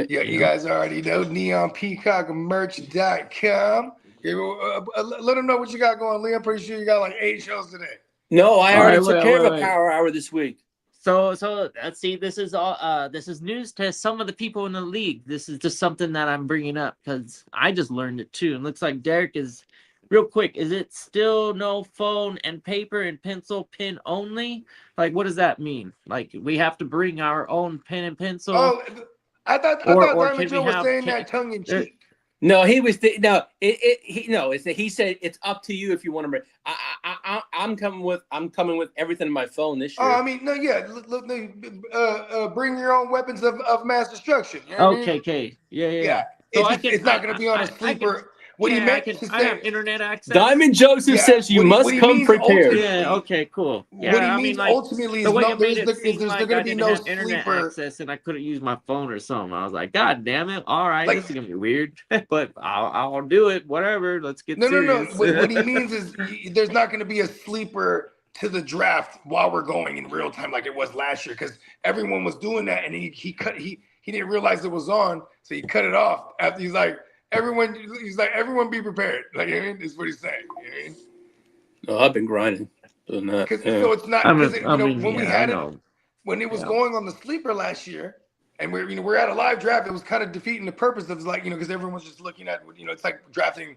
Yeah, you guys already know neonpeacockmerch.com. Let them know what you got going, Lee. I'm pretty sure you got like 8 shows today. No, I already took care of a power hour this week. So let's see. This is all. This is news to some of the people in the league. This is just something that I'm bringing up because I just learned it too. And looks like Derek is real quick. Is it still no phone and paper and pencil pen only? Like, what does that mean? Like, we have to bring our own pen and pencil. Oh, I thought Diamond Joe was saying that tongue in cheek. No, he was. He said it's up to you if you want to bring. I'm coming with everything in my phone this year. Oh, I mean, no, yeah. Bring your own weapons of mass destruction. You know what I mean? Okay. Yeah. So it's not going to be on a sleeper. What he meant to say. I have internet access. Diamond Joseph says you must come prepared. Yeah. Okay. Cool. Yeah. What he means ultimately is there's going to be no internet sleeper access, and I couldn't use my phone or something. I was like, God damn it! All right, this is gonna be weird, but I'll do it. Whatever. Let's get serious. No. What he means is there's not going to be a sleeper to the draft while we're going in real time like it was last year because everyone was doing that, and he didn't realize it was on, so he cut it off after he's like. Everyone be prepared. Like, you know what I mean? Is what he's saying. You know what I mean? Oh, I've been grinding. So not, So it's not I because mean, when we yeah, I had it know. when it was Yeah. going on the sleeper last year, and we're at a live draft. It was kind of defeating the purpose of like because everyone was just looking at it's like drafting,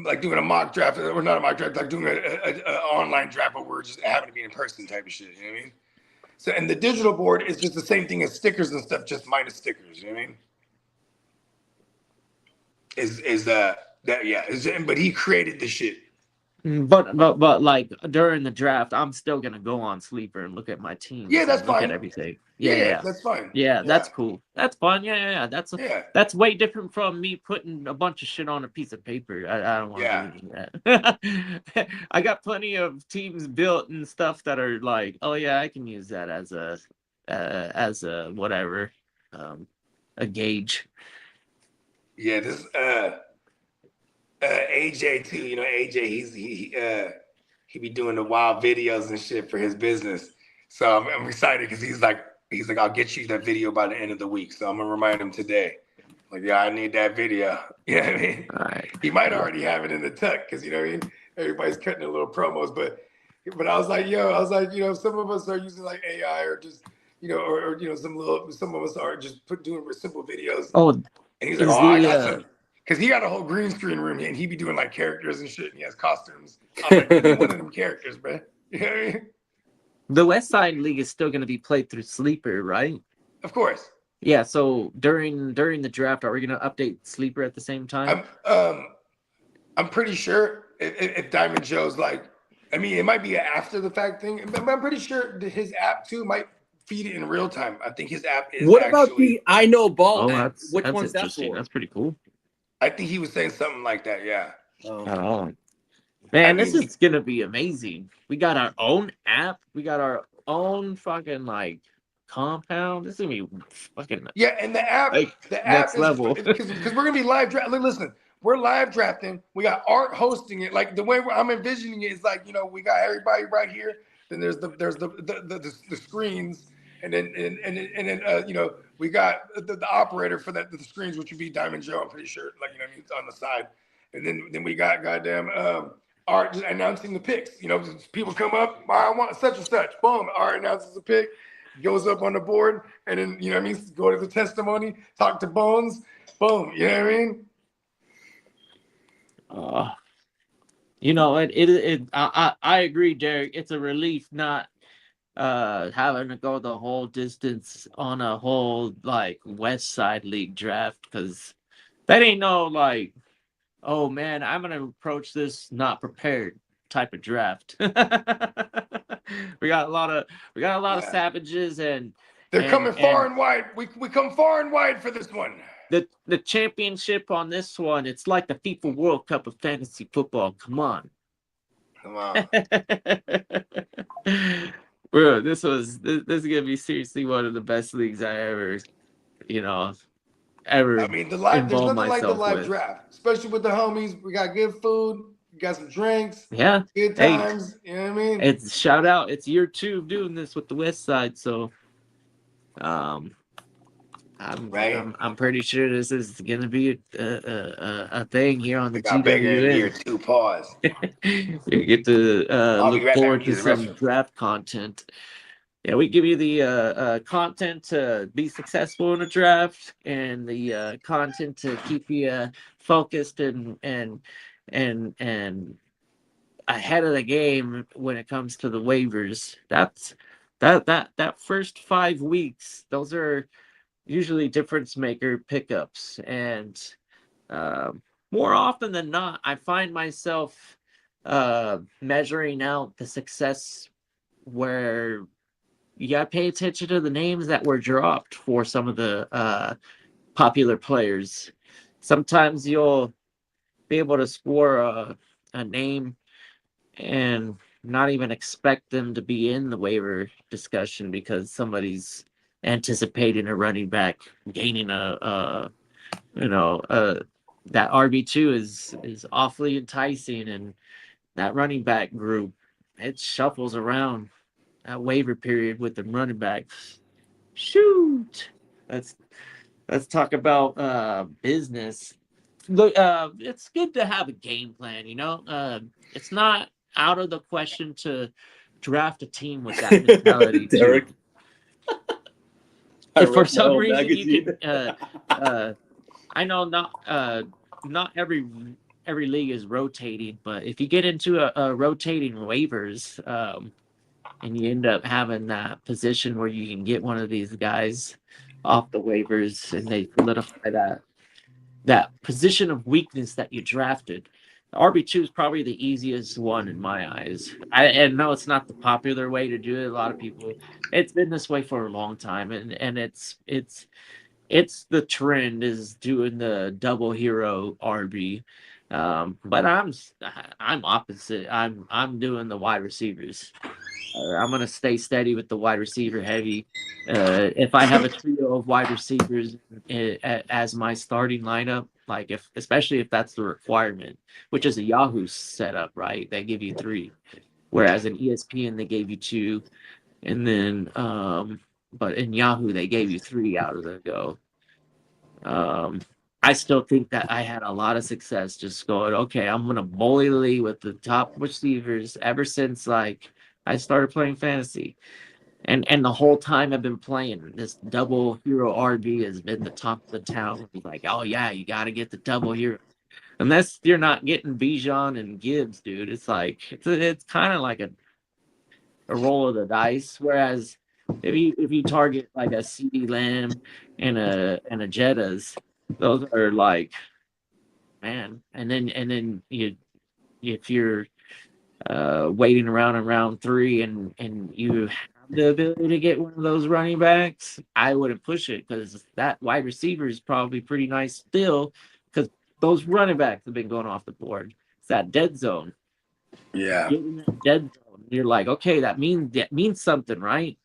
like doing a mock draft or not a mock draft, like doing a online draft, but we're just having to be in person type of shit. You know what I mean? So and the digital board is just the same thing as stickers and stuff, just minus stickers. You know what I mean? But he created the shit. But like during the draft, I'm still gonna go on Sleeper and look at my teams. Yeah, that's and look fine. at everything. Yeah, that's fine. Yeah, that's cool. That's fun. Yeah. That's way different from me putting a bunch of shit on a piece of paper. I don't want to do that. I got plenty of teams built and stuff that are like, oh yeah, I can use that as a whatever, a gauge. Yeah, this AJ too. AJ, he be doing the wild videos and shit for his business. So I'm excited because he's like, I'll get you that video by the end of the week. So I'm gonna remind him today. Like, yeah, I need that video. You know what I mean? All right. He might already have it in the tuck because you know what I mean. Everybody's cutting their little promos, but I was like, some of us are using like AI or just or some of us are just doing simple videos. Oh, and he's like, I got some. Because he got a whole green screen room and he be doing like characters and shit and he has costumes. I'm like, give me one of them characters, man. You know what I mean? The West Side League is still going to be played through Sleeper, right? Of course. Yeah, so during the draft, are we going to update Sleeper at the same time? I'm pretty sure if Diamond Joe's like, I mean, it might be an after the fact thing, but I'm pretty sure that his app too might feed it in real time. I think his app is. What about the I Know Ball app? Which that's one's that interesting. for? That's pretty cool. I think he was saying something like that. Yeah. Oh. Man, this is gonna be amazing. We got our own app. We got our own fucking like compound. This is gonna be fucking and the app, like, next is, level. Because we're gonna be live drafting. Listen, we're live drafting. We got Art hosting it. Like the way I'm envisioning it is like we got everybody right here. Then there's the screens, and then we got the operator for the screens, which would be Diamond Joe. I'm pretty sure, on the side, and then we got goddamn Art just announcing the picks. People come up, I want such and such. Boom, Art announces the pick, goes up on the board, and then go to the testimony, talk to Bones. Boom, you know what I mean? I agree, Derek. It's a relief not having to go the whole distance on a whole like West Side League draft, because that ain't no like, oh man, I'm gonna approach this not prepared type of draft. we got a lot of savages, and they're coming far and wide. We come far and wide for this one. The championship on this one, it's like the FIFA World Cup of fantasy football. Come on. Bro, this is gonna be seriously one of the best leagues I ever ever. I mean, there's nothing like the live with. draft, especially with the homies. We got good food, we got some drinks, good times. Hey, you know what I mean? It's shout out. It's year 2 of doing this with the West Side, so I'm pretty sure this is gonna be a thing here on the got bigger in year 2. Pause. You get to look forward to some draft content. Yeah, we give you the content to be successful in a draft, and the content to keep you focused and ahead of the game when it comes to the waivers. That first 5 weeks, those are usually difference maker pickups, and more often than not, I find myself measuring out the success where you gotta pay attention to the names that were dropped for some of the popular players. Sometimes you'll be able to score a name and not even expect them to be in the waiver discussion because somebody's anticipating a running back gaining that RB2 is awfully enticing, and that running back group, it shuffles around that waiver period with the running backs. Shoot, let's talk about business. Look, it's good to have a game plan. It's not out of the question to draft a team with that mentality. Derek. If for some reason you can, I know not every league is rotating, but if you get into a rotating waivers, and you end up having that position where you can get one of these guys off the waivers and they solidify that position of weakness that you drafted. RB2 is probably the easiest one in my eyes. I know it's not the popular way to do it. A lot of people, it's been this way for a long time, and it's the trend is doing the double hero RB. But I'm opposite. I'm doing the wide receivers. I'm gonna stay steady with the wide receiver heavy. If I have a trio of wide receivers as my starting lineup, like especially if that's the requirement, which is a Yahoo setup, right? They give you 3, whereas in ESPN they gave you 2, and then but in Yahoo they gave you 3 out of the go. I still think that I had a lot of success just going, okay, I'm gonna bully the league with the top receivers ever since like I started playing fantasy. And the whole time I've been playing, this double hero RB has been the top of the town. It's like, oh yeah, you got to get the double hero. Unless you're not getting Bijan and Gibbs, dude. It's like it's kind of like a roll of the dice. Whereas if you target like a CeeDee Lamb and a Jettas, those are like, man. And then if you're waiting around in round 3 and you have the ability to get one of those running backs, I wouldn't push it because that wide receiver is probably pretty nice still because those running backs have been going off the board. It's that dead zone. Yeah. Getting that dead zone, you're like, okay, that means something, right?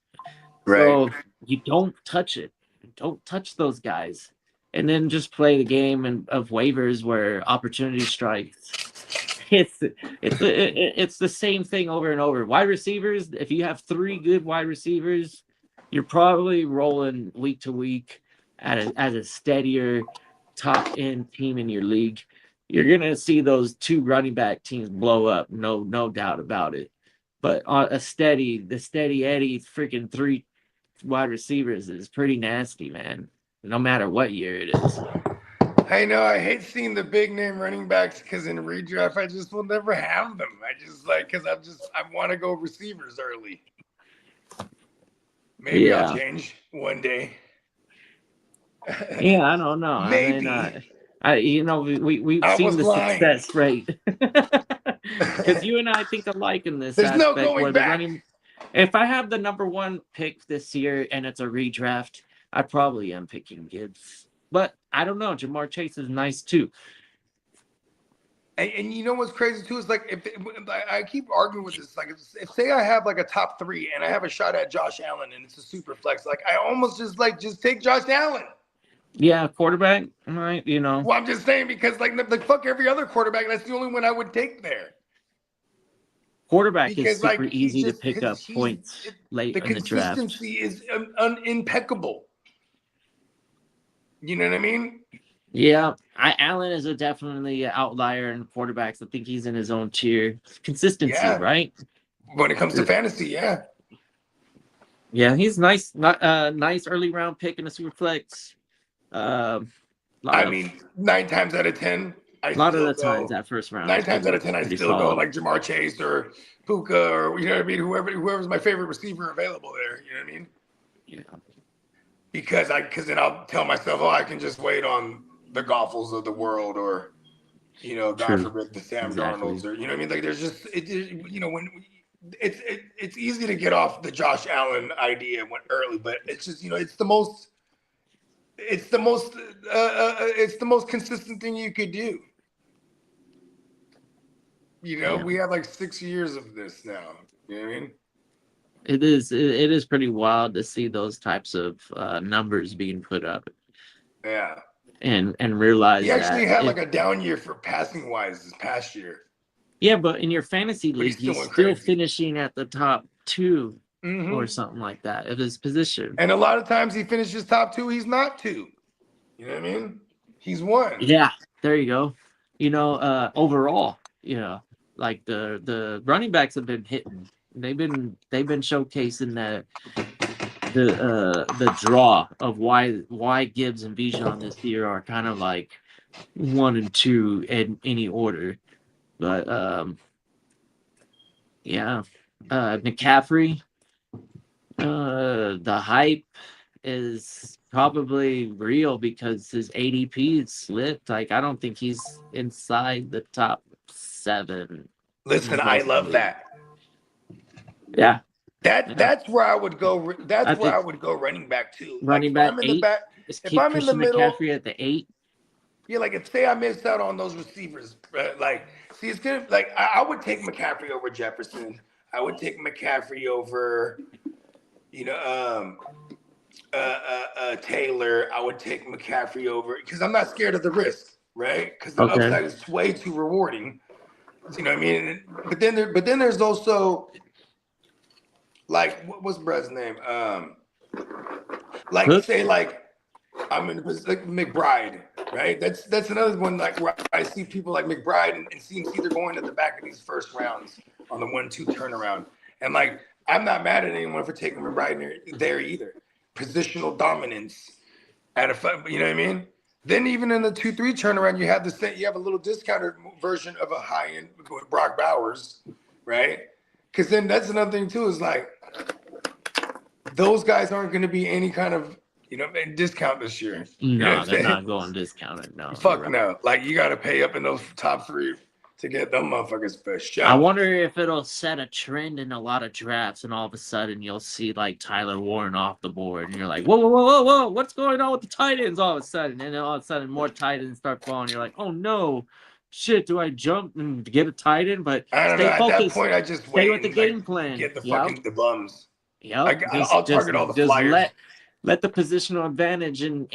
Right. So you don't touch it. Don't touch those guys. And then just play the game of waivers where opportunity strikes. It's the same thing over and over. Wide receivers, if you have 3 good wide receivers, you're probably rolling week to week as a steadier top end team in your league. You're gonna see those 2 running back teams blow up, no doubt about it. But on the steady Eddie freaking 3 wide receivers is pretty nasty, man. No matter what year it is. I know. I hate seeing the big name running backs because in redraft, I just will never have them. I just because I want to go receivers early. Maybe I'll change one day. Yeah, I don't know. Maybe. I mean, we've seen the success rate because you and I think alike in this. There's no going back. If I have the number 1 pick this year and it's a redraft, I probably am picking Gibbs. But I don't know. Jamar Chase is nice too. And you know what's crazy too is like if I keep arguing with this, like if say I have like a top 3 and I have a shot at Josh Allen and it's a super flex, like I almost just take Josh Allen. Yeah, quarterback, right? You know. Well, I'm just saying because like fuck every other quarterback, that's the only one I would take there. Quarterback is super easy to pick up points late in the draft. The consistency is impeccable. You know what I mean? Yeah, Allen is definitely an outlier in quarterbacks. I think he's in his own tier. Consistency, right? When it comes to fantasy, yeah. Yeah, he's nice. Nice early round pick in a super flex. 9 times out of 10, a lot of the times that first round. 9 times out of 10, I still go like Jamar Chase or Puka or you know what I mean. Whoever's my favorite receiver available there. You know what I mean? Yeah. Because then I'll tell myself, I can just wait on the Goffles of the world, or God forbid the Sam Darnolds, or you know what I mean. Like there's just when it's easy to get off the Josh Allen idea early, but it's just it's the most consistent thing you could do. We have like 6 years of this now. You know what I mean? It is pretty wild to see those types of numbers being put up. Yeah. And realize he actually had like a down year for passing wise this past year. Yeah, but in your fantasy league, he's still finishing at the top 2 or something like that of his position. And a lot of times he finishes top 2, he's not 2. You know what I mean? He's 1. Yeah, there you go. Overall, like the running backs have been hitting. They've been showcasing the draw of why Gibbs and Bijan this year are kind of like 1 and 2 in any order. But McCaffrey, the hype is probably real because his ADP slipped. Like, I don't think he's inside the top 7. Listen, I love that. Yeah. That's where I would go. That's where I would go running back too. Running back back 8. If I'm in the middle, McCaffrey at the 8. Yeah, like if say I missed out on those receivers, like see, it's gonna like I would take McCaffrey over Jefferson. I would take McCaffrey over, Taylor. I would take McCaffrey over because I'm not scared of the risk, right? Because the upside is way too rewarding. You know what I mean? But then there's also like what's Brad's name? Say like I'm in like McBride, right? That's another one like where I see people like McBride and CMC they're going at the back of these first rounds on the 1-2 turnaround, and like I'm not mad at anyone for taking McBride there either. Positional dominance at a you know what I mean? Then even in the 2-3 turnaround, you have a little discounted version of a high end with Brock Bowers, right? Because then that's another thing too is like those guys aren't going to be any kind of discount this year. No, they're not going discounted. No, fuck no. Like you got to pay up in those top 3 to get them motherfuckers for sure. I wonder if it'll set a trend in a lot of drafts, and all of a sudden you'll see like Tyler Warren off the board, and you're like, whoa, what's going on with the tight ends? All of a sudden, and then all of a sudden more tight ends start falling. You're like, oh no, shit, do I jump and get a tight end? But I don't know. At that point, I just stay with the game plan. Get the fucking the bums. Yeah, I'll target all the flyers. Let the positional advantage in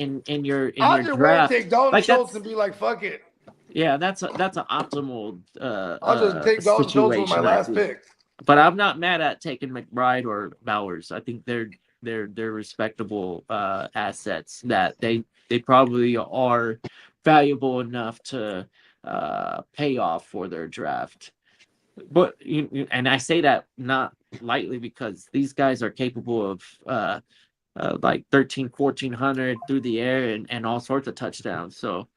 your I'll just draft. Take Dalton Schultz and be like, fuck it. Yeah, that's an optimal. I'll just take Dalton Schultz with my last pick. But I'm not mad at taking McBride or Bowers. I think they're respectable assets that they probably are valuable enough to pay off for their draft. But and I say that not lightly because these guys are capable of like 1,400 through the air and all sorts of touchdowns. So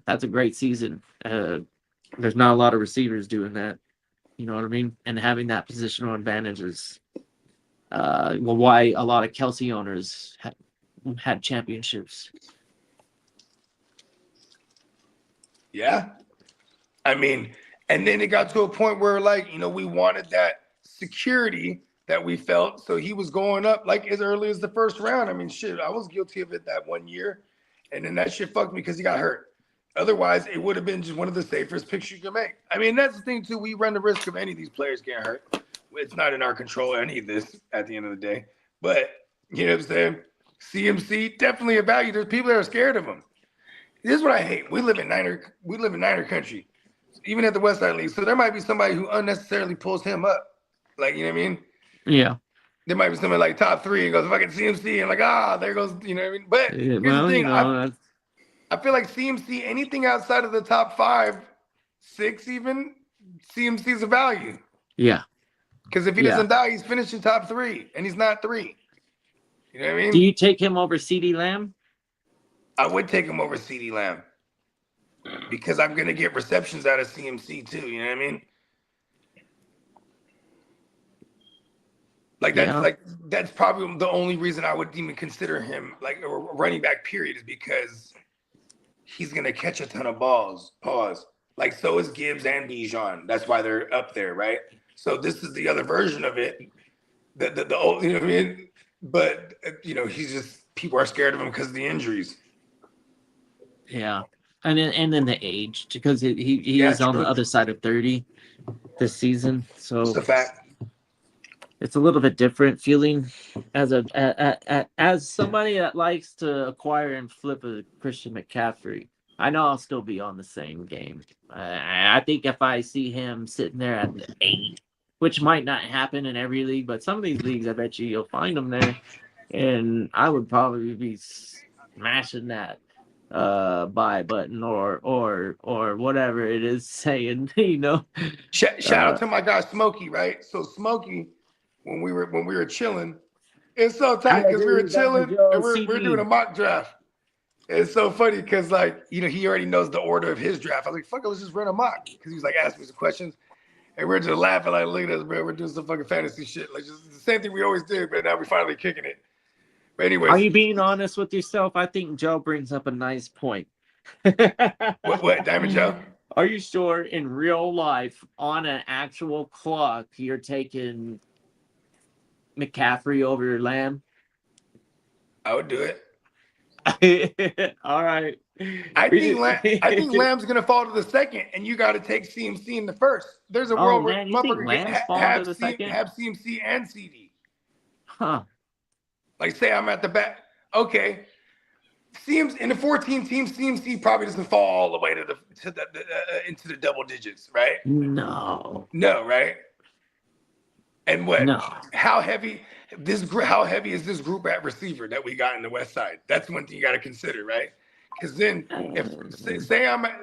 that's a great season. There's not a lot of receivers doing that. You know what I mean? And having that positional advantage is why a lot of Kelsey owners had championships. Yeah. I mean, and then it got to a point where like, we wanted that security that we felt. So he was going up like as early as the first round. I mean, shit, I was guilty of it that one year. And then that shit fucked me because he got hurt. Otherwise, it would have been just one of the safest picks you could make. I mean, that's the thing, too. We run the risk of any of these players getting hurt. It's not in our control, any of this, at the end of the day. But, you know what I'm saying? CMC, definitely a value. There's people that are scared of him. This is what I hate. We live in Niner country, even at the West Side League. So there might be somebody who unnecessarily pulls him up. Like, you know what I mean? Yeah. There might be somebody like top 3 and goes, fucking CMC, and like, there goes, you know what I mean? But here's the thing. I feel like CMC, anything outside of the top 5, 6 even, CMC is a value. Yeah. Because if he doesn't die, he's finishing top 3, and he's not 3. You know what I mean? Do you take him over CeeDee Lamb? I would take him over CeeDee Lamb because I'm going to get receptions out of CMC too. You know what I mean? Like that's probably the only reason I would even consider him like a running back period is because he's going to catch a ton of balls. Pause. Like so is Gibbs and Bijan. That's why they're up there, right? So this is the other version of it. The old, you know what I mean? But he's just people are scared of him because of the injuries. Yeah, and then the age because he is on the other side of 30 this season, so it's a fact. It's a little bit different feeling as as somebody that likes to acquire and flip a Christian McCaffrey. I know I'll still be on the same game. I think if I see him sitting there at the 8, which might not happen in every league, but some of these leagues, I bet you'll find him there, and I would probably be smashing that buy button or whatever it is saying, Shout out to my guy Smokey, right? So Smokey, when we were chilling, it's so tight because we were chilling and we're doing a mock draft. It's so funny because he already knows the order of his draft. I was like, fuck it, let's just run a mock. Because he was like asking me some questions. And we're just laughing like, look at us, bro. We're doing some fucking fantasy shit. Like just the same thing we always did, but now we're finally kicking it. But anyways. Are you being honest with yourself? I think Joe brings up a nice point. What, Diamond Joe? Are you sure in real life, on an actual clock, you're taking McCaffrey over Lamb? I would do it. All right. I think Lamb's gonna fall to the second, and you got to take CMC in the first. There's a world where motherfucker can have CMC and CD. Huh. Like say I'm at the back. Okay. CMC in the 14 team, CMC probably doesn't fall all the way into the double digits, right? No, right? And what? No. How heavy is this group at receiver that we got in the West Side? That's one thing you got to consider, right? Because then, if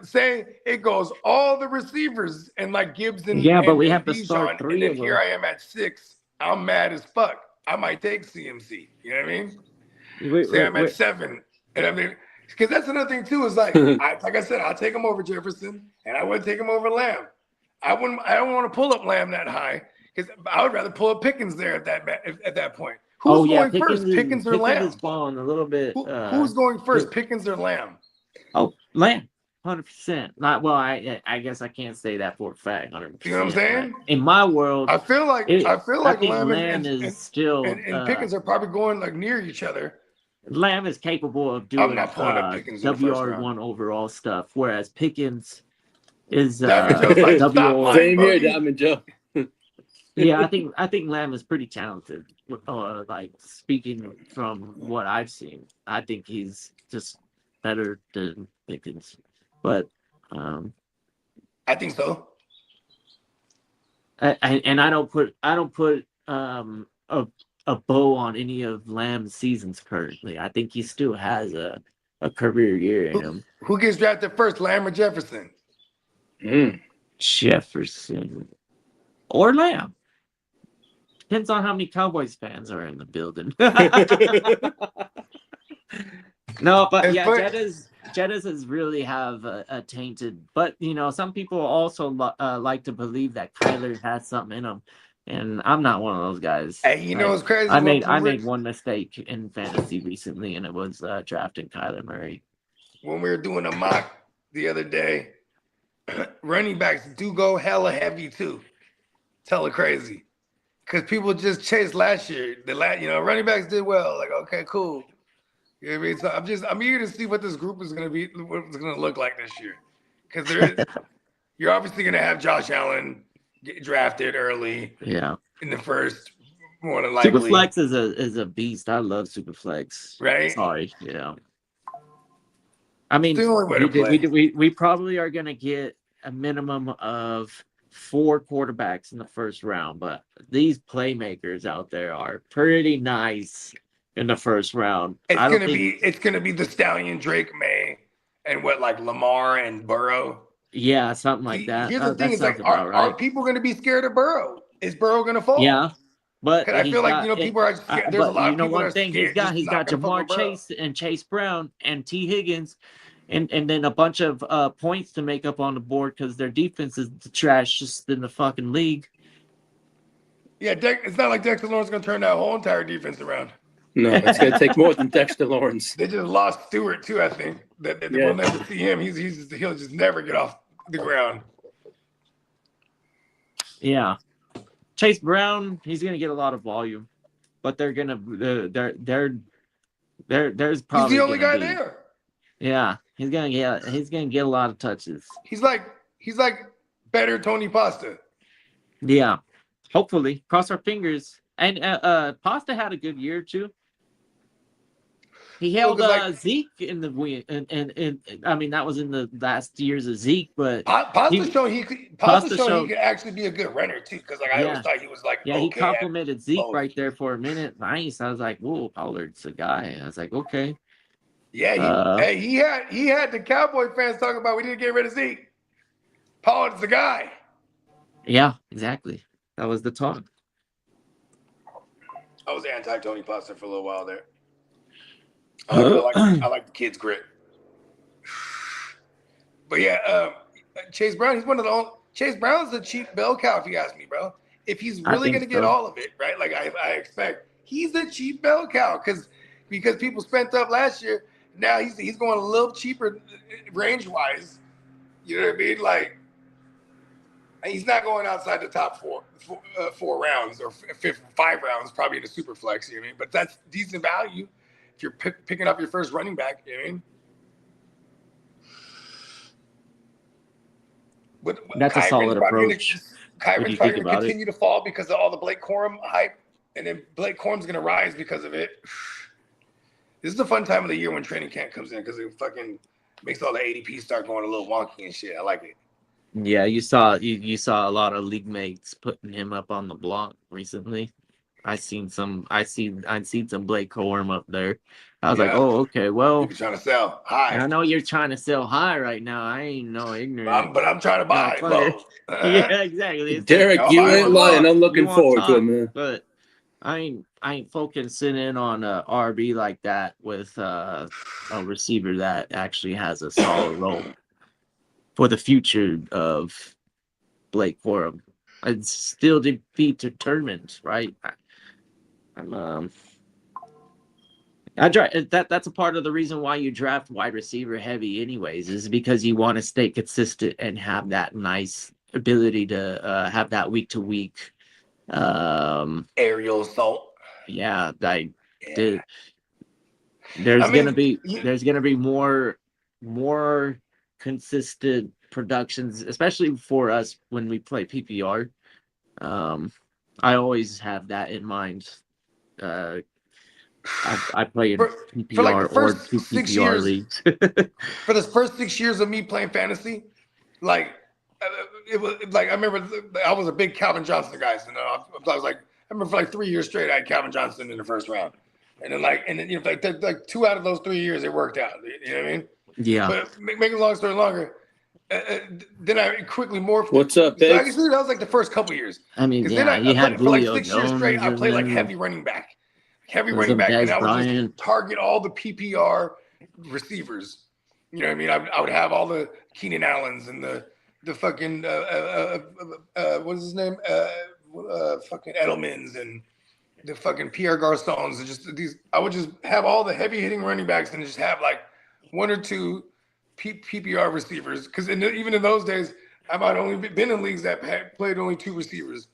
say it goes all the receivers and like Gibbs and but we have to Bijan, start 3 and then of them. here I am at 6. I'm mad as fuck. I might take CMC. You know what I mean? Say I'm at 7, and I mean, because that's another thing too. Is like, like I said, I'll take him over Jefferson, and I would take him over Lamb. I don't want to pull up Lamb that high because I would rather pull up Pickens there at that point. Who's going first, Pickens or Lamb? Pickens is balling a little bit. Who's going first, Pickens or Lamb? Oh, Lamb, 100%. Not well. I guess I can't say that for a fact. 100%. You know what I'm saying? In my world, I feel like Lamb is still and Pickens are probably going like near each other. Lamb is capable of doing WR1 overall stuff, whereas Pickens is WR. Same here, Diamond Joe. Yeah, I think Lamb is pretty talented. Like speaking from what I've seen, I think he's just better than Pickens. But I think so. And I don't put a bow on any of Lamb's seasons currently. I think he still has a career year in him. Who gets drafted first, Lamb or Jefferson? Jefferson or Lamb. Depends on how many Cowboys fans are in the building. No, but Jettas has really have a tainted. But some people also like to believe that Kyler has something in him, and I'm not one of those guys. Hey, it's crazy. I made one mistake in fantasy recently, and it was drafting Kyler Murray. When we were doing a mock the other day, running backs do go hella heavy too. Hella crazy. Because people just chased last year. Running backs did well. Like, okay, cool. You know what I mean? So I'm eager to see what this group is going to be, what it's going to look like this year. Because you're obviously going to have Josh Allen get drafted early. Yeah. In the first, more than likely. Superflex is a beast. I love Superflex. Right? Sorry. Yeah. I mean, we probably are going to get a minimum of 4 quarterbacks in the first round, but these playmakers out there are pretty nice in the first round. It's gonna be the Stallion, Drake May, and Lamar and Burrow. Yeah, something like that. Here's the thing: is are people gonna be scared of Burrow? Is Burrow gonna fall? Yeah, but I feel people are scared. There's a lot of people one that are thing scared. he's got Jamar Chase and Chase Brown and T Higgins. And then a bunch of points to make up on the board because their defense is the trashiest in the fucking league. Yeah, it's not like Dexter Lawrence is going to turn that whole entire defense around. No, it's going to take more than Dexter Lawrence. They just lost Stewart too, I think. We'll never see him. He'll just never get off the ground. Yeah, Chase Brown, he's going to get a lot of volume, but they're going to there's probably he's the only guy there. Yeah, he's gonna get a lot of touches. He's like better Tony Pasta. Yeah, hopefully. Cross our fingers. And Pasta had a good year too. He held Zeke in the win, and I mean that was in the last years of Zeke, but Pasta showed he could actually be a good runner too. Because I always thought he was he complimented Zeke right there for a minute. Nice. I was like, whoa, Pollard's a guy. I was like, okay. Yeah, he had the Cowboy fans talking about we need to get rid of Zeke. Pollard's the guy. Yeah, exactly. That was the talk. I was anti Tony Poster for a little while there. I like the kid's grit. But yeah, Chase Brown, he's one of the only. Chase Brown's the cheap bell cow, if you ask me, bro. If he's really going to get all of it, right? Like I expect, he's the cheap bell cow because people spent up last year. Now he's going a little cheaper range wise. You know what I mean? Like he's not going outside the top four rounds or 5 rounds, probably in a super flex. You know what I mean? But that's decent value if you're picking up your first running back. You know what I mean? But that's a solid approach. Kyron's probably going to continue to fall because of all the Blake Corum hype, and then Blake Corum's going to rise because of it. This is the fun time of the year when training camp comes in because it fucking makes all the ADP start going a little wonky and shit. I like it. Yeah, you saw a lot of league mates putting him up on the block recently. I seen some Blake Corum up there. I was like, oh, okay, well, you're trying to sell high. I know you're trying to sell high right now. I ain't no ignorant. But I'm trying to buy low. Yeah, exactly. It's Derek, like, you ain't lying. I'm looking forward to it, man. But I ain't focusing in on a RB like that with a receiver that actually has a solid role for the future of Blake Corum. It's still to be determined, right? That's a part of the reason why you draft wide receiver heavy anyways, is because you want to stay consistent and have that nice ability to have that week to week aerial assault. Yeah, there's gonna be more consistent productions, especially for us when we play PPR. I always have that in mind. I play in PPR for like the first or 2 6 PPR years, leagues. For the first 6 years of me playing fantasy, like it was like I remember I was a big Calvin Johnson guy. So I was like, I remember for like 3 years straight, I had Calvin Johnson in the first round, and then you know like 2 out of those 3 years it worked out. You know what I mean? Yeah. But making a long story longer, then I quickly morphed. What's up, so Biggs? that was like the first couple years. I mean, then I had for like Julio 6 years straight, I played like heavy running back. And I would just target all the PPR receivers. You know what I mean? I would have all the Keenan Allens and the fucking what is his name? Fucking Edelmans and the fucking Pierre Garçons and just these. I would just have all the heavy hitting running backs and just have like 1 or 2 PPR receivers. Because even in those days, I might only been in leagues that played only 2 receivers.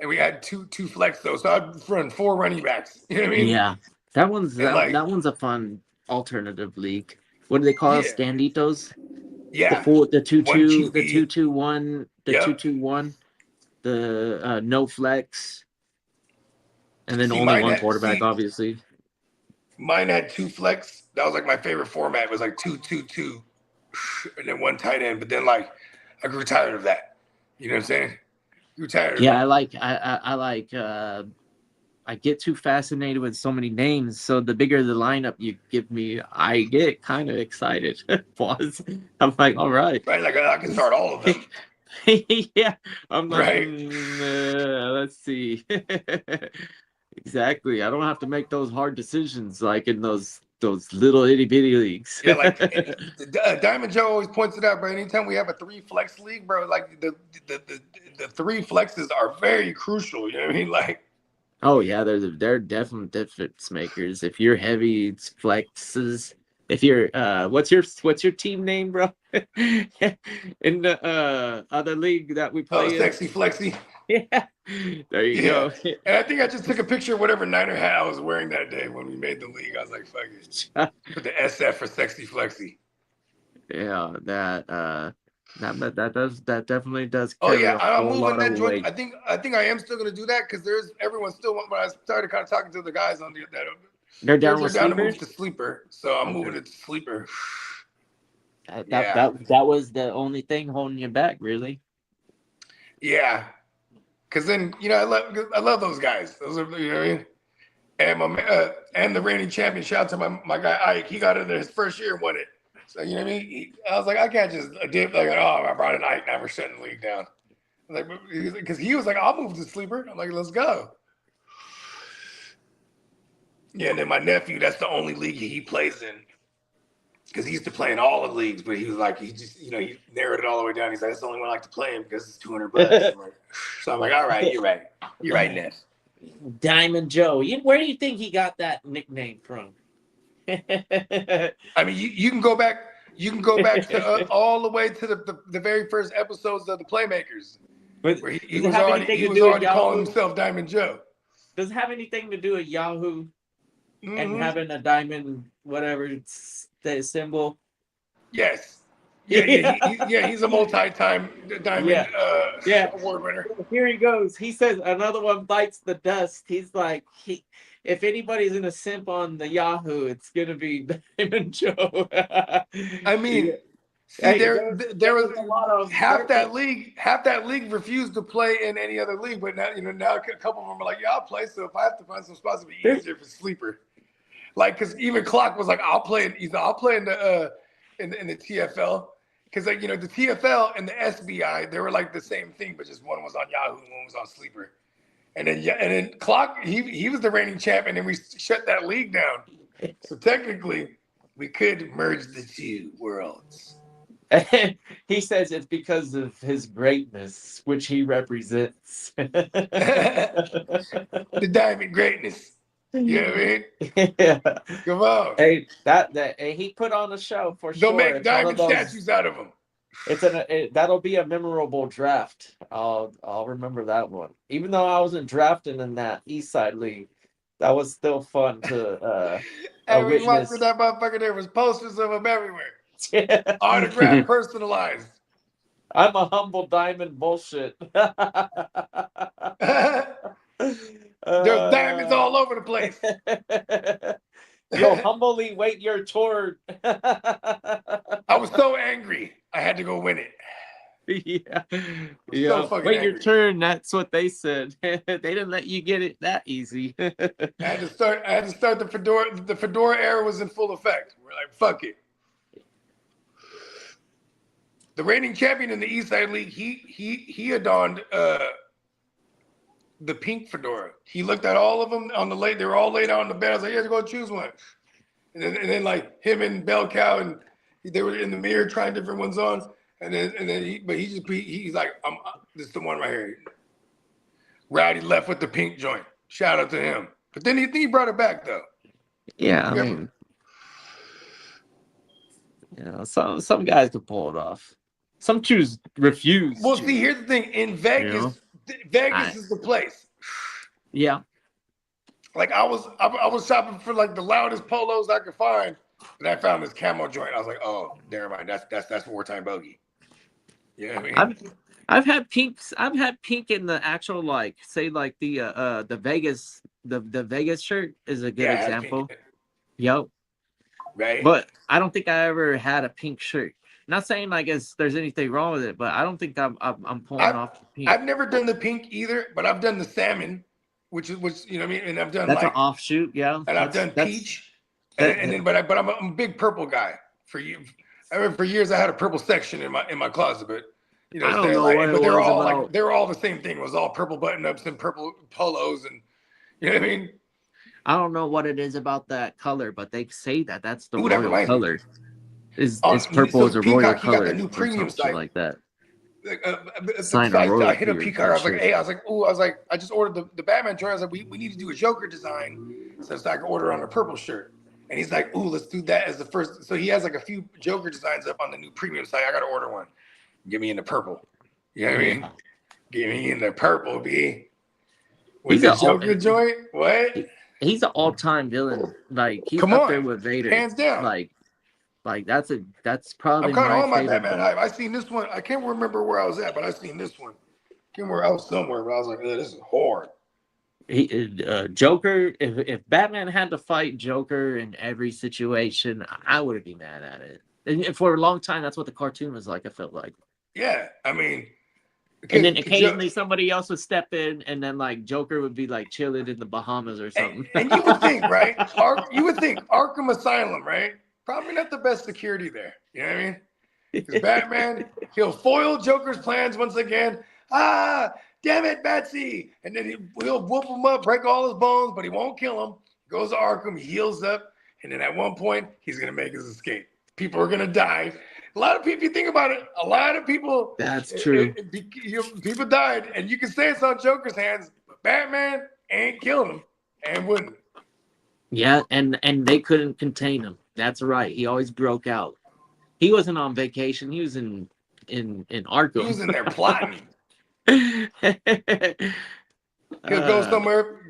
And we had two flex though, so I'd run 4 running backs. You know what I mean? Yeah, that one's a fun alternative league. What do they call it? Standitos? Yeah. The 2-2, the 2-2-1, the 2-2-1, the no flex, and then only one quarterback, obviously. Mine had 2 flex. That was like my favorite format. It was like 2-2-2, and then 1 tight end. But then like I grew tired of that. You know what I'm saying? Yeah, I get too fascinated with so many names. So the bigger the lineup you give me, I get kind of excited. Pause. I'm like, all right. Right, like I can start all of them. Yeah. I'm like, right. Let's see. Exactly. I don't have to make those hard decisions like in those little itty bitty leagues. Yeah, like Diamond Joe always points it out, bro. Anytime we have a 3 flex league, bro, like the 3 flexes are very crucial. You know what I mean? Like, oh yeah, they're definitely difference makers. If you're heavy flexes, if you're what's your team name, bro? In the other league that we play. Oh, Sexy Flexy. Yeah, there you go. And I think I just took a picture of whatever Niner hat I was wearing that day when we made the league. I was like, fuck it. Put the SF for Sexy Flexy. Yeah, that definitely does. Oh yeah, I'm moving that joint. I think I am still gonna do that because everyone's still. When I started kind of talking to the guys on that, they're down to move to sleeper. So I'm moving it to sleeper. That was the only thing holding you back, really. Yeah, because then I love those guys. Those are, you know what I mean. And and the reigning champion. Shout out to my guy Ike. He got it in his first year and won it. So you know what I mean? I was like, I can't just dip like, oh, I brought an Ike. Now we're shutting the league down. Like, because he was like, I'll move to sleeper. I'm like, let's go. Yeah, and then my nephew, that's the only league he plays in. Because he used to play in all the leagues, but he was like, he just, he narrowed it all the way down. He's like, that's the only one I like to play in because it's $200. So I'm like, all right, you're right. You're right, Ness. Diamond Joe. Where do you think he got that nickname from? I mean, you can go back. You can go back to all the way to the very first episodes of the Playmakers, where he was already calling himself Diamond Joe. Does it have anything to do with Yahoo and having a diamond, whatever the symbol? Yes. Yeah, he's a multi-time diamond award winner. Here he goes. He says another one bites the dust. He's like, if anybody's gonna simp on the Yahoo, it's gonna be Diamond Joe. I mean, there was a lot of half that league refused to play in any other league, but now now a couple of them are like, yeah, I'll play. So if I have to find some spots, it'll be easier for sleeper. Like, because even Clock was like, I'll play in the TFL. Because like the TFL and the SBI, they were like the same thing, but just one was on Yahoo and one was on Sleeper. And then Clock, he was the reigning champ, and then we shut that league down. So technically, we could merge the two worlds. He says it's because of his greatness, which he represents. The diamond greatness. You know what I mean? Yeah. Come on. Hey, that he put on a show for sure. They'll make diamond statues out of him. That'll be a memorable draft. I'll remember that one. Even though I wasn't drafting in that East Side League, that was still fun to Every witness. month for that motherfucker, there was posters of him everywhere. Autographed, personalized. I'm a humble diamond bullshit. There's diamonds all over the place. You'll humbly wait your turn. I was so angry. I had to go win it. Yeah. So wait angry. your turn. That's what they said. They didn't let you get it that easy. I had to start the Fedora. The Fedora era was in full effect. We're like, fuck it. The reigning champion in the East Side League, he adorned the pink fedora. He looked at all of them on the late. They were all laid out on the bed. I was like, you have to go choose one. And then like him and Bell Cow, and they were in the mirror trying different ones on. And then he's like, this is the one right here. Rowdy left with the pink joint. Shout out to him. But then he brought it back though. Yeah, I mean, some guys could pull it off. Some refuse. Well, see, here's the thing. In Vegas, Vegas is the place. Yeah. Like I was shopping for like the loudest polos I could find, and I found this camo joint. I was like, oh, never mind. That's wartime bogey. You know what I mean? I've had pinks. I've had pink in the actual the Vegas the Vegas shirt is a good example. Yep. Right. But I don't think I ever had a pink shirt. Not saying there's anything wrong with it, but I don't think I'm pulling off the pink. I've never done the pink either, but I've done the salmon, which you know what I mean, and I've done that's an offshoot, yeah. And I've done peach, but I'm a big purple guy. For years I had a purple section in my closet, but I don't know what but they're all about. they were all the same thing. It was all purple button ups and purple polos, and you know what I mean. I don't know what it is about that color, but they say that's the royal color. Is purple is a Peacock, royal he color? Got the new premium site like that. I hit up Peacock. I was like, hey, I just ordered the Batman joint. I was like, we need to do a Joker design so I can order on a purple shirt. And he's like, ooh, let's do that as the first. So he has like a few Joker designs up on the new premium site. I got to order one. Get me in the purple. You know what I mean? Get me in the purple, B. With the Joker joint? What? He's an all-time villain. Like he's up there with Vader, hands down. Like that's probably. I'm kind of on my Batman hype. I seen this one. I can't remember where I was at, but I seen this one. I can't remember I was somewhere, but I was like, this is hard. Joker. If Batman had to fight Joker in every situation, I wouldn't be mad at it. And for a long time, that's what the cartoon was like. I felt like. Yeah, I mean, And then occasionally somebody else would step in, and then like Joker would be like chilling in the Bahamas or something. And you would think, right? You would think Arkham Asylum, right? Probably not the best security there. You know what I mean? Because Batman, he'll foil Joker's plans once again. Ah, damn it, Batsy. And then he'll whoop him up, break all his bones, but he won't kill him. Goes to Arkham, heals up, and then at one point, he's going to make his escape. People are going to die. A lot of people, if you think about it, a lot of people. That's true. People died, and you can say it's on Joker's hands, but Batman ain't killing him and wouldn't. Yeah, and they couldn't contain him. That's right. He always broke out. He wasn't on vacation. He was in Arkham. He was in there plotting. He'll go somewhere.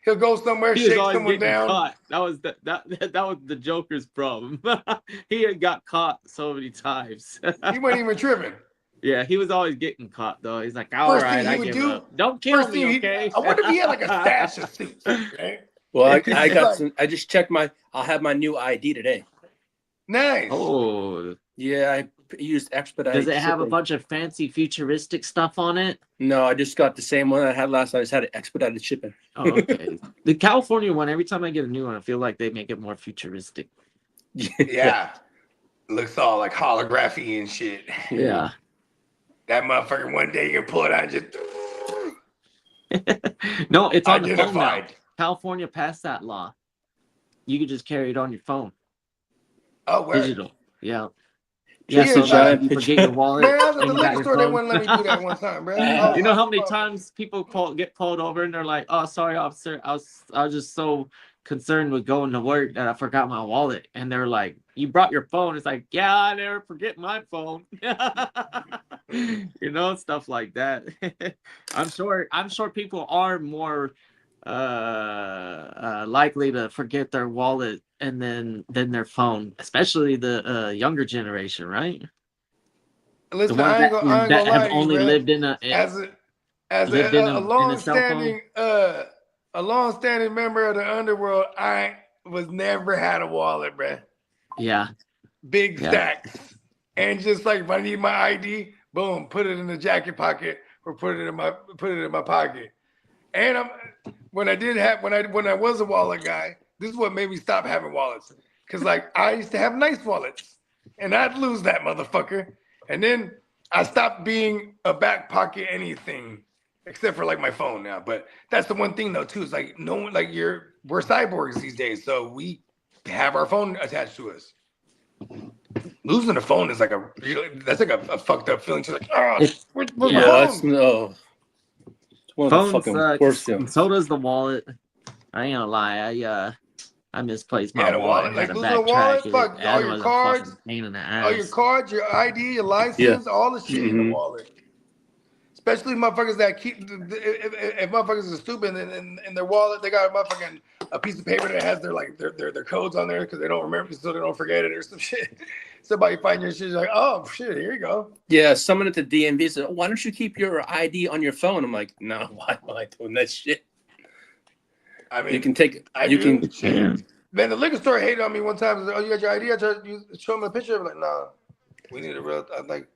He'll go somewhere, shake someone down. Caught. That was the Joker's problem. He had got caught so many times. He wasn't even tripping. Yeah, he was always getting caught though. He's like, all right, I give up. Don't kill me, okay? I wonder if he had like a stash of suits. Right? Well, I got some. I just checked I'll have my new ID today. Nice. Oh, yeah. I used expedited. Does it have a bunch of fancy futuristic stuff on it? No, I just got the same one I had last. I just had it expedited shipping. Oh, okay. The California one. Every time I get a new one, I feel like they make it more futuristic. Yeah. Looks all like holography and shit. Yeah. That motherfucker, one day you can pull it out and just. No, it's on the phone now. Identified. California passed that law. You could just carry it on your phone. Oh, where? Digital. Yeah. Yeah, So giant you forget your wallet. Man, I was at the and you got liquor your store. They phone. wouldn't let me do that one time, bro. You know how many times people get pulled over and they're like, "Oh, sorry, officer. I was just so concerned with going to work that I forgot my wallet." And they're like, "You brought your phone?" It's like, "Yeah, I never forget my phone." You know, stuff like that. I'm sure people are more likely to forget their wallet and then their phone, especially the younger generation, right? Listen, The ones I ain't gonna that lie have to you, only man. lived in a lived in a long-standing member of the underworld. I was never had a wallet, bro. yeah. Big stacks, and just like if I need my ID, boom, put it in the jacket pocket or put it in my pocket. And when I was a wallet guy, this is what made me stop having wallets. Cause like I used to have nice wallets, and I'd lose that motherfucker. And then I stopped being a back pocket anything, except for like my phone now. But that's the one thing though too. Is like no one we're cyborgs these days, so we have our phone attached to us. Losing a phone is like a fucked up feeling. She's like, oh, where's my phone? It's one of the fucking worst things. So does the wallet. I ain't gonna lie. I misplaced my wallet. Like had losing to a wallet, backtrack fuck it. all That your was a cards, fucking pain in the ass. all your cards, your ID, your license, all the shit in the wallet. Especially motherfuckers that if motherfuckers are stupid in their wallet, they got a piece of paper that has their codes on there because they don't remember, so they don't forget it or some shit. Somebody find your shit, like, oh shit, here you go. Yeah, someone at the DMV said, why don't you keep your ID on your phone? I'm like, no, why am I doing that shit? I mean, you can take it. Man, the liquor store hated on me one time. Like, oh, you got your ID? I tried to show them a picture. I'm like, nah, we need a real. I'm like,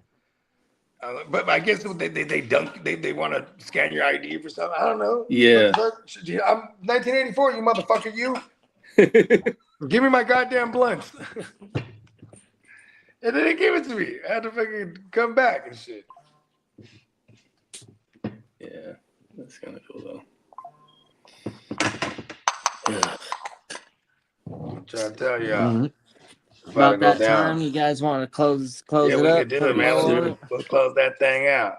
but I guess they want to scan your ID for something. I don't know. Yeah. I'm 1984. You motherfucker, you. Give me my goddamn blunts. And they didn't give it to me. I had to fucking come back and shit. Yeah, that's kind of cool though. I'm trying to tell y'all. About that time, you guys want to close it up? Yeah, we could do it, man. Let's close that thing out.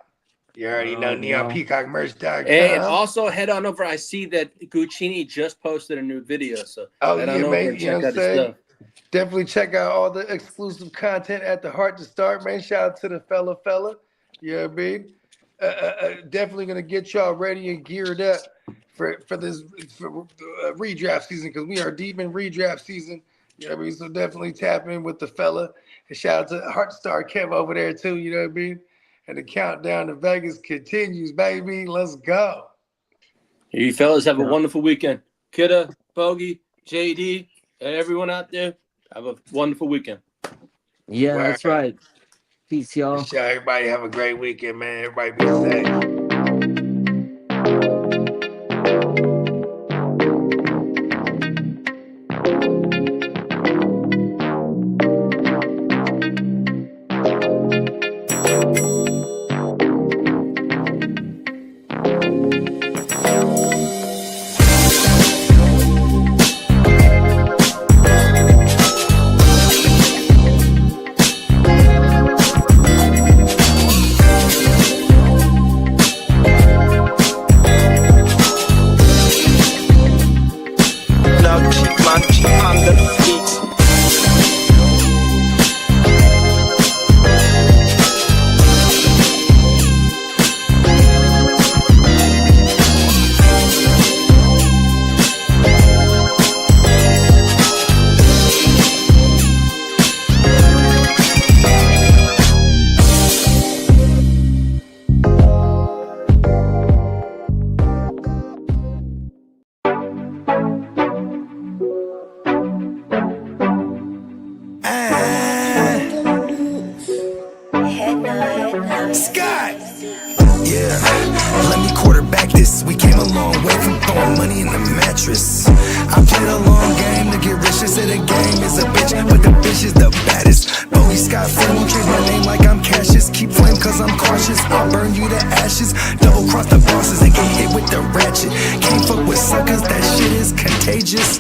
You already know NeonPeacockMerch.com. And also head on over. I see that Guchinni just posted a new video, so head on over and check out his stuff. Definitely check out all the exclusive content at the Heart to Start, man. Shout out to the fella. You know what I mean? Definitely gonna get y'all ready and geared up for redraft season, because we are deep in redraft season. You know what I mean? So definitely tap in with the fella. And shout out to Heart to Start Kev over there too. You know what I mean? And the countdown to Vegas continues, baby. Let's go. You fellas have a wonderful weekend. Kitteh, Bogey, JD, and everyone out there, have a wonderful weekend. Yeah, that's right. Peace, y'all. Sure, everybody have a great weekend, man. Everybody be safe. Scott! Yeah, let me quarterback this. We came a long way from throwing money in the mattress. I played a long game to get rich. They say the game is a bitch, but the bitch is the baddest. Bowie Scott Flame won't change my name like I'm Cassius. Keep flame cause I'm cautious. I'll burn you to ashes. Double cross the bosses and get hit with the ratchet. Can't fuck with suckers, that shit is contagious.